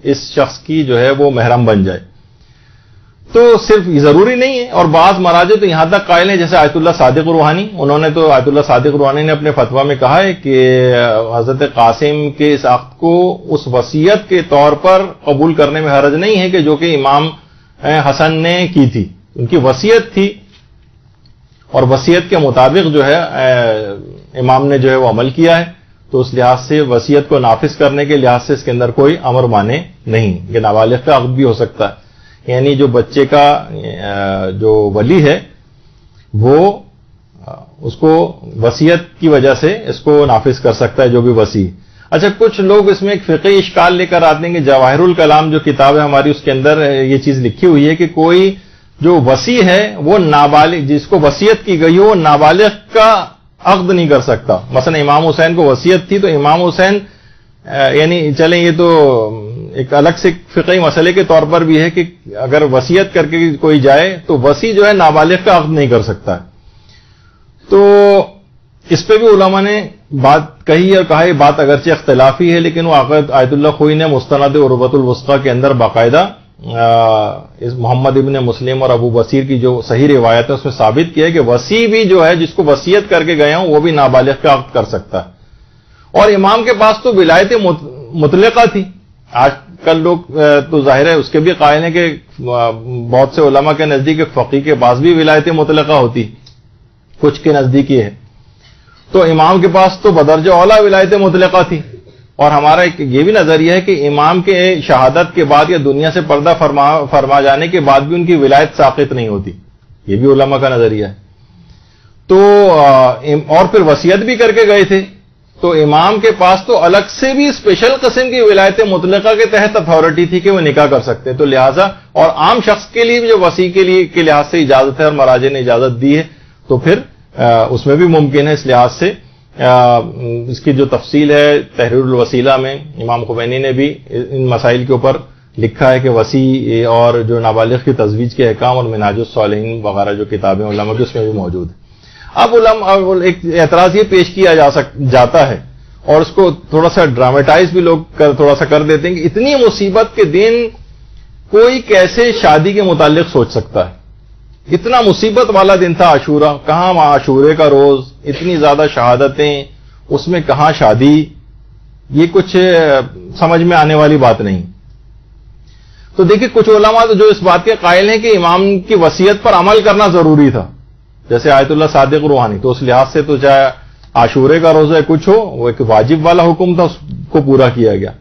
[SPEAKER 3] اس شخص کی جو ہے وہ محرم بن جائے. تو صرف ضروری نہیں ہے, اور بعض مراجع تو یہاں تک قائل ہیں جیسے آیت اللہ صادق روحانی, انہوں نے تو آیت اللہ صادق روحانی نے اپنے فتویٰ میں کہا ہے کہ حضرت قاسم کے اس عقد کو اس وصیت کے طور پر قبول کرنے میں حرج نہیں ہے کہ جو کہ امام حسن نے کی تھی. ان کی وصیت تھی اور وصیت کے مطابق جو ہے امام نے جو ہے وہ عمل کیا ہے, تو اس لحاظ سے وصیت کو نافذ کرنے کے لحاظ سے اس کے اندر کوئی امر مانے نہیں. یہ نابالغ کا عقد بھی ہو سکتا ہے, یعنی جو بچے کا جو ولی ہے وہ اس کو وصیت کی وجہ سے اس کو نافذ کر سکتا ہے جو بھی وصی. اچھا, کچھ لوگ اس میں ایک فقہی اشکال لے کر آتے ہیں کہ جواہر الکلام جو کتاب ہے ہماری اس کے اندر یہ چیز لکھی ہوئی ہے کہ کوئی جو وصی ہے وہ نابالغ جس کو وصیت کی گئی ہو وہ نابالغ کا عقد نہیں کر سکتا. مثلا امام حسین کو وصیت تھی تو امام حسین یعنی چلیں یہ تو ایک الگ سے فقہی مسئلے کے طور پر بھی ہے کہ اگر وصیت کر کے کوئی جائے تو وصی جو ہے نابالغ کا عقد نہیں کر سکتا ہے. تو اس پہ بھی علماء نے بات کہی اور کہا یہ بات اگرچہ اختلافی ہے لیکن وہ آیت اللہ خوئی نے مستند عروۃ الوثقی کے اندر باقاعدہ اس محمد ابن مسلم اور ابو بصیر کی جو صحیح روایت ہے اس میں ثابت کیا ہے کہ وصی بھی جو ہے جس کو وصیت کر کے گیا ہوں وہ بھی نابالغ کا عقد کر سکتا ہے. اور امام کے پاس تو ولایت مطلقہ تھی. آج کل لوگ تو ظاہر ہے اس کے بھی قائل ہیں کہ بہت سے علماء کے نزدیک فقیہ کے پاس بھی ولایت مطلقہ ہوتی, کچھ کے نزدیک یہ ہے. تو امام کے پاس تو بدرجہ اولا ولایت مطلقہ تھی. اور ہمارا یہ بھی نظریہ ہے کہ امام کے شہادت کے بعد یا دنیا سے پردہ فرما جانے کے بعد بھی ان کی ولایت ساقط نہیں ہوتی, یہ بھی علماء کا نظریہ ہے. تو اور پھر وصیت بھی کر کے گئے تھے تو امام کے پاس تو الگ سے بھی اسپیشل قسم کی ولایت مطلقہ کے تحت اتھارٹی تھی کہ وہ نکاح کر سکتے ہیں. تو لہٰذا اور عام شخص کے لیے بھی جو وصی کے لحاظ سے اجازت ہے اور مراجع نے اجازت دی ہے تو پھر اس میں بھی ممکن ہے. اس لحاظ سے اس کی جو تفصیل ہے تحریر الوسیلہ میں امام خمینی نے بھی ان مسائل کے اوپر لکھا ہے کہ وسیع اور جو نابالغ کی تزویج کے احکام اور منہاج الصالحین وغیرہ جو کتابیں علماء کی اس میں بھی موجود ہے. اب علماء ایک اعتراض یہ پیش کیا جاتا ہے اور اس کو تھوڑا سا ڈراماٹائز بھی لوگ تھوڑا سا کر دیتے ہیں کہ اتنی مصیبت کے دن کوئی کیسے شادی کے متعلق سوچ سکتا ہے. اتنا مصیبت والا دن تھا عاشورہ, کہاں عاشورے کا روز, اتنی زیادہ شہادتیں, اس میں کہاں شادی, یہ کچھ سمجھ میں آنے والی بات نہیں. تو دیکھیں کچھ علماء جو اس بات کے قائل ہیں کہ امام کی وصیت پر عمل کرنا ضروری تھا, جیسے آیت اللہ صادق روحانی, تو اس لحاظ سے تو چاہے عاشورے کا روزہ کچھ ہو, وہ ایک واجب والا حکم تھا, اس کو پورا کیا گیا.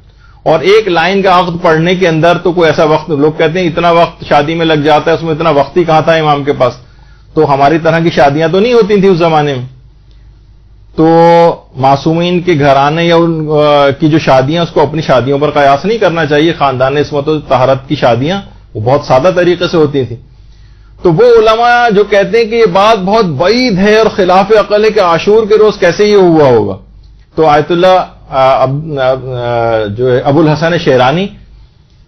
[SPEAKER 3] اور ایک لائن کا عقد پڑھنے کے اندر تو کوئی ایسا وقت, لوگ کہتے ہیں اتنا وقت شادی میں لگ جاتا ہے, اس میں اتنا وقت ہی کہاں تھا امام کے پاس. تو ہماری طرح کی شادیاں تو نہیں ہوتی تھیں اس زمانے میں. تو معصومین کے گھرانے یا ان کی جو شادیاں اس کو اپنی شادیوں پر قیاس نہیں کرنا چاہیے. خاندان عصمت و طہارت کی شادیاں وہ بہت سادہ طریقے سے ہوتی تھیں. تو وہ علماء جو کہتے ہیں کہ یہ بات بہت بعید ہے اور خلاف عقل ہے کہ عاشور کے روز کیسے یہ ہوا ہوگا, تو آیت اللہ جو ہے ابو الحسن شیرانی,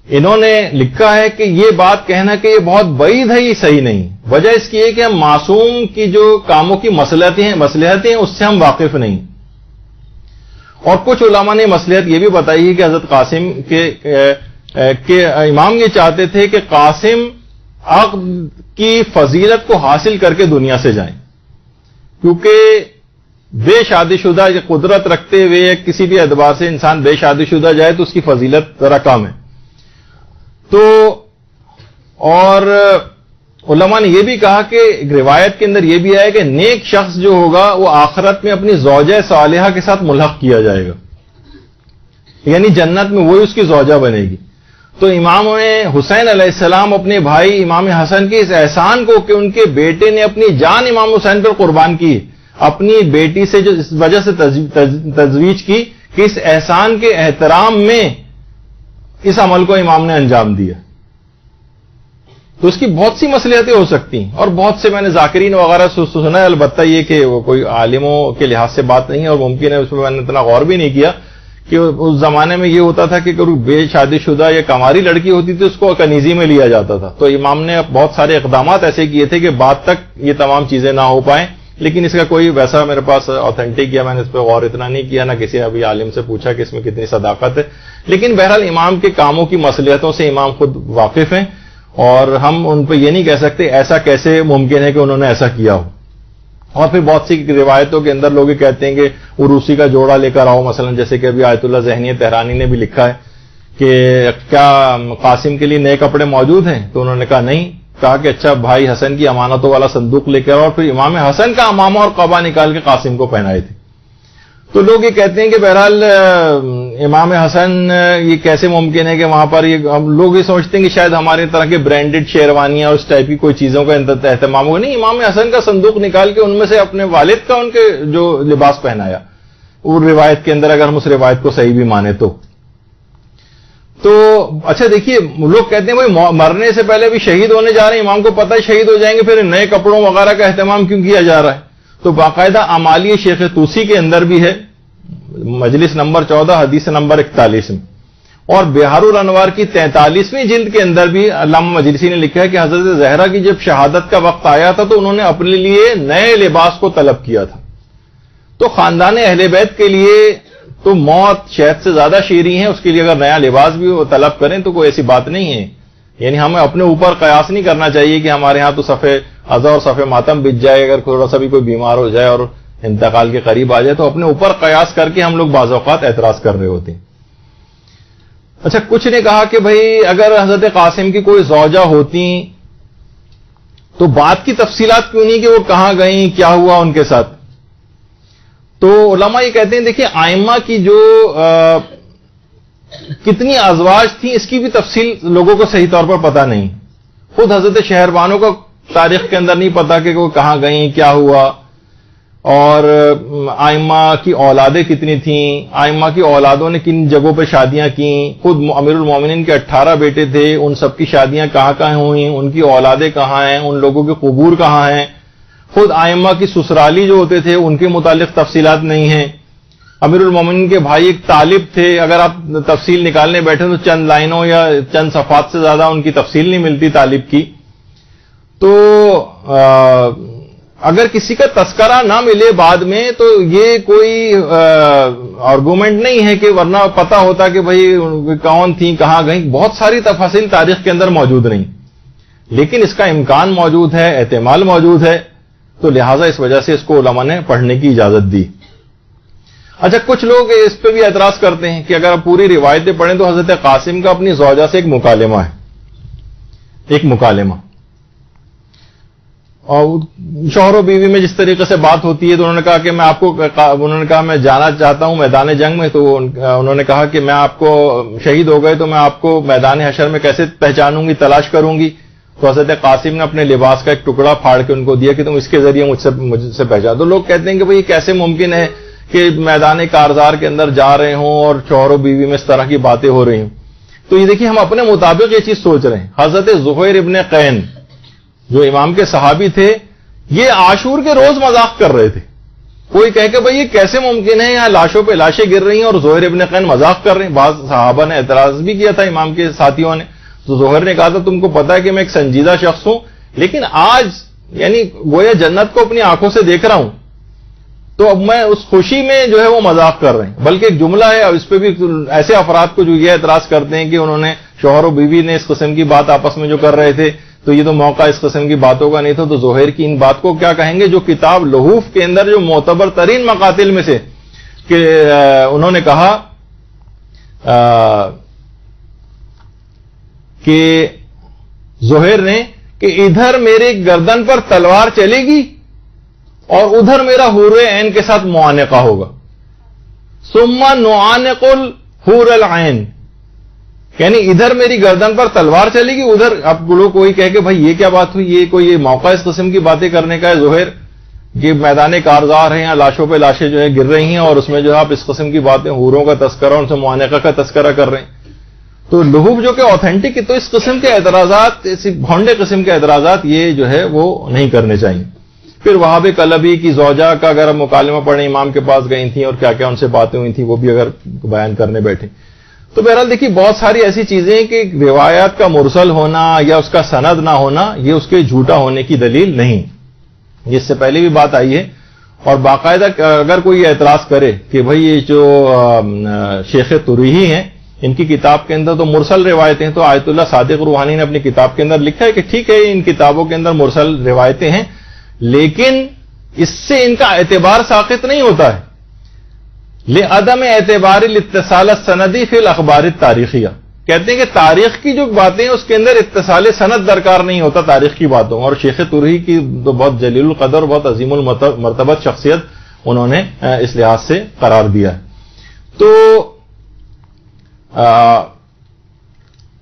[SPEAKER 3] انہوں نے لکھا ہے کہ یہ بات کہنا کہ یہ بہت بعید ہے یہ صحیح نہیں. وجہ اس کی ہے کہ ہم معصوم کی جو کاموں کی مصلحتیں ہیں اس سے ہم واقف نہیں. اور کچھ علماء نے مصلحت یہ بھی بتائی ہے کہ حضرت قاسم کے امام یہ چاہتے تھے کہ قاسم عقد کی فضیلت کو حاصل کر کے دنیا سے جائیں, کیونکہ بے شادی شدہ یہ قدرت رکھتے ہوئے کسی بھی اعتبار سے انسان بے شادی شدہ جائے تو اس کی فضیلت ذرا کم ہے. تو اور علماء نے یہ بھی کہا کہ روایت کے اندر یہ بھی آیا کہ نیک شخص جو ہوگا وہ آخرت میں اپنی زوجہ صالحہ کے ساتھ ملحق کیا جائے گا, یعنی جنت میں وہی اس کی زوجہ بنے گی. تو امام حسین علیہ السلام اپنے بھائی امام حسن کے اس احسان کو کہ ان کے بیٹے نے اپنی جان امام حسین پر قربان کی, اپنی بیٹی سے جو اس وجہ سے تزویج کی کہ اس احسان کے احترام میں اس عمل کو امام نے انجام دیا. تو اس کی بہت سی مصلحتیں ہو سکتی ہیں, اور بہت سے میں نے ذاکرین وغیرہ سنا ہے. البتہ یہ کہ وہ کوئی عالموں کے لحاظ سے بات نہیں ہے, اور ممکن ہے اس میں نے اتنا غور بھی نہیں کیا کہ اس زمانے میں یہ ہوتا تھا کہ کوئی بے شادی شدہ یا کماری لڑکی ہوتی تھی اس کو کنیزی میں لیا جاتا تھا. تو امام نے بہت سارے اقدامات ایسے کیے تھے کہ بعد تک یہ تمام چیزیں نہ ہو پائیں, لیکن اس کا کوئی ویسا میرے پاس آتھینٹک یا میں نے اس پہ غور اتنا نہیں کیا, نہ کسی ابھی عالم سے پوچھا کہ اس میں کتنی صداقت ہے. لیکن بہرحال امام کے کاموں کی مصلحتوں سے امام خود واقف ہیں, اور ہم ان پہ یہ نہیں کہہ سکتے ایسا کیسے ممکن ہے کہ انہوں نے ایسا کیا ہو. اور پھر بہت سی روایتوں کے اندر لوگ کہتے ہیں کہ عروسی کا جوڑا لے کر آؤ, مثلا جیسے کہ ابھی آیت اللہ ذہنی تہرانی نے بھی لکھا ہے کہ کیا قاسم کے لیے نئے کپڑے موجود ہیں, تو انہوں نے کہا نہیں. کہا کہ اچھا بھائی حسن کی امانتوں والا صندوق لے کر, اور پھر امام حسن کا امامہ اور قبا نکال کے قاسم کو پہنائے تھے. تو لوگ یہ کہتے ہیں کہ بہرحال امام حسن یہ کیسے ممکن ہے کہ وہاں پر یہ, ہم لوگ یہ سوچتے ہیں کہ شاید ہماری طرح کے برانڈڈ شیروانیاں اور اس ٹائپ کی کوئی چیزوں کا اہتمام ہو. نہیں, امام حسن کا صندوق نکال کے ان میں سے اپنے والد کا ان کے جو لباس پہنایا, وہ روایت کے اندر اگر ہم اس روایت کو صحیح بھی مانے تو. اچھا دیکھیے, لوگ کہتے ہیں بھائی مرنے سے پہلے بھی شہید ہونے جا رہے ہیں, امام کو پتہ ہے شہید ہو جائیں گے, پھر نئے کپڑوں وغیرہ کا اہتمام کیوں کیا جا رہا ہے؟ تو باقاعدہ اعمالی شیخ طوسی کے اندر بھی ہے, مجلس نمبر 14 حدیث نمبر 41 میں, اور بہار الانوار کی 43ویں جلد کے اندر بھی علامہ مجلسی نے لکھا ہے کہ حضرت زہرا کی جب شہادت کا وقت آیا تھا تو انہوں نے اپنے لیے نئے لباس کو طلب کیا تھا. تو خاندان اہل بیت کے لیے تو موت شہد سے زیادہ شیریں ہے, اس کے لیے اگر نیا لباس بھی وہ طلب کریں تو کوئی ایسی بات نہیں ہے. یعنی ہمیں اپنے اوپر قیاس نہیں کرنا چاہیے کہ ہمارے ہاں تو صفحے عزا اور صفحے ماتم بچ جائے, اگر تھوڑا سا بھی کوئی بیمار ہو جائے اور انتقال کے قریب آ جائے تو اپنے اوپر قیاس کر کے ہم لوگ بعض اوقات اعتراض کر رہے ہوتے ہیں. اچھا, کچھ نے کہا کہ بھائی اگر حضرت قاسم کی کوئی زوجہ ہوتی تو بات کی تفصیلات کیوں نہیں کہ وہ کہاں گئیں, کیا ہوا ان کے ساتھ. تو علماء یہ کہتے ہیں دیکھیے آئمہ کی جو کتنی ازواج تھیں اس کی بھی تفصیل لوگوں کو صحیح طور پر پتہ نہیں. خود حضرت شہربانوں کو تاریخ کے اندر نہیں پتا کہ وہ کہاں گئیں, کیا ہوا, اور آئمہ کی اولادیں کتنی تھیں, آئمہ کی اولادوں نے کن جگہوں پہ شادیاں کیں. خود امیر المومنین کے 18 بیٹے تھے, ان سب کی شادیاں کہاں کہاں ہوئیں, ان کی اولادیں کہاں ہیں, ان لوگوں کے قبور کہاں ہیں. خود آئمہ کی سسرالی جو ہوتے تھے ان کے متعلق تفصیلات نہیں ہیں. امیر المومنین کے بھائی ایک طالب تھے، اگر آپ تفصیل نکالنے بیٹھے تو چند لائنوں یا چند صفحات سے زیادہ ان کی تفصیل نہیں ملتی طالب کی. تو اگر کسی کا تذکرہ نہ ملے بعد میں تو یہ کوئی آرگومنٹ نہیں ہے، کہ ورنہ پتا ہوتا کہ بھئی کون تھیں، کہاں گئیں. بہت ساری تفاصیل تاریخ کے اندر موجود نہیں، لیکن اس کا امکان موجود ہے، احتمال موجود ہے، تو لہٰذا اس وجہ سے اس کو علماء نے پڑھنے کی اجازت دی. اچھا، کچھ لوگ اس پہ بھی اعتراض کرتے ہیں کہ اگر آپ پوری روایتیں پڑھیں تو حضرت قاسم کا اپنی زوجہ سے ایک مکالمہ ہے، ایک مکالمہ، اور شوہر و بیوی میں جس طریقے سے بات ہوتی ہے، تو انہوں نے کہا کہ انہوں نے کہا میں جانا چاہتا ہوں میدان جنگ میں. تو انہوں نے کہا کہ میں آپ کو شہید ہو گئے تو میں آپ کو میدان حشر میں کیسے پہچانوں گی، تلاش کروں گی. تو حضرت قاسم نے اپنے لباس کا ایک ٹکڑا پھاڑ کے ان کو دیا کہ تم اس کے ذریعے مجھ سے پہچان. تو لوگ کہتے ہیں کہ بھئی یہ کیسے ممکن ہے کہ میدان کارزار کے اندر جا رہے ہوں اور شوہر و بیوی میں اس طرح کی باتیں ہو رہی ہوں. تو یہ دیکھیے، ہم اپنے مطابق یہ چیز سوچ رہے ہیں. حضرت زہیر ابن قین جو امام کے صحابی تھے، یہ عاشور کے روز مذاق کر رہے تھے. کوئی کہے کہ بھئی یہ کیسے ممکن ہے، یہاں لاشوں پہ لاشیں گر رہی ہیں اور زہیر ابن قین مذاق کر رہے ہیں. بعض صحابہ نے اعتراض بھی کیا تھا امام کے ساتھیوں نے. تو زہیر نے کہا تھا تم کو پتا ہے کہ میں ایک سنجیدہ شخص ہوں، لیکن آج یعنی گویا جنت کو اپنی آنکھوں سے دیکھ رہا ہوں، تو اب میں اس خوشی میں جو ہے وہ مذاق کر رہے ہیں. بلکہ ایک جملہ ہے، اور اس پہ بھی ایسے افراد کو جو یہ اعتراض کرتے ہیں کہ انہوں نے شوہر و بیوی نے اس قسم کی بات آپس میں جو کر رہے تھے تو یہ تو موقع اس قسم کی باتوں کا نہیں تھا. تو زہیر کی ان بات کو کیا کہیں گے، جو کتاب لحوف کے اندر جو معتبر ترین مقاتل میں سے کہ انہوں نے کہا کہ زہیر نے کہ ادھر میرے گردن پر تلوار چلے گی اور ادھر میرا حور عین کے ساتھ معانقہ ہوگا. ثم نعانق الحور العین، یعنی ادھر میری گردن پر تلوار چلے گی، ادھر اب لوگ کوئی کہے کہ بھائی یہ کیا بات ہوئی، یہ کوئی موقع اس قسم کی باتیں کرنے کا ہے زہیر، کہ میدان کارزار ہیں یا لاشوں پہ لاشیں جو ہے گر رہی ہیں اور اس میں جو ہے آپ اس قسم کی باتیں، حوروں کا تذکرہ، ان سے معانقہ کا تذکرہ کر رہے ہیں. تو لحوف جو کہ آتھینٹک، تو اس قسم کے اعتراضات، ایسی بھونڈے قسم کے اعتراضات یہ جو ہے وہ نہیں کرنے چاہیے. پھر وہاب کلبی کی زوجہ کا اگر مکالمہ پڑھیں، امام کے پاس گئی تھیں اور کیا کیا ان سے باتیں ہوئی تھیں وہ بھی اگر بیان کرنے بیٹھے. تو بہرحال دیکھیے بہت ساری ایسی چیزیں ہیں کہ روایات کا مرسل ہونا یا اس کا سند نہ ہونا یہ اس کے جھوٹا ہونے کی دلیل نہیں. اس سے پہلے بھی بات آئی ہے. اور باقاعدہ اگر کوئی اعتراض کرے کہ بھئی یہ جو شیخ تریحی ہیں ان کی کتاب کے اندر تو مرسل روایتیں ہیں، تو آیت اللہ صادق روحانی نے اپنی کتاب کے اندر لکھا ہے کہ ٹھیک ہے ان کتابوں کے اندر مرسل روایتیں ہیں، لیکن اس سے ان کا اعتبار ساقط نہیں ہوتا ہے. لعدم اعتبار الاتصال السندی فی الاخبار التاریخیہ، کہتے ہیں کہ تاریخ کی جو باتیں ہیں اس کے اندر اتصال سند درکار نہیں ہوتا تاریخ کی باتوں. اور شیخ تریحی کی تو بہت جلیل القدر، بہت عظیم المرتبت شخصیت انہوں نے اس لحاظ سے قرار دیا ہے. تو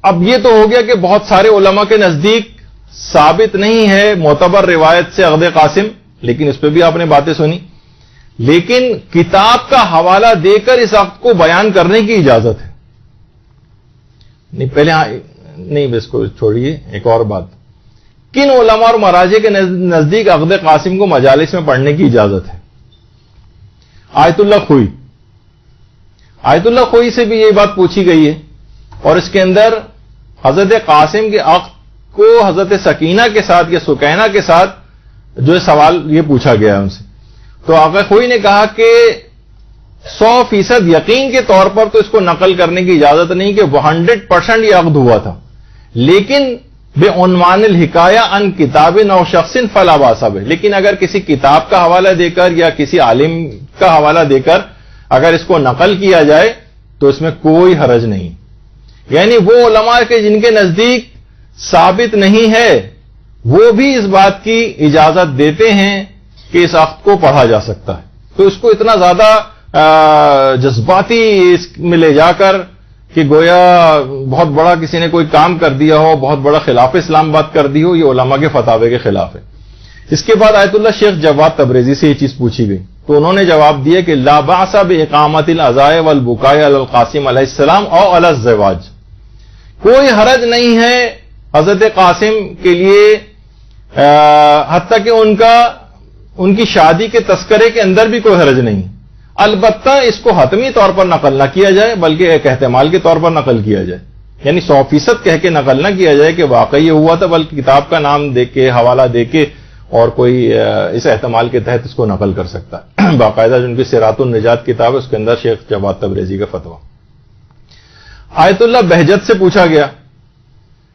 [SPEAKER 3] اب یہ تو ہو گیا کہ بہت سارے علماء کے نزدیک ثابت نہیں ہے معتبر روایت سے عقد قاسم، لیکن اس پہ بھی آپ نے باتیں سنی. لیکن کتاب کا حوالہ دے کر اس عقد کو بیان کرنے کی اجازت ہے. نہیں پہلے نہیں، اس کو چھوڑیے. ایک اور بات، کن علماء اور مراجع کے نزدیک عقد قاسم کو مجالس میں پڑھنے کی اجازت ہے؟ آیت اللہ خوئی. آیت اللہ خوئی سے بھی یہ بات پوچھی گئی ہے، اور اس کے اندر حضرت قاسم کے عقد کو حضرت سکینہ کے ساتھ یا سکینہ کے ساتھ جو سوال یہ پوچھا گیا ہے ان سے. تو آقا خوئی نے کہا کہ 100% یقین کے طور پر تو اس کو نقل کرنے کی اجازت نہیں کہ 100% یہ عقد ہوا تھا، لیکن بے عنوان الحکایہ ان کتاب او شخص فلا باس بہ، لیکن اگر کسی کتاب کا حوالہ دے کر یا کسی عالم کا حوالہ دے کر اگر اس کو نقل کیا جائے تو اس میں کوئی حرج نہیں. یعنی وہ علماء کے جن کے نزدیک ثابت نہیں ہے وہ بھی اس بات کی اجازت دیتے ہیں کہ اس عقد کو پڑھا جا سکتا ہے. تو اس کو اتنا زیادہ جذباتی اس میں لے جا کر کہ گویا بہت بڑا کسی نے کوئی کام کر دیا ہو، بہت بڑا خلاف اسلام بات کر دی ہو، یہ علماء کے فتاوے کے خلاف ہے. اس کے بعد آیت اللہ شیخ جواد تبریزی سے یہ چیز پوچھی گئی تو انہوں نے جواب دیا کہ لا باس باقامت العزاء والبکاء علی القاسم علیہ السلام او علی الزواج، کوئی حرج نہیں ہے حضرت قاسم کے لیے حتیٰ کہ ان کی شادی کے تذکرے کے اندر بھی کوئی حرج نہیں. البتہ اس کو حتمی طور پر نقل نہ کیا جائے بلکہ ایک احتمال کے طور پر نقل کیا جائے، یعنی 100% کہہ کے نقل نہ کیا جائے کہ واقعی یہ ہوا تھا، بلکہ کتاب کا نام دے کے، حوالہ دے کے، اور کوئی اس احتمال کے تحت اس کو نقل کر سکتا ہے۔ باقاعدہ جن کی صراط النجات کتاب ہے اس کے اندر شیخ جواد تبریزی کا فتویٰ۔ آیت اللہ بہجت سے پوچھا گیا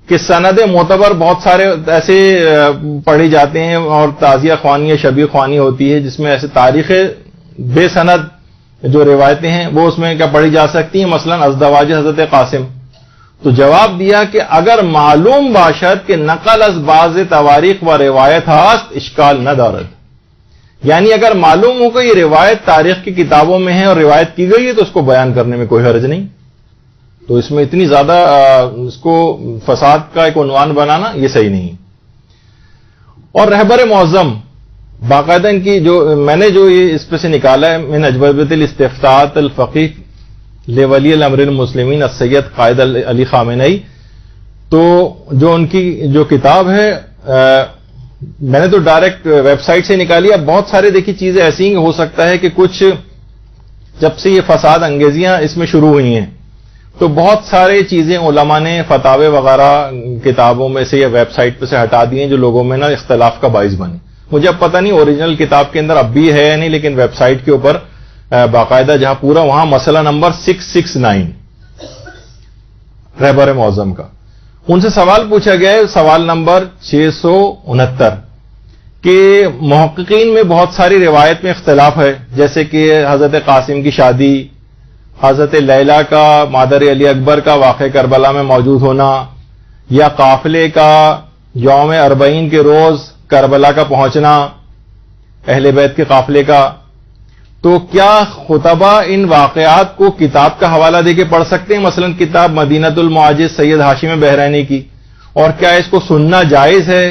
[SPEAKER 3] کہ سند معتبر بہت سارے ایسے پڑھی جاتے ہیں اور تعزیہ خوانی یا شبیہ خوانی ہوتی ہے جس میں ایسے تاریخ بے سند جو روایتیں ہیں وہ اس میں کیا پڑھی جا سکتی ہیں، مثلا ازدواج حضرت قاسم؟ تو جواب دیا کہ اگر معلوم باشد کہ نقل از بعض تواریخ و روایت ہاست اشکال نہ دارد، یعنی اگر معلوم ہو کہ یہ روایت تاریخ کی کتابوں میں ہے اور روایت کی گئی ہے تو اس کو بیان کرنے میں کوئی حرج نہیں۔ تو اس میں اتنی زیادہ اس کو فساد کا ایک عنوان بنانا یہ صحیح نہیں۔ اور رہبر معظم باقاعدہ ان کی جو میں نے جو یہ اس پہ سے نکالا ہے، من اجوبۃ الاستفتاء الفقیہ لولی الامر المسلمین السید قائد علی خامنئی، تو جو ان کی جو کتاب ہے میں نے تو ڈائریکٹ ویب سائٹ سے نکالی۔ اب بہت سارے دیکھی چیزیں ایسی ہیں، ہو سکتا ہے کہ کچھ جب سے یہ فساد انگیزیاں اس میں شروع ہوئی ہیں تو بہت سارے چیزیں علماء نے فتاوے وغیرہ کتابوں میں سے یا ویب سائٹ پہ سے ہٹا دی ہیں جو لوگوں میں نا اختلاف کا باعث بنے۔ مجھے اب پتہ نہیں اوریجنل کتاب کے اندر اب بھی ہے یا نہیں، لیکن ویب سائٹ کے اوپر باقاعدہ جہاں پورا وہاں مسئلہ نمبر 669 رہبر معظم کا، ان سے سوال پوچھا گیا ہے، سوال نمبر 669 کہ محققین میں بہت ساری روایت میں اختلاف ہے، جیسے کہ حضرت قاسم کی شادی، حضرت لیلہ کا مادر علی اکبر کا واقع کربلا میں موجود ہونا، یا قافلے کا یوم 40 کے روز کربلا کا پہنچنا اہل بیت کے قافلے کا، تو کیا خطبہ ان واقعات کو کتاب کا حوالہ دے کے پڑھ سکتے ہیں، مثلا کتاب مدینۃ المعاجز سید ہاشم بحرینی کی، اور کیا اس کو سننا جائز ہے؟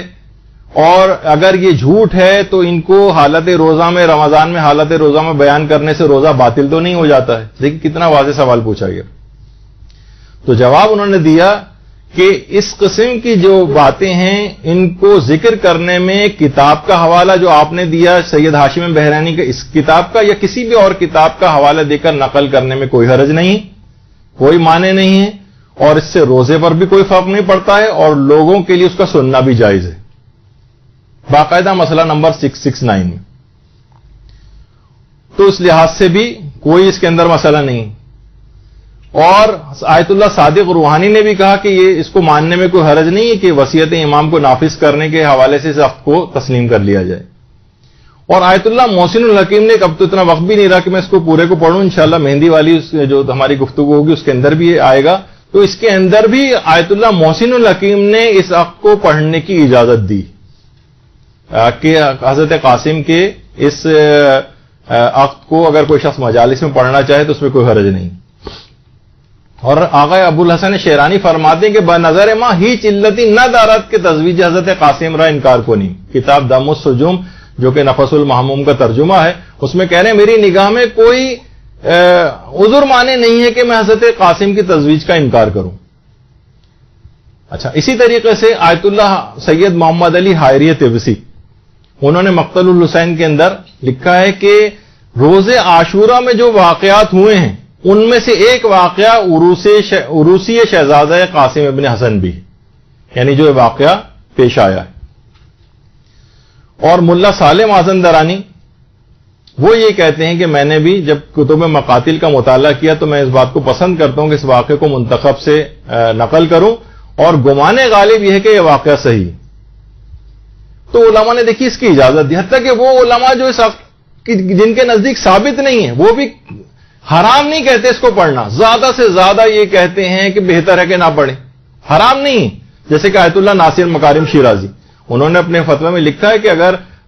[SPEAKER 3] اور اگر یہ جھوٹ ہے تو ان کو حالت روزہ میں، رمضان میں حالت روزہ میں بیان کرنے سے روزہ باطل تو نہیں ہو جاتا ہے؟ دیکھیں کتنا واضح سوال پوچھا گیا۔ تو جواب انہوں نے دیا کہ اس قسم کی جو باتیں ہیں ان کو ذکر کرنے میں کتاب کا حوالہ جو آپ نے دیا سید ہاشم بحرینی کا، اس کتاب کا یا کسی بھی اور کتاب کا حوالہ دے کر نقل کرنے میں کوئی حرج نہیں، کوئی معنی نہیں ہے، اور اس سے روزے پر بھی کوئی فرق نہیں پڑتا ہے، اور لوگوں کے لیے اس کا سننا بھی جائز ہے، باقاعدہ مسئلہ نمبر 669 میں۔ تو اس لحاظ سے بھی کوئی اس کے اندر مسئلہ نہیں۔ اور آیت اللہ صادق روحانی نے بھی کہا کہ یہ اس کو ماننے میں کوئی حرج نہیں ہے کہ وصیت امام کو نافذ کرنے کے حوالے سے اس وقت کو تسلیم کر لیا جائے۔ اور آیت اللہ محسن الحکیم نے، اب تو اتنا وقت بھی نہیں رہا کہ میں اس کو پورے کو پڑھوں، انشاءاللہ مہندی والی جو ہماری گفتگو ہوگی اس کے اندر بھی آئے گا، تو اس کے اندر بھی آیت اللہ محسن الحکیم نے اس عقد کو پڑھنے کی اجازت دی کہ حضرت قاسم کے اس عقد کو اگر کوئی شخص مجالس میں پڑھنا چاہے تو اس میں کوئی حرج نہیں۔ اور آقا ابو الحسن شیرانی فرماتے ہیں کہ بنظر ما ہیچ علتی نہ دارت کے تزویج حضرت قاسم را انکار کو نہیں، کتاب دم السجوم جو کہ نفس المحموم کا ترجمہ ہے، اس میں کہہ رہے ہیں میری نگاہ میں کوئی عذر مانے نہیں ہے کہ میں حضرت قاسم کی تزویج کا انکار کروں۔ اچھا، اسی طریقے سے آیت اللہ سید محمد علی حائری طبسی، انہوں نے مقتل الحسین کے اندر لکھا ہے کہ روز عاشورہ میں جو واقعات ہوئے ہیں ان میں سے ایک واقعہ عروسی شہزادہ قاسم ابن حسن بھی، یعنی جو واقعہ پیش آیا ہے۔ اور ملا صالح مازندرانی وہ یہ کہتے ہیں کہ میں نے بھی جب کتب مقاتل کا مطالعہ کیا تو میں اس بات کو پسند کرتا ہوں کہ اس واقعے کو منتخب سے نقل کروں، اور گمان غالب یہ ہے کہ یہ واقعہ صحیح۔ تو علماء نے دیکھی اس کی اجازت دی، حتیٰ کہ وہ علماء جو اس جن کے نزدیک ثابت نہیں ہے وہ بھی حرام نہیں کہتے اس کو پڑھنا، زیادہ سے زیادہ یہ کہتے ہیں کہ بہتر ہے کہ نہ پڑھیں، حرام نہیں۔ جیسے کہ آیت اللہ ناصر مکارم شیرازی، انہوں نے اپنے فتوی میں لکھا ہے کہ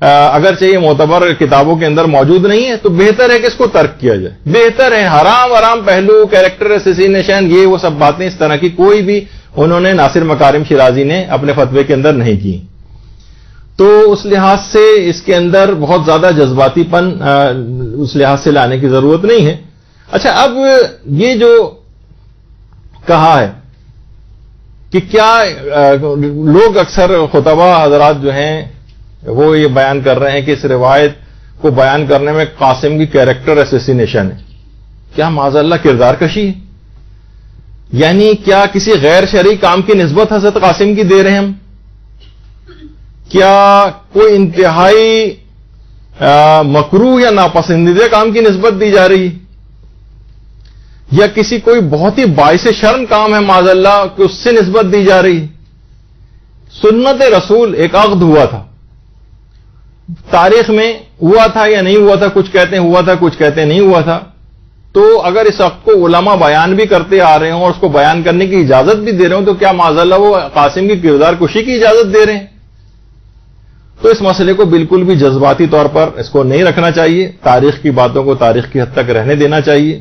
[SPEAKER 3] اگرچہ یہ معتبر کتابوں کے اندر موجود نہیں ہے تو بہتر ہے کہ اس کو ترک کیا جائے، بہتر ہے۔ حرام پہلو، کیریکٹر اسیسینیشن، یہ وہ سب باتیں اس طرح کی کوئی بھی انہوں نے ناصر مکارم شیرازی نے اپنے فتوے کے اندر نہیں کی۔ تو اس لحاظ سے اس کے اندر بہت زیادہ جذباتی پن اس لحاظ سے لانے کی ضرورت نہیں ہے۔ اچھا، اب یہ جو کہا ہے کہ کیا لوگ اکثر خطبہ حضرات جو ہیں وہ یہ بیان کر رہے ہیں کہ اس روایت کو بیان کرنے میں قاسم کی کیریکٹر اسیسینیشن ہے. کیا معاذ اللہ کردار کشی ہے؟ یعنی کیا کسی غیر شرعی کام کی نسبت حضرت قاسم کی دے رہے ہیں ہم؟ کیا کوئی انتہائی مکروہ یا ناپسندیدہ کام کی نسبت دی جا رہی ہے؟ یا کسی کوئی بہت ہی باعث شرم کام ہے معاذ اللہ کہ اس سے نسبت دی جا رہی ہے؟ سنت رسول ایک عقد ہوا تھا، تاریخ میں ہوا تھا یا نہیں ہوا تھا، کچھ کہتے ہیں ہوا تھا، کچھ کہتے ہیں نہیں ہوا تھا. تو اگر اس عقد کو علماء بیان بھی کرتے آ رہے ہوں اور اس کو بیان کرنے کی اجازت بھی دے رہے ہوں تو کیا معاذ اللہ وہ قاسم کی کردار کشی کی اجازت دے رہے ہیں؟ تو اس مسئلے کو بالکل بھی جذباتی طور پر اس کو نہیں رکھنا چاہیے. تاریخ کی باتوں کو تاریخ کی حد تک رہنے دینا چاہیے.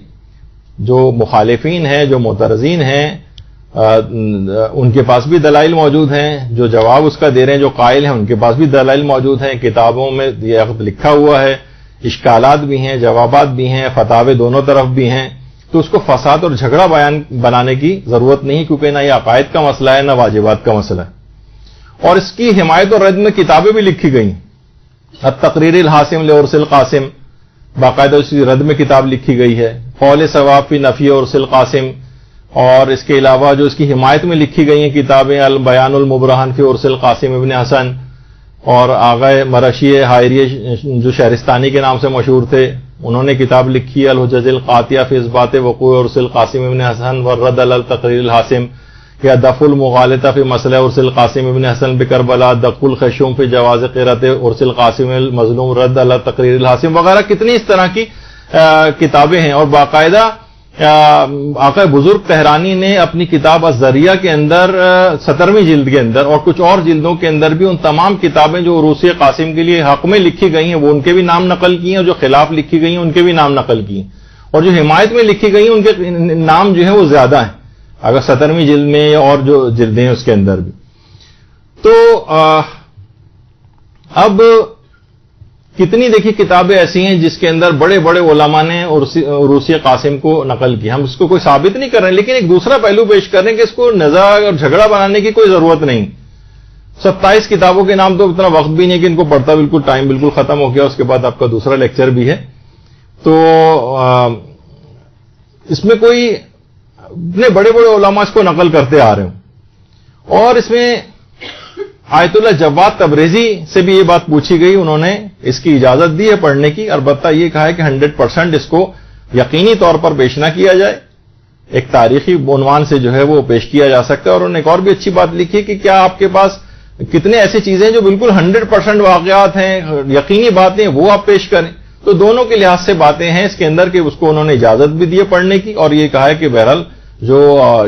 [SPEAKER 3] جو مخالفین ہیں، جو معترضین ہیں، ان کے پاس بھی دلائل موجود ہیں، جو جواب اس کا دے رہے ہیں، جو قائل ہیں ان کے پاس بھی دلائل موجود ہیں. کتابوں میں یہ عقد لکھا ہوا ہے، اشکالات بھی ہیں، جوابات بھی ہیں، فتاوے دونوں طرف بھی ہیں. تو اس کو فساد اور جھگڑا بنانے کی ضرورت نہیں، کیونکہ نہ یہ عقائد کا مسئلہ ہے نہ واجبات کا مسئلہ ہے. اور اس کی حمایت اور رد میں کتابیں بھی لکھی گئی ہیں. التقریر الحاسم لعرس القاسم، باقاعدہ اس کی رد میں کتاب لکھی گئی ہے. قول ثواب فی نفی عرس القاسم، اور اس کے علاوہ جو اس کی حمایت میں لکھی گئی ہیں کتابیں البیان المبرہن فی عرس القاسم ابن حسن، اور آغا مرشی حائری جو شہرستانی کے نام سے مشہور تھے انہوں نے کتاب لکھی الحجج القاطعہ فی اثبات وقوع عرس القاسم ابن حسن والرد علی التقریر الحاسم، یا دفع المغالطہ فی مسئلہ عرس القاسم ابن حسن بکربلا، دفع الخشوم فی جواز قرأت عرس القاسم المظلوم، رد علی التقریر الحاسم وغیرہ. کتنی اس طرح کی کتابیں ہیں. اور باقاعدہ آقا بزرگ طہرانی نے اپنی کتاب الذریعہ کے اندر 17ویں جلد کے اندر اور کچھ اور جلدوں کے اندر بھی ان تمام کتابیں جو عروس قاسم کے لیے حق میں لکھی گئی ہیں وہ ان کے بھی نام نقل کیے ہیں، اور جو خلاف لکھی گئی ہیں ان کے بھی نام نقل کیے ہیں، اور جو حمایت میں لکھی گئی ہیں ان کے نام جو ہیں وہ زیادہ ہیں اگر 17ویں جلد میں اور جو جلدیں ہیں اس کے اندر بھی. تو اب کتنی دیکھیے کتابیں ایسی ہیں جس کے اندر بڑے بڑے علماء نے عروس قاسم کو نقل کی. ہم اس کو کوئی ثابت نہیں کر رہے ہیں، لیکن ایک دوسرا پہلو پیش کر رہے ہیں کہ اس کو نزاع اور جھگڑا بنانے کی کوئی ضرورت نہیں. 27 کتابوں کے نام تو اتنا وقت بھی نہیں کہ ان کو پڑھتا بالکل ٹائم بالکل ختم ہو گیا. اس کے بعد آپ کا دوسرا لیکچر بھی ہے. تو اس میں کوئی اتنے بڑے بڑے علماء اس کو نقل کرتے آ رہے ہوں. اور اس میں آیت اللہ جواد تبریزی سے بھی یہ بات پوچھی گئی، انہوں نے اس کی اجازت دی ہے پڑھنے کی، البتہ یہ کہا ہے کہ 100% اس کو یقینی طور پر پیش نہ کیا جائے، ایک تاریخی عنوان سے جو ہے وہ پیش کیا جا سکتا ہے. اور انہوں نے ایک اور بھی اچھی بات لکھی کہ کیا آپ کے پاس کتنے ایسی چیزیں جو بالکل 100% واقعات ہیں، یقینی باتیں، وہ آپ پیش کریں. تو دونوں کے لحاظ سے باتیں ہیں اس کے اندر کہ اس کو انہوں نے اجازت بھی دی ہے پڑھنے کی، اور یہ کہا ہے کہ بہرحال جو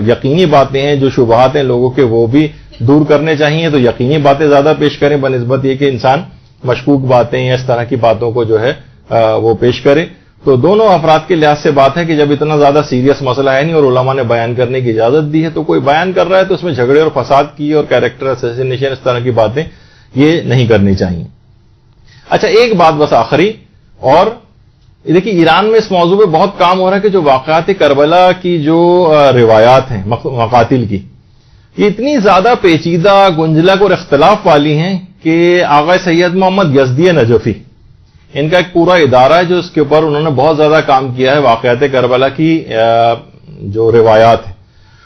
[SPEAKER 3] یقینی باتیں ہیں، جو شبہات ہیں لوگوں کے، وہ بھی دور کرنے چاہیے. تو یقینی باتیں زیادہ پیش کریں بنسبت یہ کہ انسان مشکوک باتیں یا اس طرح کی باتوں کو جو ہے وہ پیش کرے. تو دونوں افراد کے لحاظ سے بات ہے کہ جب اتنا زیادہ سیریس مسئلہ ہے نہیں اور علماء نے بیان کرنے کی اجازت دی ہے، تو کوئی بیان کر رہا ہے تو اس میں جھگڑے اور فساد کی اور کیریکٹر اسیسینیشن اس طرح کی باتیں یہ نہیں کرنی چاہیے. اچھا ایک بات بس آخری، اور دیکھیے ایران میں اس موضوع پہ بہت کام ہو رہا ہے کہ جو واقعات کربلا کی جو روایات ہیں مقاتل کی، یہ اتنی زیادہ پیچیدہ گنجلک اور اختلاف والی ہیں کہ آغا سید محمد یزدی نجفی، ان کا ایک پورا ادارہ ہے جو اس کے اوپر انہوں نے بہت زیادہ کام کیا ہے واقعات کربلا کی جو روایات ہیں.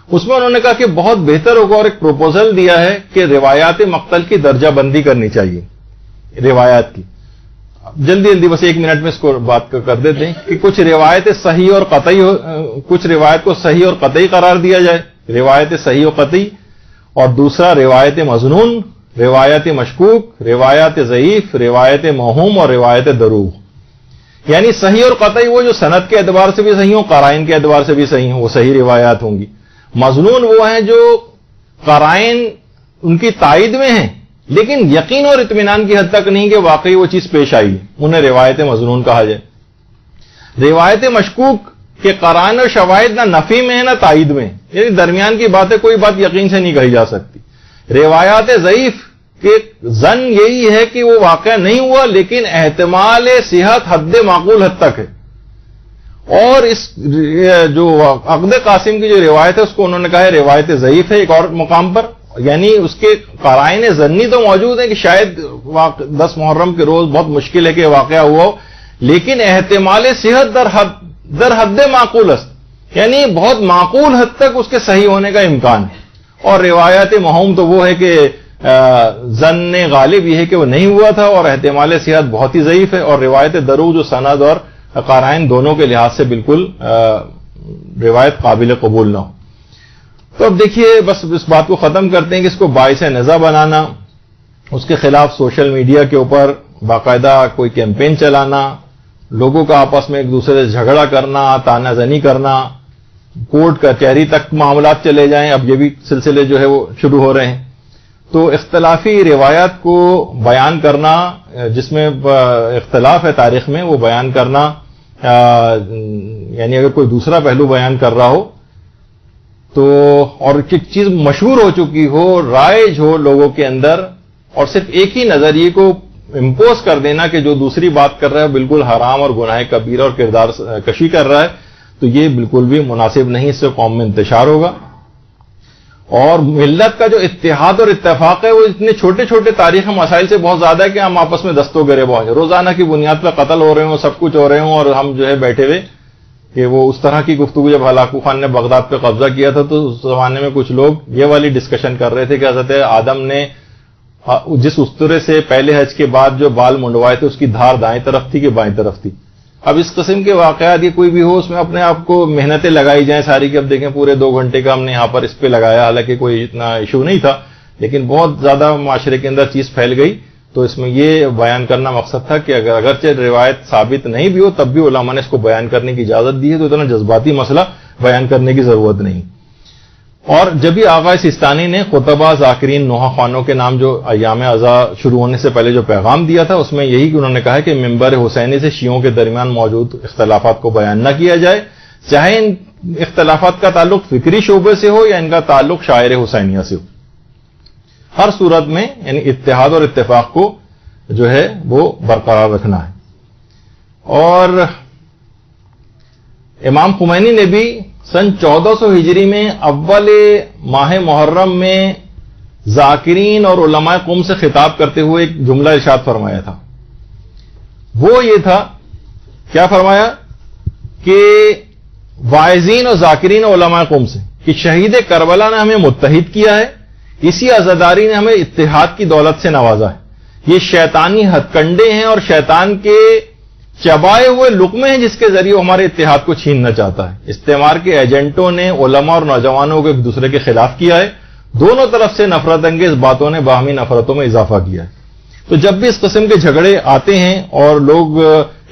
[SPEAKER 3] اس میں انہوں نے کہا کہ بہت بہتر ہوگا اور ایک پروپوزل دیا ہے کہ روایات مقتل کی درجہ بندی کرنی چاہیے روایات کی. جلدی بس 1 منٹ میں اس کو بات کر دیتے ہیں کہ کچھ روایتیں صحیح اور قطعی کچھ روایت کو صحیح اور قطعی قرار دیا جائے، روایت صحیح و قطعی، اور دوسرا روایت مظنون، روایت مشکوک، روایت ضعیف، روایت موہوم اور روایت دروغ. یعنی صحیح اور قطعی وہ جو سند کے اعتبار سے بھی صحیح ہوں، قرائن کے اعتبار سے بھی صحیح ہوں، وہ صحیح روایات ہوں گی. مظنون وہ ہیں جو قرائن ان کی تائید میں ہیں لیکن یقین اور اطمینان کی حد تک نہیں کہ واقعی وہ چیز پیش آئی، انہیں روایت مظنون کہا جائے. روایت مشکوک کہ قرائن اور شواہد نہ نفی میں ہے نہ تائید میں، یعنی درمیان کی بات ہے، کوئی بات یقین سے نہیں کہی جا سکتی. روایات ضعیف کہ ظن یہی ہے کہ وہ واقعہ نہیں ہوا لیکن احتمال صحت حد معقول حد تک ہے. اور اس جو عقد قاسم کی جو روایت ہے اس کو انہوں نے کہا ہے روایت ضعیف ہے ایک اور مقام پر. یعنی اس کے قرائن ظنی تو موجود ہیں کہ شاید 10 محرم کے روز بہت مشکل ہے کہ واقعہ ہوا ہو، لیکن احتمال صحت در حد معقول است، یعنی بہت معقول حد تک اس کے صحیح ہونے کا امکان ہے. اور روایات موہوم تو وہ ہے کہ ظن غالب یہ ہے کہ وہ نہیں ہوا تھا، اور احتمال صحت بہت ہی ضعیف ہے، اور روایت دروغ جو سند اور قرائن دونوں کے لحاظ سے بالکل روایت قابل قبول نہ ہو. تو اب دیکھیے بس اس بات کو ختم کرتے ہیں کہ اس کو باعث نزاع بنانا، اس کے خلاف سوشل میڈیا کے اوپر باقاعدہ کوئی کیمپین چلانا، لوگوں کا آپس میں ایک دوسرے سے جھگڑا کرنا، تانا زنی کرنا، کورٹ کچہری تک معاملات چلے جائیں، اب یہ بھی سلسلے جو ہے وہ شروع ہو رہے ہیں. تو اختلافی روایات کو بیان کرنا، جس میں اختلاف ہے تاریخ میں، وہ بیان کرنا، یعنی اگر کوئی دوسرا پہلو بیان کر رہا ہو تو، اور ایک چیز مشہور ہو چکی ہو، رائج ہو لوگوں کے اندر، اور صرف ایک ہی نظریے کو امپوز کر دینا کہ جو دوسری بات کر رہا ہے بالکل حرام اور گناہ کبیرہ اور کردار کشی کر رہا ہے، تو یہ بالکل بھی مناسب نہیں، اس سے قوم میں انتشار ہوگا. اور ملت کا جو اتحاد اور اتفاق ہے وہ اتنے چھوٹے چھوٹے تاریخی مسائل سے بہت زیادہ ہے کہ ہم آپس میں دست و گریباں ہو جائیں، روزانہ کی بنیاد پہ قتل ہو رہے ہوں، سب کچھ ہو رہے ہوں، اور ہم جو ہے بیٹھے ہوئے کہ وہ اس طرح کی گفتگو. جب ہلاکو خان نے بغداد پہ قبضہ کیا تھا تو اس زمانے میں کچھ لوگ یہ والی ڈسکشن کر رہے تھے کہ حضرت آدم نے جس استرے سے پہلے حج کے بعد جو بال منڈوائے تھے اس کی دھار دائیں طرف تھی کہ بائیں طرف تھی. اب اس قسم کے واقعات یہ کوئی بھی ہو، اس میں اپنے آپ کو محنتیں لگائی جائیں ساری کہ اب دیکھیں پورے 2 گھنٹے کا ہم نے یہاں پر اس پہ لگایا، حالانکہ کوئی اتنا ایشو نہیں تھا، لیکن بہت زیادہ معاشرے کے اندر چیز پھیل گئی. تو اس میں یہ بیان کرنا مقصد تھا کہ اگرچہ روایت ثابت نہیں بھی ہو تب بھی علماء نے اس کو بیان کرنے کی اجازت دی ہے، تو اتنا جذباتی مسئلہ بیان کرنے کی ضرورت نہیں. اور جب ہی آغا سیستانی نے خطبہ ذاکرین نوحہ خوانوں کے نام جو ایام عزا شروع ہونے سے پہلے جو پیغام دیا تھا، اس میں یہی کہ انہوں نے کہا کہ ممبر حسینی سے شیعوں کے درمیان موجود اختلافات کو بیان نہ کیا جائے، چاہے ان اختلافات کا تعلق فکری شعبے سے ہو یا ان کا تعلق شاعر حسینیہ سے ہو. ہر صورت میں یعنی اتحاد اور اتفاق کو جو ہے وہ برقرار رکھنا ہے. اور امام خمینی نے بھی سن 1400 ہجری میں اول ماہ محرم میں ذاکرین اور علماء قوم سے خطاب کرتے ہوئے ایک جملہ ارشاد فرمایا تھا. وہ یہ تھا، کیا فرمایا کہ واعظین اور ذاکرین علماء قوم سے کہ شہید کربلا نے ہمیں متحد کیا ہے، اسی عزاداری نے ہمیں اتحاد کی دولت سے نوازا ہے. یہ شیطانی ہتھ کنڈے ہیں اور شیطان کے چبائے ہوئے لقمے ہیں جس کے ذریعے وہ ہمارے اتحاد کو چھیننا چاہتا ہے. استعمار کے ایجنٹوں نے علماء اور نوجوانوں کو ایک دوسرے کے خلاف کیا ہے، دونوں طرف سے نفرت انگیز باتوں نے باہمی نفرتوں میں اضافہ کیا ہے. تو جب بھی اس قسم کے جھگڑے آتے ہیں اور لوگ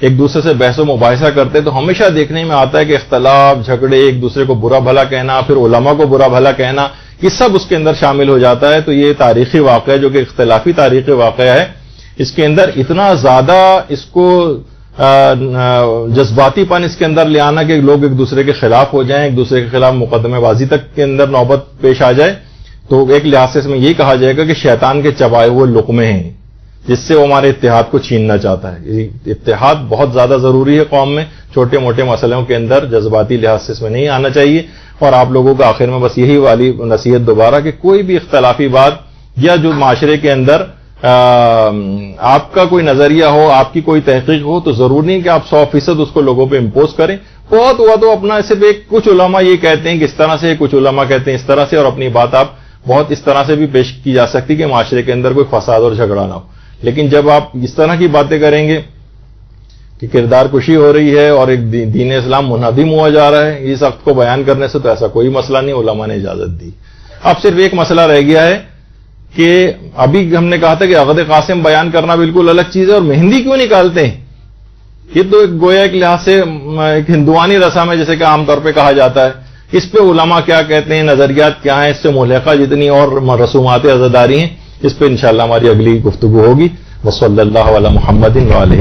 [SPEAKER 3] ایک دوسرے سے بحث و مباحثہ کرتے ہیں تو ہمیشہ دیکھنے میں آتا ہے کہ اختلاف، جھگڑے، ایک دوسرے کو برا بھلا کہنا، پھر علماء کو برا بھلا کہنا، یہ سب اس کے اندر شامل ہو جاتا ہے. تو یہ تاریخی واقعہ جو کہ اختلافی تاریخی واقعہ ہے، اس کے اندر اتنا زیادہ اس کو جذباتی پن اس کے اندر لے آنا کہ لوگ ایک دوسرے کے خلاف ہو جائیں، ایک دوسرے کے خلاف مقدمے بازی تک کے اندر نوبت پیش آ جائے، تو ایک لحاظ سے اس میں یہ کہا جائے گا کہ شیطان کے چبائے ہوئے لقمے ہیں جس سے وہ ہمارے اتحاد کو چھیننا چاہتا ہے. اتحاد بہت زیادہ ضروری ہے قوم میں، چھوٹے موٹے مسئلوں کے اندر جذباتی لحاظ سے اس میں نہیں آنا چاہیے. اور آپ لوگوں کا آخر میں بس یہی والی نصیحت دوبارہ کہ کوئی بھی اختلافی بات یا جو معاشرے کے اندر آپ کا کوئی نظریہ ہو، آپ کی کوئی تحقیق ہو، تو ضرور نہیں کہ آپ 100% اس کو لوگوں پہ امپوز کریں. بہت ہوا تو اپنا صرف کچھ علماء یہ کہتے ہیں کہ اس طرح سے، کچھ علماء کہتے ہیں اس طرح سے، اور اپنی بات آپ بہت اس طرح سے بھی پیش کی جا سکتی کہ معاشرے کے اندر کوئی فساد اور جھگڑا نہ ہو. لیکن جب آپ اس طرح کی باتیں کریں گے کہ کردار کشی ہو رہی ہے اور ایک دین اسلام منہدم ہوا جا رہا ہے، اس وقت کو بیان کرنے سے تو ایسا کوئی مسئلہ نہیں، علماء نے اجازت دی. اب صرف ایک مسئلہ رہ گیا ہے کہ ابھی ہم نے کہا تھا کہ عقد قاسم بیان کرنا بالکل الگ چیز ہے، اور مہندی کیوں نکالتے ہیں؟ یہ تو ایک گویا ایک لحاظ سے ایک ہندوانی رسم ہے جیسے کہ عام طور پہ کہا جاتا ہے. اس پہ علماء کیا کہتے ہیں، نظریات کیا ہیں، اس سے ملحقہ جتنی اور رسومات عزاداری ہیں، اس پہ انشاءاللہ ہماری اگلی گفتگو ہوگی. وصلی اللہ علی محمد وآلہ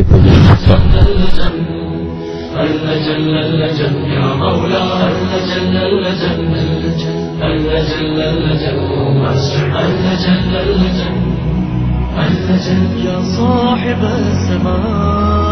[SPEAKER 2] يا صاحب الزمان